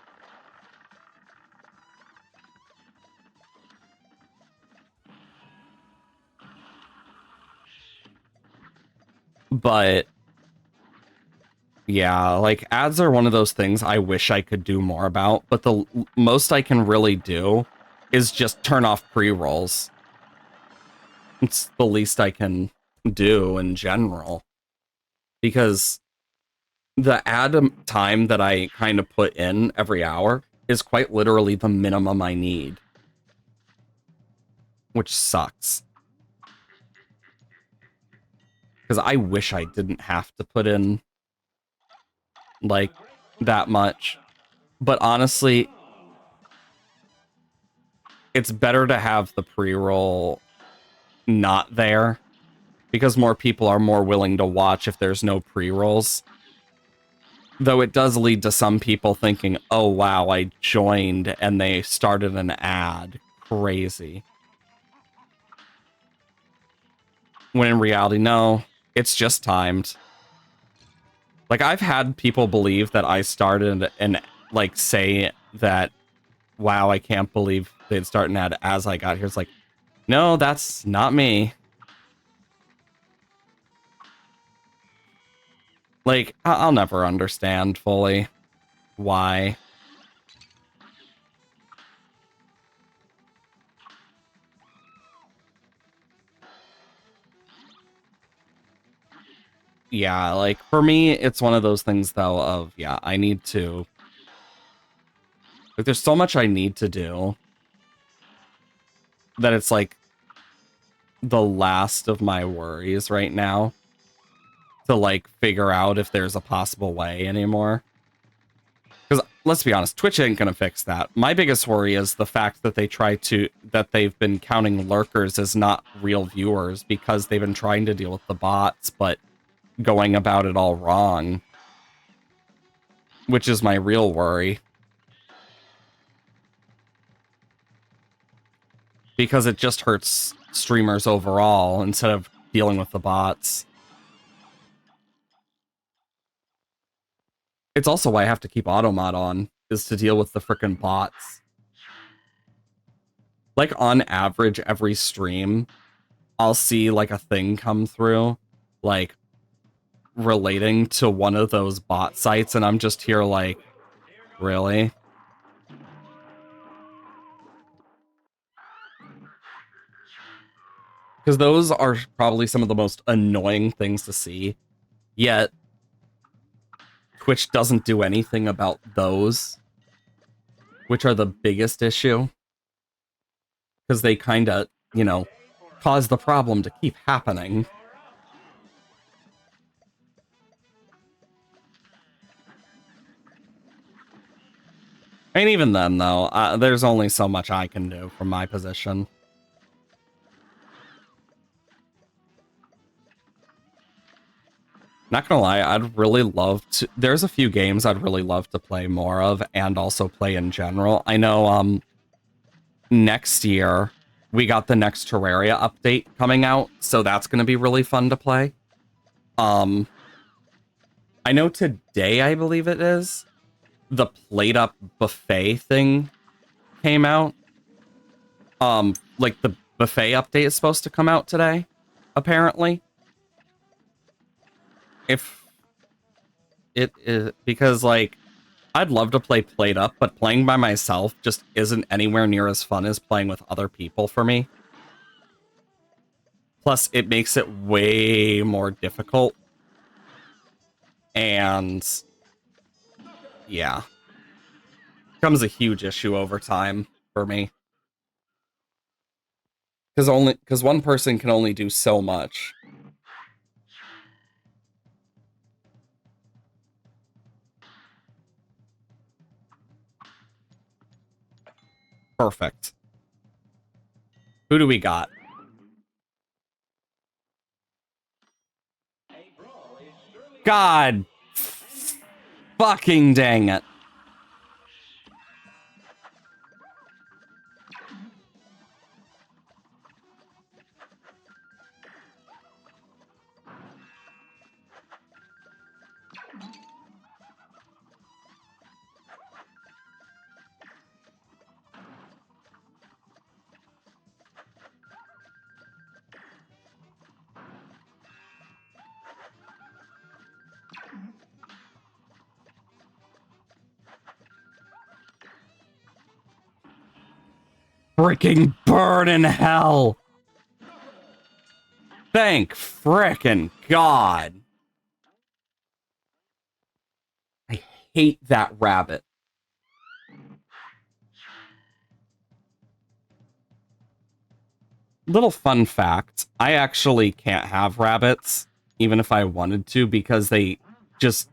But yeah, like ads are one of those things I wish I could do more about, but the most I can really do is just turn off pre-rolls. It's the least I can do in general, because the ad time that I kind of put in every hour is quite literally the minimum I need, which sucks. Because I wish I didn't have to put in like that much. But honestly, it's better to have the pre-roll not there because more people are more willing to watch if there's no pre-rolls. Though it does lead to some people thinking, oh wow, I joined and they started an ad. Crazy. When in reality, no, it's just timed. Like, I've had people believe that I started and like say that, wow, I can't believe they'd start an ad as I got here. It's like, no, that's not me. Like, I'll never understand fully why. Yeah, like, for me, it's one of those things, though, of, yeah, I need to... Like, there's so much I need to do that it's, like, the last of my worries right now to, like, figure out if there's a possible way anymore. Because, let's be honest, Twitch ain't gonna fix that. My biggest worry is the fact that they've been counting lurkers as not real viewers because they've been trying to deal with the bots, but going about it all wrong. Which is my real worry. because it just hurts streamers overall instead of dealing with the bots. It's also why I have to keep Automod on, is to deal with the frickin' bots. Like, on average, every stream, I'll see, like, a thing come through, like, relating to one of those bot sites, and I'm just here like, really? Because those are probably some of the most annoying things to see, yet Twitch doesn't do anything about those, which are the biggest issue. Because they kind of, you know, cause the problem to keep happening. And even then, though, there's only so much I can do from my position. Not gonna lie, I'd really love to... There's a few games I'd really love to play more of, and also play in general. I know, next year, we got the next Terraria update coming out, so that's gonna be really fun to play. I know today, I believe it is, the Plate Up buffet thing came out. Like, the buffet update is supposed to come out today, apparently. If it is, because, like, I'd love to play Plate Up, but playing by myself just isn't anywhere near as fun as playing with other people for me. Plus, it makes it way more difficult. And yeah, becomes a huge issue over time for me. Because one person can only do so much. Perfect. Who do we got? God fucking dang it. Freaking burn in hell. Thank frickin' God. I hate that rabbit. Little fun fact, I actually can't have rabbits, even if I wanted to, because they just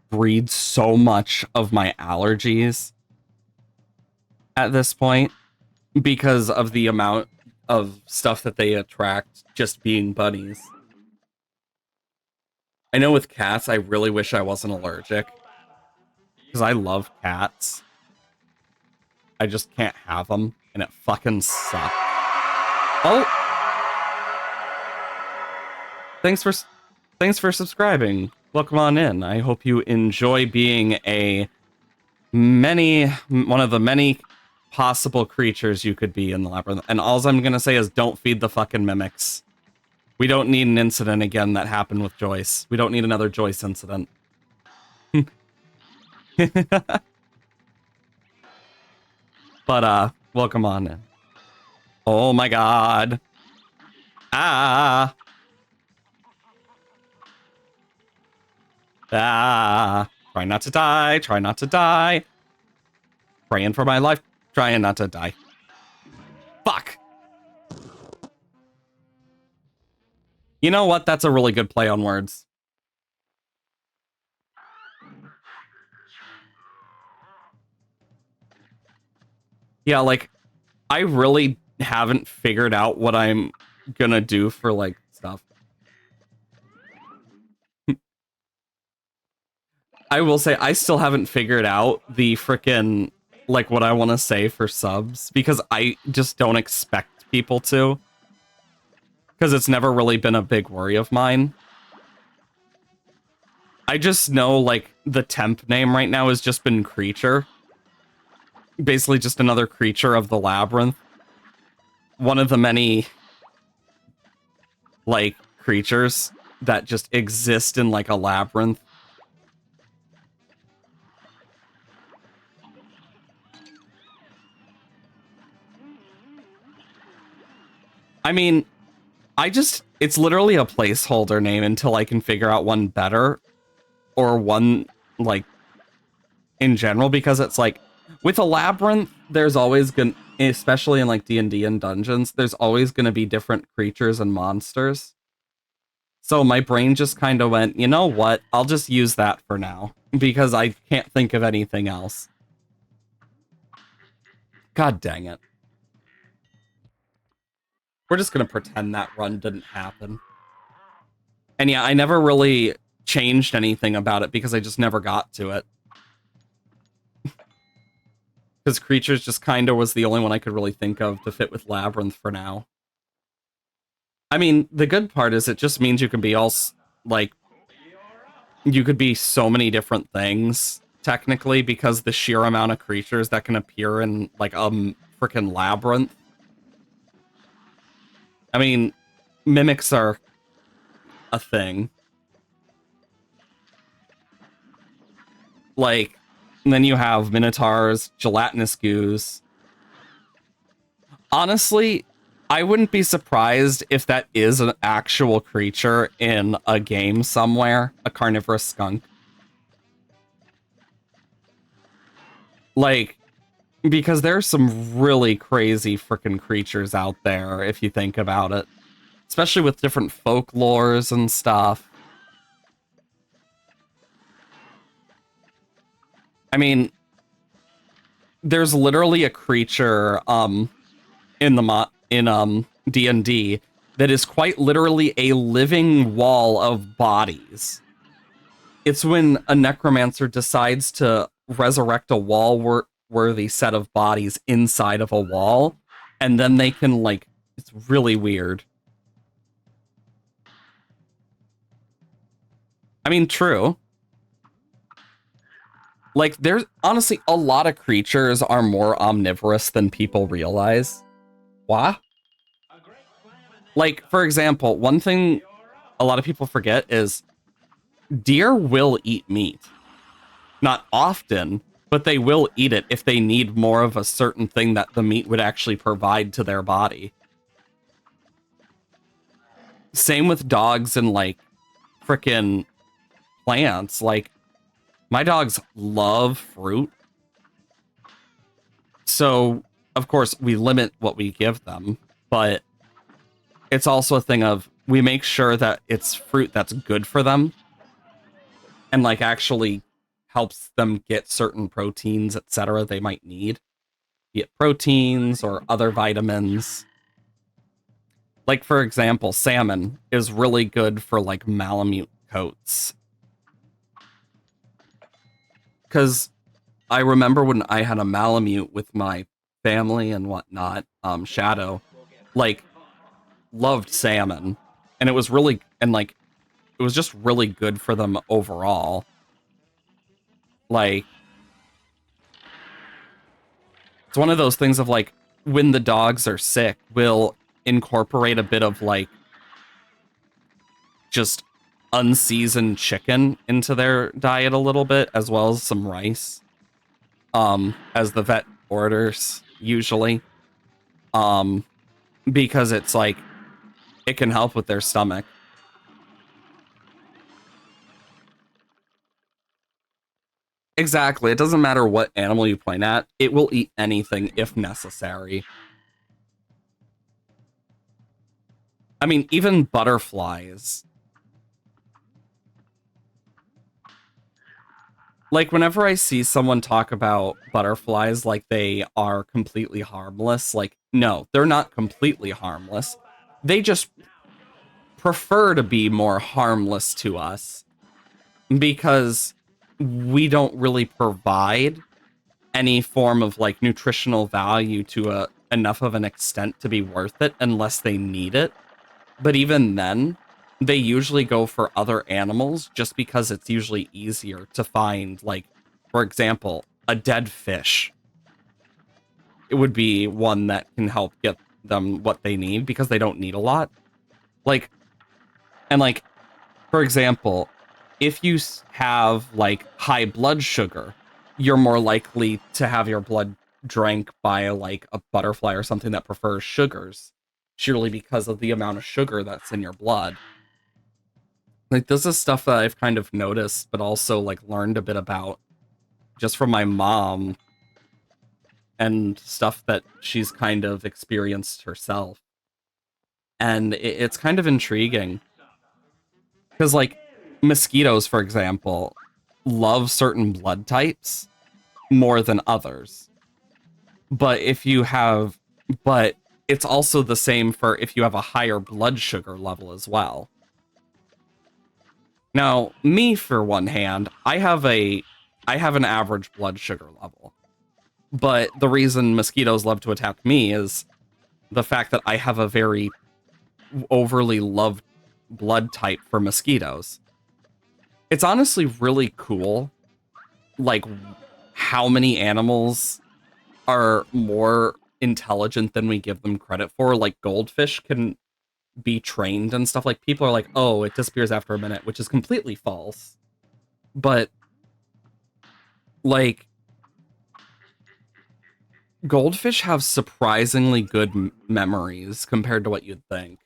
breed so much of my allergies at this point, because of the amount of stuff that they attract just being bunnies. I know with cats, I really wish I wasn't allergic, because I love cats. I just can't have them, and it fucking sucks. Oh! Thanks for subscribing. Welcome on in. I hope you enjoy being one of the many possible creatures you could be in the labyrinth. And all I'm gonna say is don't feed the fucking mimics. We don't need an incident again that happened with Joyce. We don't need another Joyce incident. But, welcome on in. Oh my god. Ah. Ah. Try not to die. Try not to die. Praying for my life. Trying not to die. Fuck. You know what? That's a really good play on words. Yeah, like, I really haven't figured out what I'm gonna do for, like, stuff. I will say, I still haven't figured out the frickin' like what I want to say for subs, because I just don't expect people to, because it's never really been a big worry of mine. I just know, like, the temp name right now has just been Creature. Basically just another creature of the labyrinth. One of the many, like, creatures that just exist in, like, a labyrinth. I mean, it's literally a placeholder name until I can figure out one better, or one, like, in general, because it's like, with a labyrinth, there's always gonna, especially in, like, D&D and dungeons, there's always gonna be different creatures and monsters. So my brain just kind of went, you know what, I'll just use that for now, because I can't think of anything else. God dang it. We're just gonna pretend that run didn't happen. And yeah, I never really changed anything about it because I just never got to it. Because Creatures just kind of was the only one I could really think of to fit with Labyrinth for now. I mean, the good part is it just means you can be all, like, you could be so many different things, technically, because the sheer amount of creatures that can appear in, like, freaking Labyrinth. I mean, mimics are a thing. Like, and then you have Minotaurs, gelatinous goos. Honestly, I wouldn't be surprised if that is an actual creature in a game somewhere, a carnivorous skunk. Like, because there's some really crazy freaking creatures out there, if you think about it. Especially with different folklores and stuff. I mean, there's literally a creature, in D&D that is quite literally a living wall of bodies. It's when a necromancer decides to resurrect a wall-worthy set of bodies inside of a wall, and then they can, like, it's really weird. I mean, true. Like, there's honestly a lot of creatures are more omnivorous than people realize. What? Like, for example, one thing a lot of people forget is deer will eat meat. Not often, but they will eat it if they need more of a certain thing that the meat would actually provide to their body. Same with dogs and, like, frickin' plants. Like, my dogs love fruit. So, of course, we limit what we give them, but it's also a thing of we make sure that it's fruit that's good for them and, like, actually helps them get certain proteins, etc. they might need. Be it proteins or other vitamins. Like, for example, salmon is really good for, like, Malamute coats. Because I remember when I had a Malamute with my family and whatnot, Shadow, like, loved salmon. And it was really, and, like, it was just really good for them overall. Like, it's one of those things of, like, when the dogs are sick, we'll incorporate a bit of, like, just unseasoned chicken into their diet a little bit, as well as some rice, as the vet orders, usually. Because it's, like, it can help with their stomach. Exactly. It doesn't matter what animal you point at. It will eat anything if necessary. I mean, even butterflies. Like, whenever I see someone talk about butterflies like they are completely harmless, like, no, they're not completely harmless. They just prefer to be more harmless to us because we don't really provide any form of like nutritional value to enough of an extent to be worth it unless they need it. But even then, they usually go for other animals just because it's usually easier to find, like, for example, a dead fish. It would be one that can help get them what they need because they don't need a lot. Like, and like, for example, if you have like high blood sugar, you're more likely to have your blood drank by like a butterfly or something that prefers sugars, surely because of the amount of sugar that's in your blood. Like, this is stuff that I've kind of noticed, but also like learned a bit about just from my mom and stuff that she's kind of experienced herself. And it's kind of intriguing because, like, mosquitoes, for example, love certain blood types more than others. But if you have, but it's also the same for if you have a higher blood sugar level as well. Now, me, for one hand, I have an average blood sugar level. But the reason mosquitoes love to attack me is the fact that I have a very overly loved blood type for mosquitoes. It's honestly really cool, like, how many animals are more intelligent than we give them credit for. Like, goldfish can be trained and stuff. Like, people are like, oh, it disappears after a minute, which is completely false. But, like, goldfish have surprisingly good memories compared to what you'd think.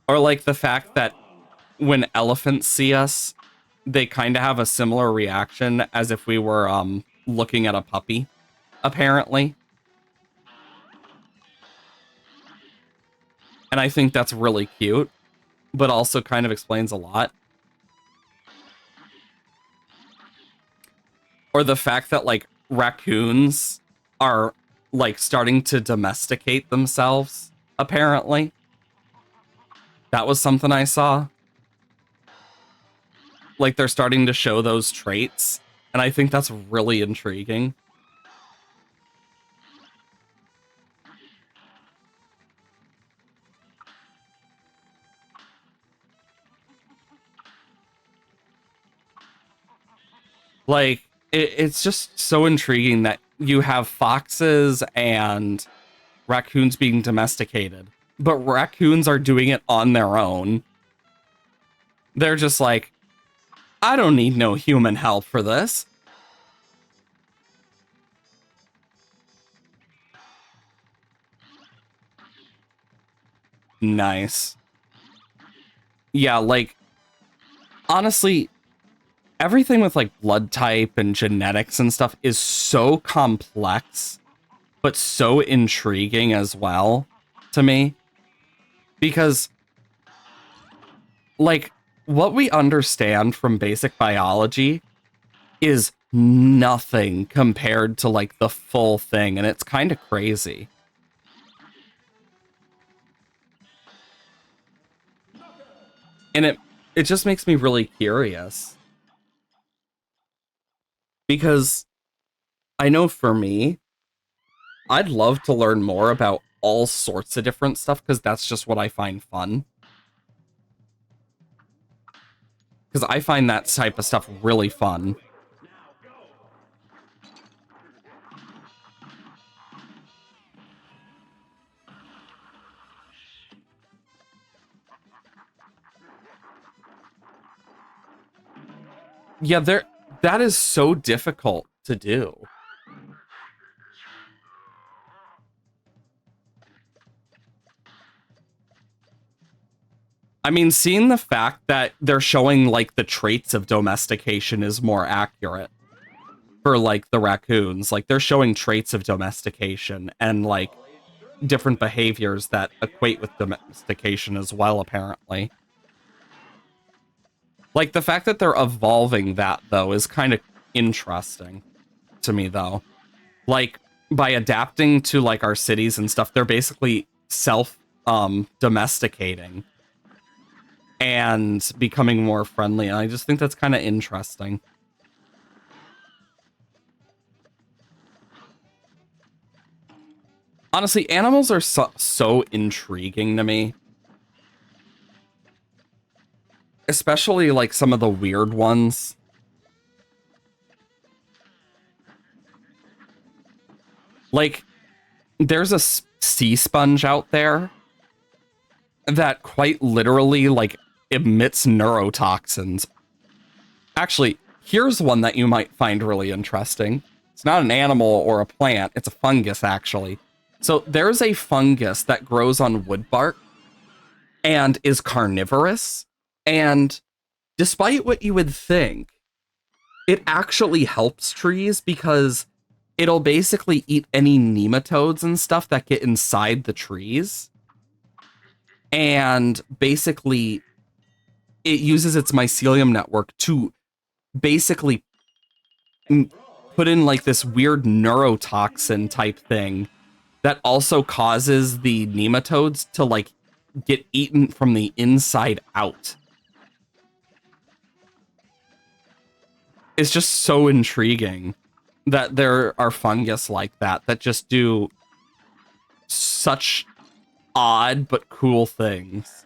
Or, like, the fact that when elephants see us, they kind of have a similar reaction as if we were looking at a puppy, apparently. And I think that's really cute, but also kind of explains a lot. Or the fact that, like, raccoons are, like, starting to domesticate themselves, apparently. That was something I saw. Like, they're starting to show those traits, and I think that's really intriguing. Like, it's just so intriguing that you have foxes and raccoons being domesticated, but raccoons are doing it on their own. They're just like, I don't need no human help for this. Nice. Yeah, like, honestly, everything with like blood type and genetics and stuff is so complex, but so intriguing as well to me. Because, like, what we understand from basic biology is nothing compared to like the full thing, and it's kind of crazy. And it just makes me really curious. Because I know for me, I'd love to learn more about all sorts of different stuff because that's just what I find fun. Because I find that type of stuff really fun. Yeah, that is so difficult to do. I mean, seeing the fact that they're showing like the traits of domestication is more accurate for like the raccoons. Like, they're showing traits of domestication and like different behaviors that equate with domestication as well, apparently. Like, the fact that they're evolving that, though, is kind of interesting to me, though. Like, by adapting to, like, our cities and stuff, they're basically domesticating and becoming more friendly. And I just think that's kind of interesting. Honestly, animals are so intriguing to me. Especially like some of the weird ones. Like, there's a sea sponge out there that quite literally like emits neurotoxins. Actually, here's one that you might find really interesting. It's not an animal or a plant, it's a fungus actually. So there's a fungus that grows on wood bark and is carnivorous. And despite what you would think, it actually helps trees because it'll basically eat any nematodes and stuff that get inside the trees. And basically, it uses its mycelium network to basically put in like this weird neurotoxin type thing that also causes the nematodes to like get eaten from the inside out. It's just so intriguing that there are fungus like that that just do such odd but cool things.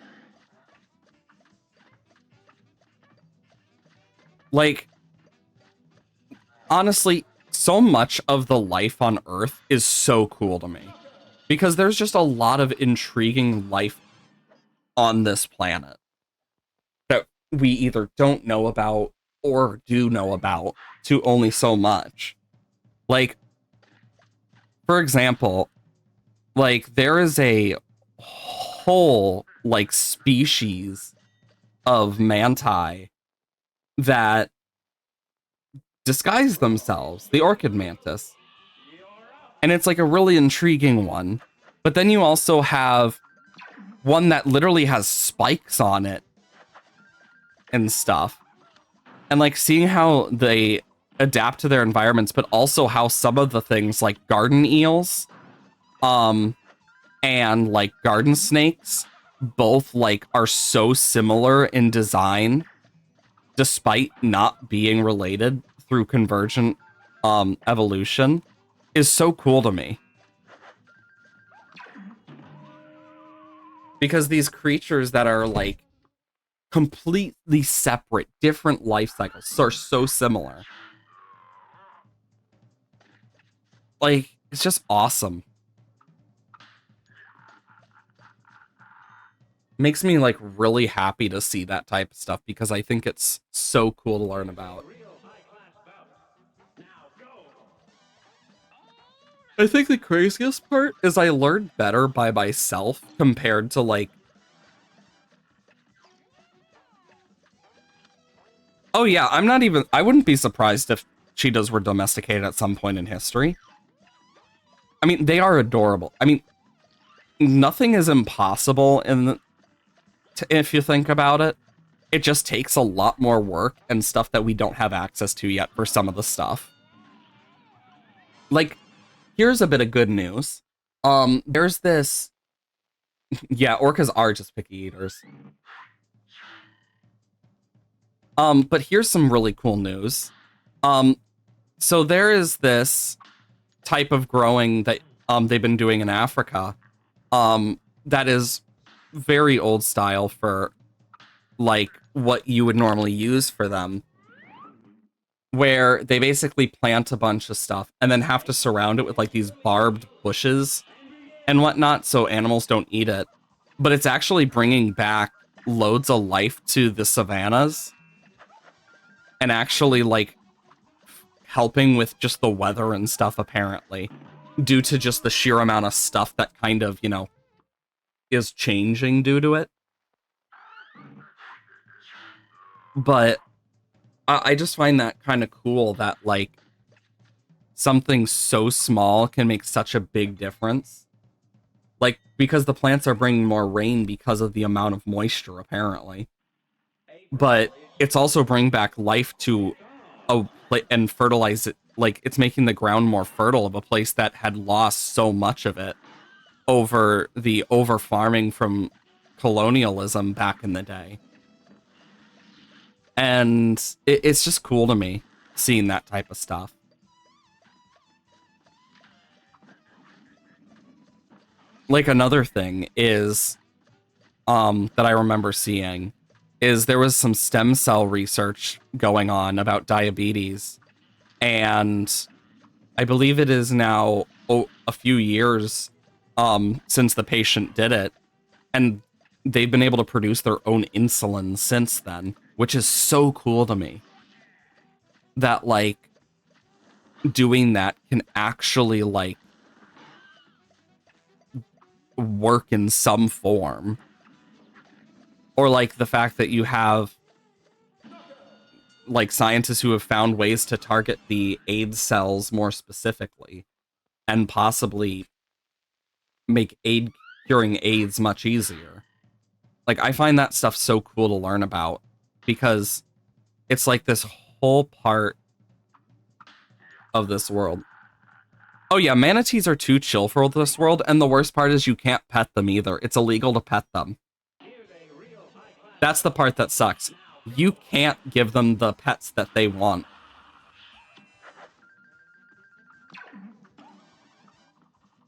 Like, honestly, so much of the life on Earth is so cool to me because there's just a lot of intriguing life on this planet that we either don't know about or do know about to only so much. Like, for example, like there is a whole like species of manti that disguise themselves, the orchid mantis. And it's like a really intriguing one. But then you also have one that literally has spikes on it and stuff. And like seeing how they adapt to their environments, but also how some of the things like garden eels, and like garden snakes both like are so similar in design despite not being related through convergent evolution is so cool to me. Because these creatures that are like completely separate, different life cycles are so similar. Like, it's just awesome. Makes me like really happy to see that type of stuff because I think it's so cool to learn about. I think the craziest part is I learned better by myself compared to like... Oh yeah, I wouldn't be surprised if cheetahs were domesticated at some point in history. I mean, they are adorable. I mean, nothing is impossible if you think about it. It just takes a lot more work and stuff that we don't have access to yet for some of the stuff. Like, here's a bit of good news. There's this... Yeah, orcas are just picky eaters. But here's some really cool news. So there is this type of growing that they've been doing in Africa that is very old style for like what you would normally use for them, where they basically plant a bunch of stuff and then have to surround it with like these barbed bushes and whatnot so animals don't eat it. But it's actually bringing back loads of life to the savannas and actually like helping with just the weather and stuff, apparently, due to just the sheer amount of stuff that kind of, you know, is changing due to it. But I just find that kind of cool that like something so small can make such a big difference. Like, because the plants are bringing more rain because of the amount of moisture, apparently. But it's also bringing back life to and fertilize it. Like, it's making the ground more fertile of a place that had lost so much of it over the over farming from colonialism back in the day. And it's just cool to me seeing that type of stuff. like another thing is that I remember seeing is there was some stem cell research going on about diabetes, and I believe it is now a few years since the patient did it, and they've been able to produce their own insulin since then, which is so cool to me. That like doing that can actually like work in some form. Or like the fact that you have like scientists who have found ways to target the AIDS cells more specifically and possibly make aid curing AIDS much easier. Like I find that stuff so cool to learn about because it's like this whole part of this world. Oh yeah, manatees are too chill for this world, and the worst part is you can't pet them either. It's illegal to pet them. That's the part that sucks. You can't give them the pets that they want.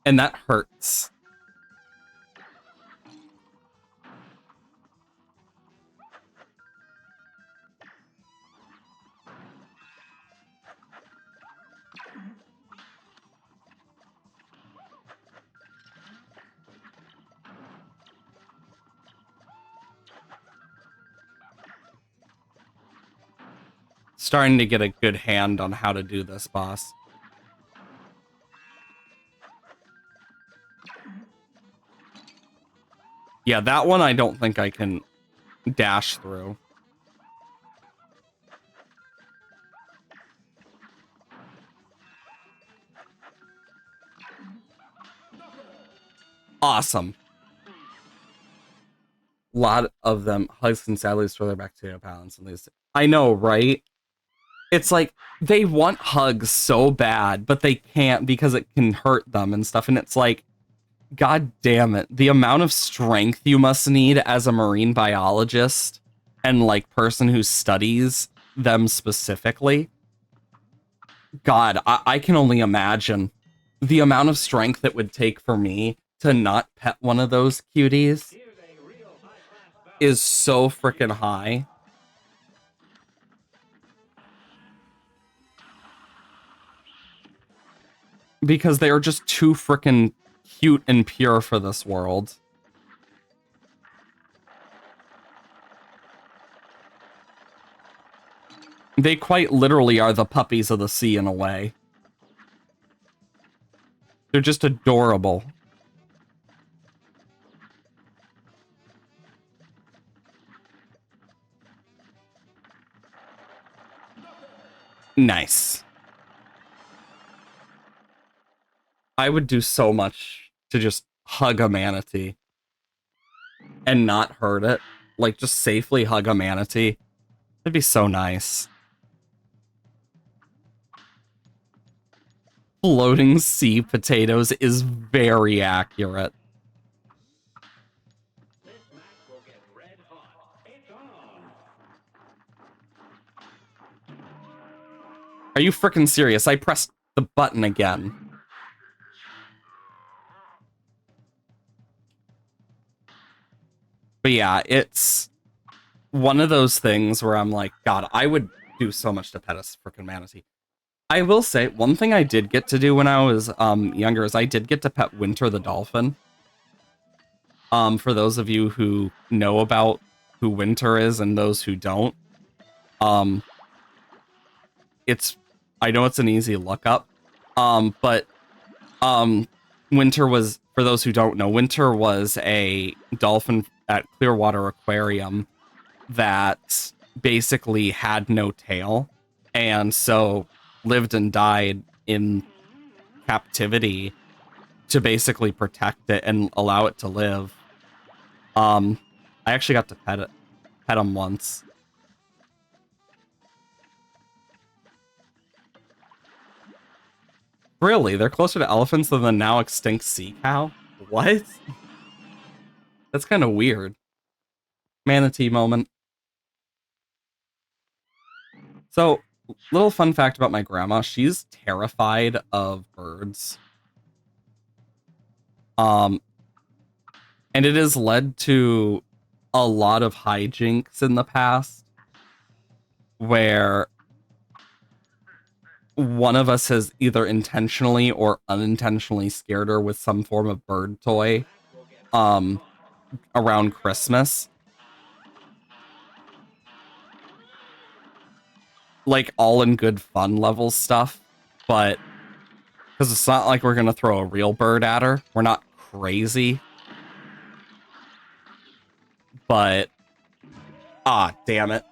And that hurts. Starting to get a good hand on how to do this, boss. Yeah, that one I don't think I can dash through. Awesome. A lot of them hugs and sadly destroy their bacteria balance and these. I know, right? It's like they want hugs so bad, but they can't because it can hurt them and stuff. And it's like, God damn it. The amount of strength you must need as a marine biologist and like person who studies them specifically. God, I can only imagine the amount of strength it would take for me to not pet one of those cuties is so freaking high. Because they are just too freaking cute and pure for this world. They quite literally are the puppies of the sea in a way. They're just adorable. Nice. I would do so much to just hug a manatee and not hurt it. Like, just safely hug a manatee. It'd be so nice. Floating sea potatoes is very accurate. Are you freaking serious? I pressed the button again. But yeah, it's one of those things where I'm like, God, I would do so much to pet a freaking manatee. I will say, one thing I did get to do when I was younger is I did get to pet Winter the dolphin. For those of you who know about who Winter is and those who don't, it's, I know it's an easy lookup, but Winter was, for those who don't know, Winter was a dolphin at Clearwater Aquarium that basically had no tail, and so lived and died in captivity to basically protect it and allow it to live. I actually got to pet him once. Really? They're closer to elephants than the now extinct sea cow? What? That's kind of weird. Manatee moment. So, little fun fact about my grandma, she's terrified of birds. And it has led to a lot of hijinks in the past where one of us has either intentionally or unintentionally scared her with some form of bird toy around Christmas. Like all in good fun level stuff, but because it's not like we're gonna throw a real bird at her. We're not crazy. But damn it.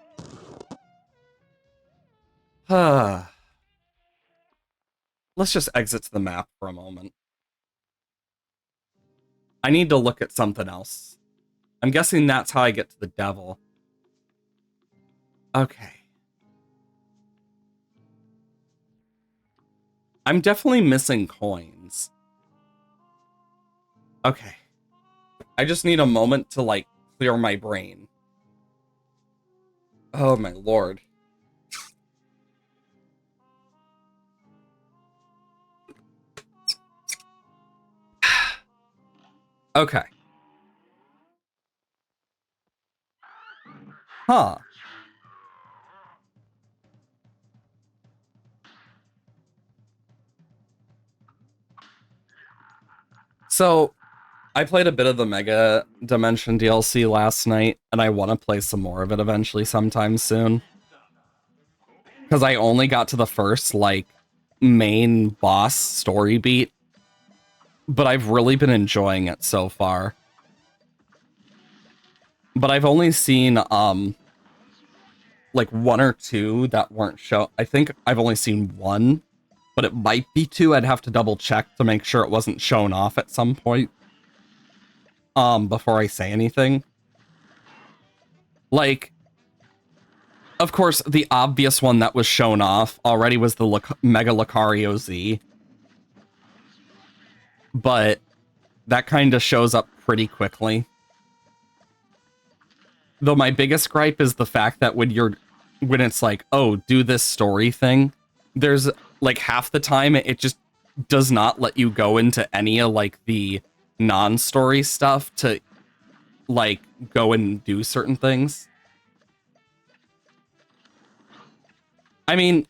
Let's just exit to the map for a moment. I need to look at something else. I'm guessing that's how I get to the devil. Okay. I'm definitely missing coins. Okay. I just need a moment to, like, clear my brain. Oh, my lord. Okay. Huh. So, I played a bit of the Mega Dimension DLC last night, and I want to play some more of it eventually sometime soon. Because I only got to the first, like, main boss story beat, but I've really been enjoying it so far. But I've only seen, like, one or two that weren't shown. I think I've only seen one, but it might be two. I'd have to double check to make sure it wasn't shown off at some point. Before I say anything. Like, of course, the obvious one that was shown off already was the Mega Lucario Z. But that kind of shows up pretty quickly. Though my biggest gripe is the fact that when it's like, oh, do this story thing, there's like half the time it just does not let you go into any of like the non-story stuff to like go and do certain things. I mean,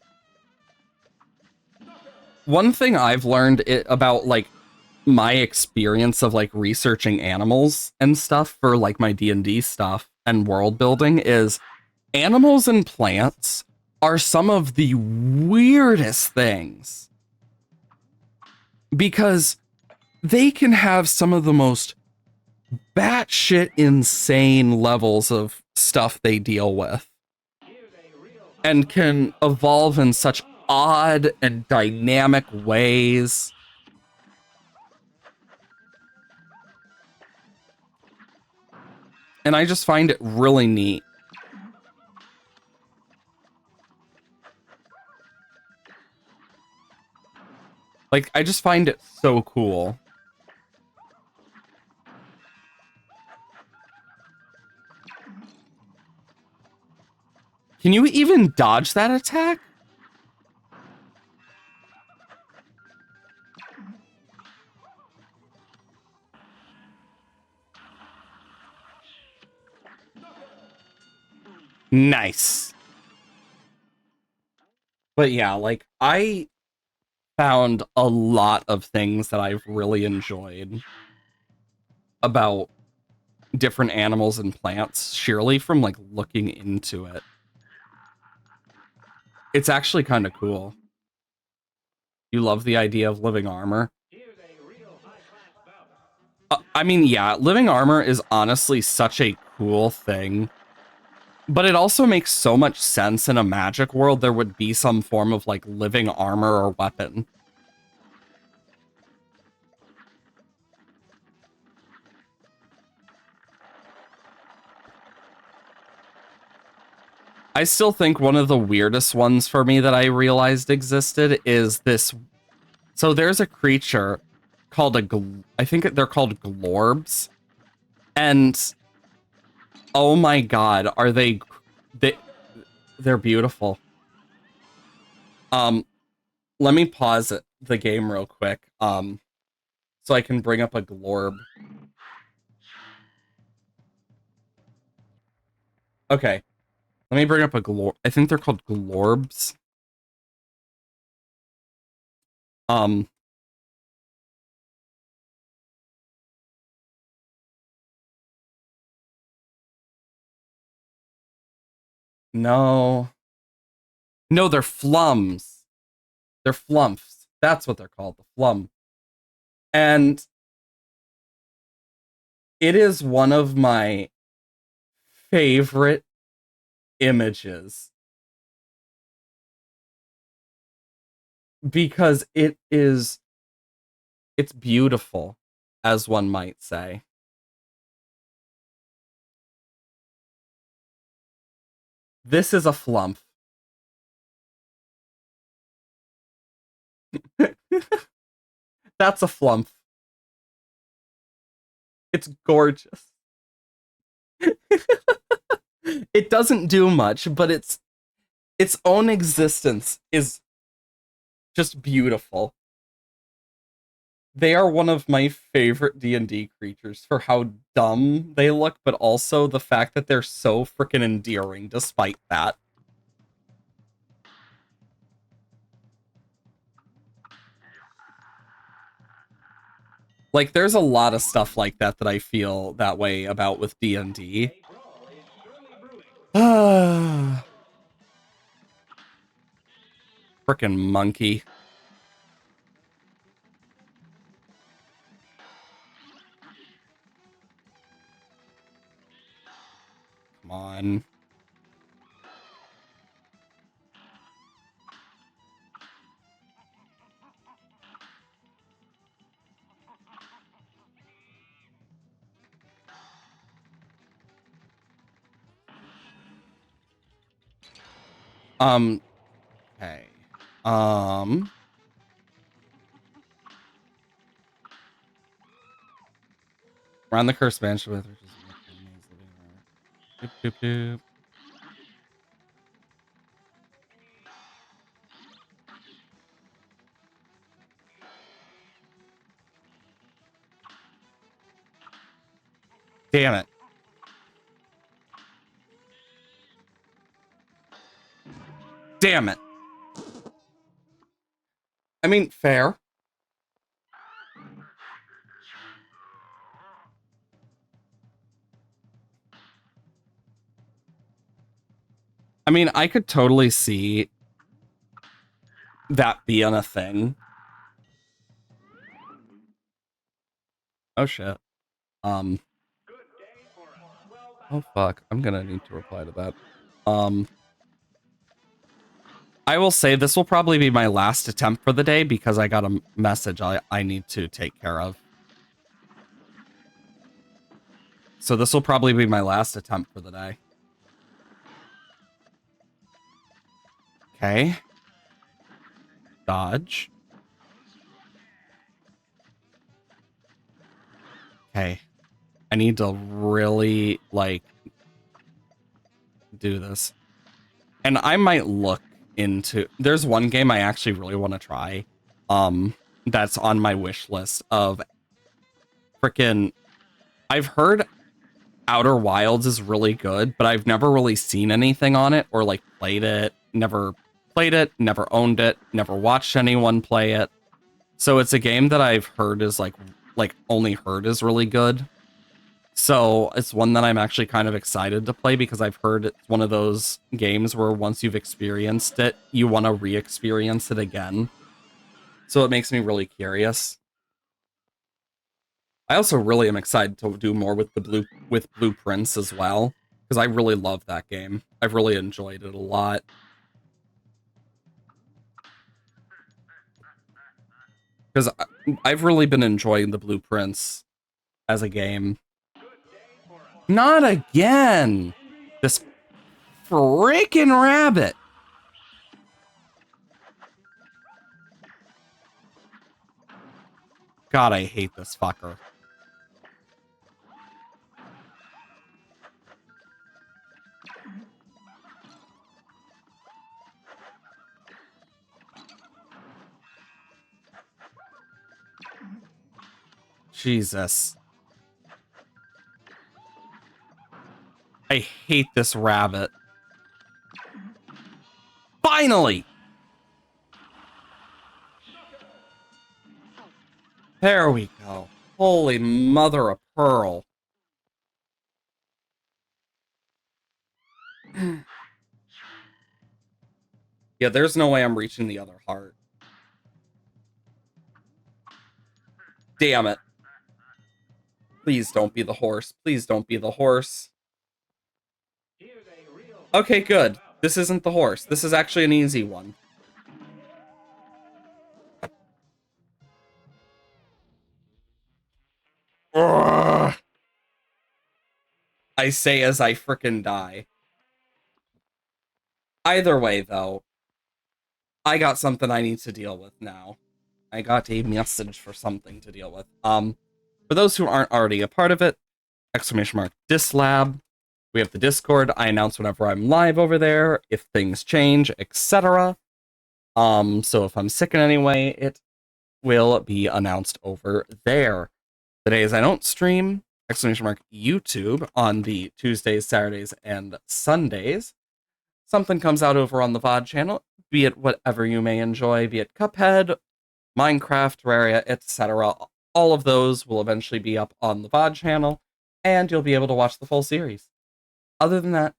one thing I've learned about like my experience of like researching animals and stuff for like my D&D stuff and world building is animals and plants are some of the weirdest things because they can have some of the most batshit insane levels of stuff they deal with and can evolve in such odd and dynamic ways. And I just find it really neat. Like, I just find it so cool. Can you even dodge that attack? Nice. But yeah, like, I found a lot of things that I've really enjoyed about different animals and plants, surely from, like, looking into it. It's actually kind of cool. You love the idea of living armor? I mean, yeah, living armor is honestly such a cool thing. But it also makes so much sense in a magic world there would be some form of, like, living armor or weapon. I still think one of the weirdest ones for me that I realized existed is this. So there's a creature called I think they're called glorbs. And oh my god, are they're beautiful. Let me pause the game real quick. So I can bring up a glorb. Okay. Let me bring up a glor. I think they're called glorbs. Um. No. No, they're flums. They're flumps. That's what they're called. The flum. And it is one of my favorite images because it's beautiful, as one might say. This is a flump. That's a flump. It's gorgeous. It doesn't do much, but its own existence is just beautiful. They are one of my favorite D&D creatures for how dumb they look, but also the fact that they're so freaking endearing despite that. Like, there's a lot of stuff like that that I feel that way about with D&D. Freaking monkey. Come on. Okay. Around the cursed mansion with doop, doop, doop. Damn it. Damn it. I mean, fair. I mean, I could totally see that being a thing. Oh shit. Um. Oh fuck. I'm gonna need to reply to that. Um. I will say this will probably be my last attempt for the day because I got a message I need to take care of. So this will probably be my last attempt for the day. Okay. Dodge. Okay. I need to really, like, do this. And I might look into... There's one game I actually really want to try. That's on my wish list of freaking... I've heard Outer Wilds is really good, but I've never really seen anything on it or, like, played it. Never played it, never owned it, never watched anyone play it. So it's a game that I've heard is, like only heard is really good. So it's one that I'm actually kind of excited to play because I've heard it's one of those games where once you've experienced it, you want to re-experience it again. So it makes me really curious. I also really am excited to do more with Blueprints as well because I really love that game. I've really enjoyed it a lot. Because I've really been enjoying the Blueprints as a game. Not again! This freaking rabbit! God, I hate this fucker. Jesus. I hate this rabbit. Finally! There we go. Holy mother of pearl. Yeah, there's no way I'm reaching the other heart. Damn it. Please don't be the horse. Please don't be the horse. Okay, good. This isn't the horse. This is actually an easy one. Ugh. I say as I frickin' die. Either way, though, I got something I need to deal with now. I got a message for something to deal with. For those who aren't already a part of it, !dislab. We have the Discord. I announce whenever I'm live over there, if things change, etc. So if I'm sick in any way, it will be announced over there. The days I don't stream, !YouTube on the Tuesdays, Saturdays, and Sundays. Something comes out over on the VOD channel, be it whatever you may enjoy, be it Cuphead, Minecraft, Terraria, etc. All of those will eventually be up on the VOD channel, and you'll be able to watch the full series. Other than that,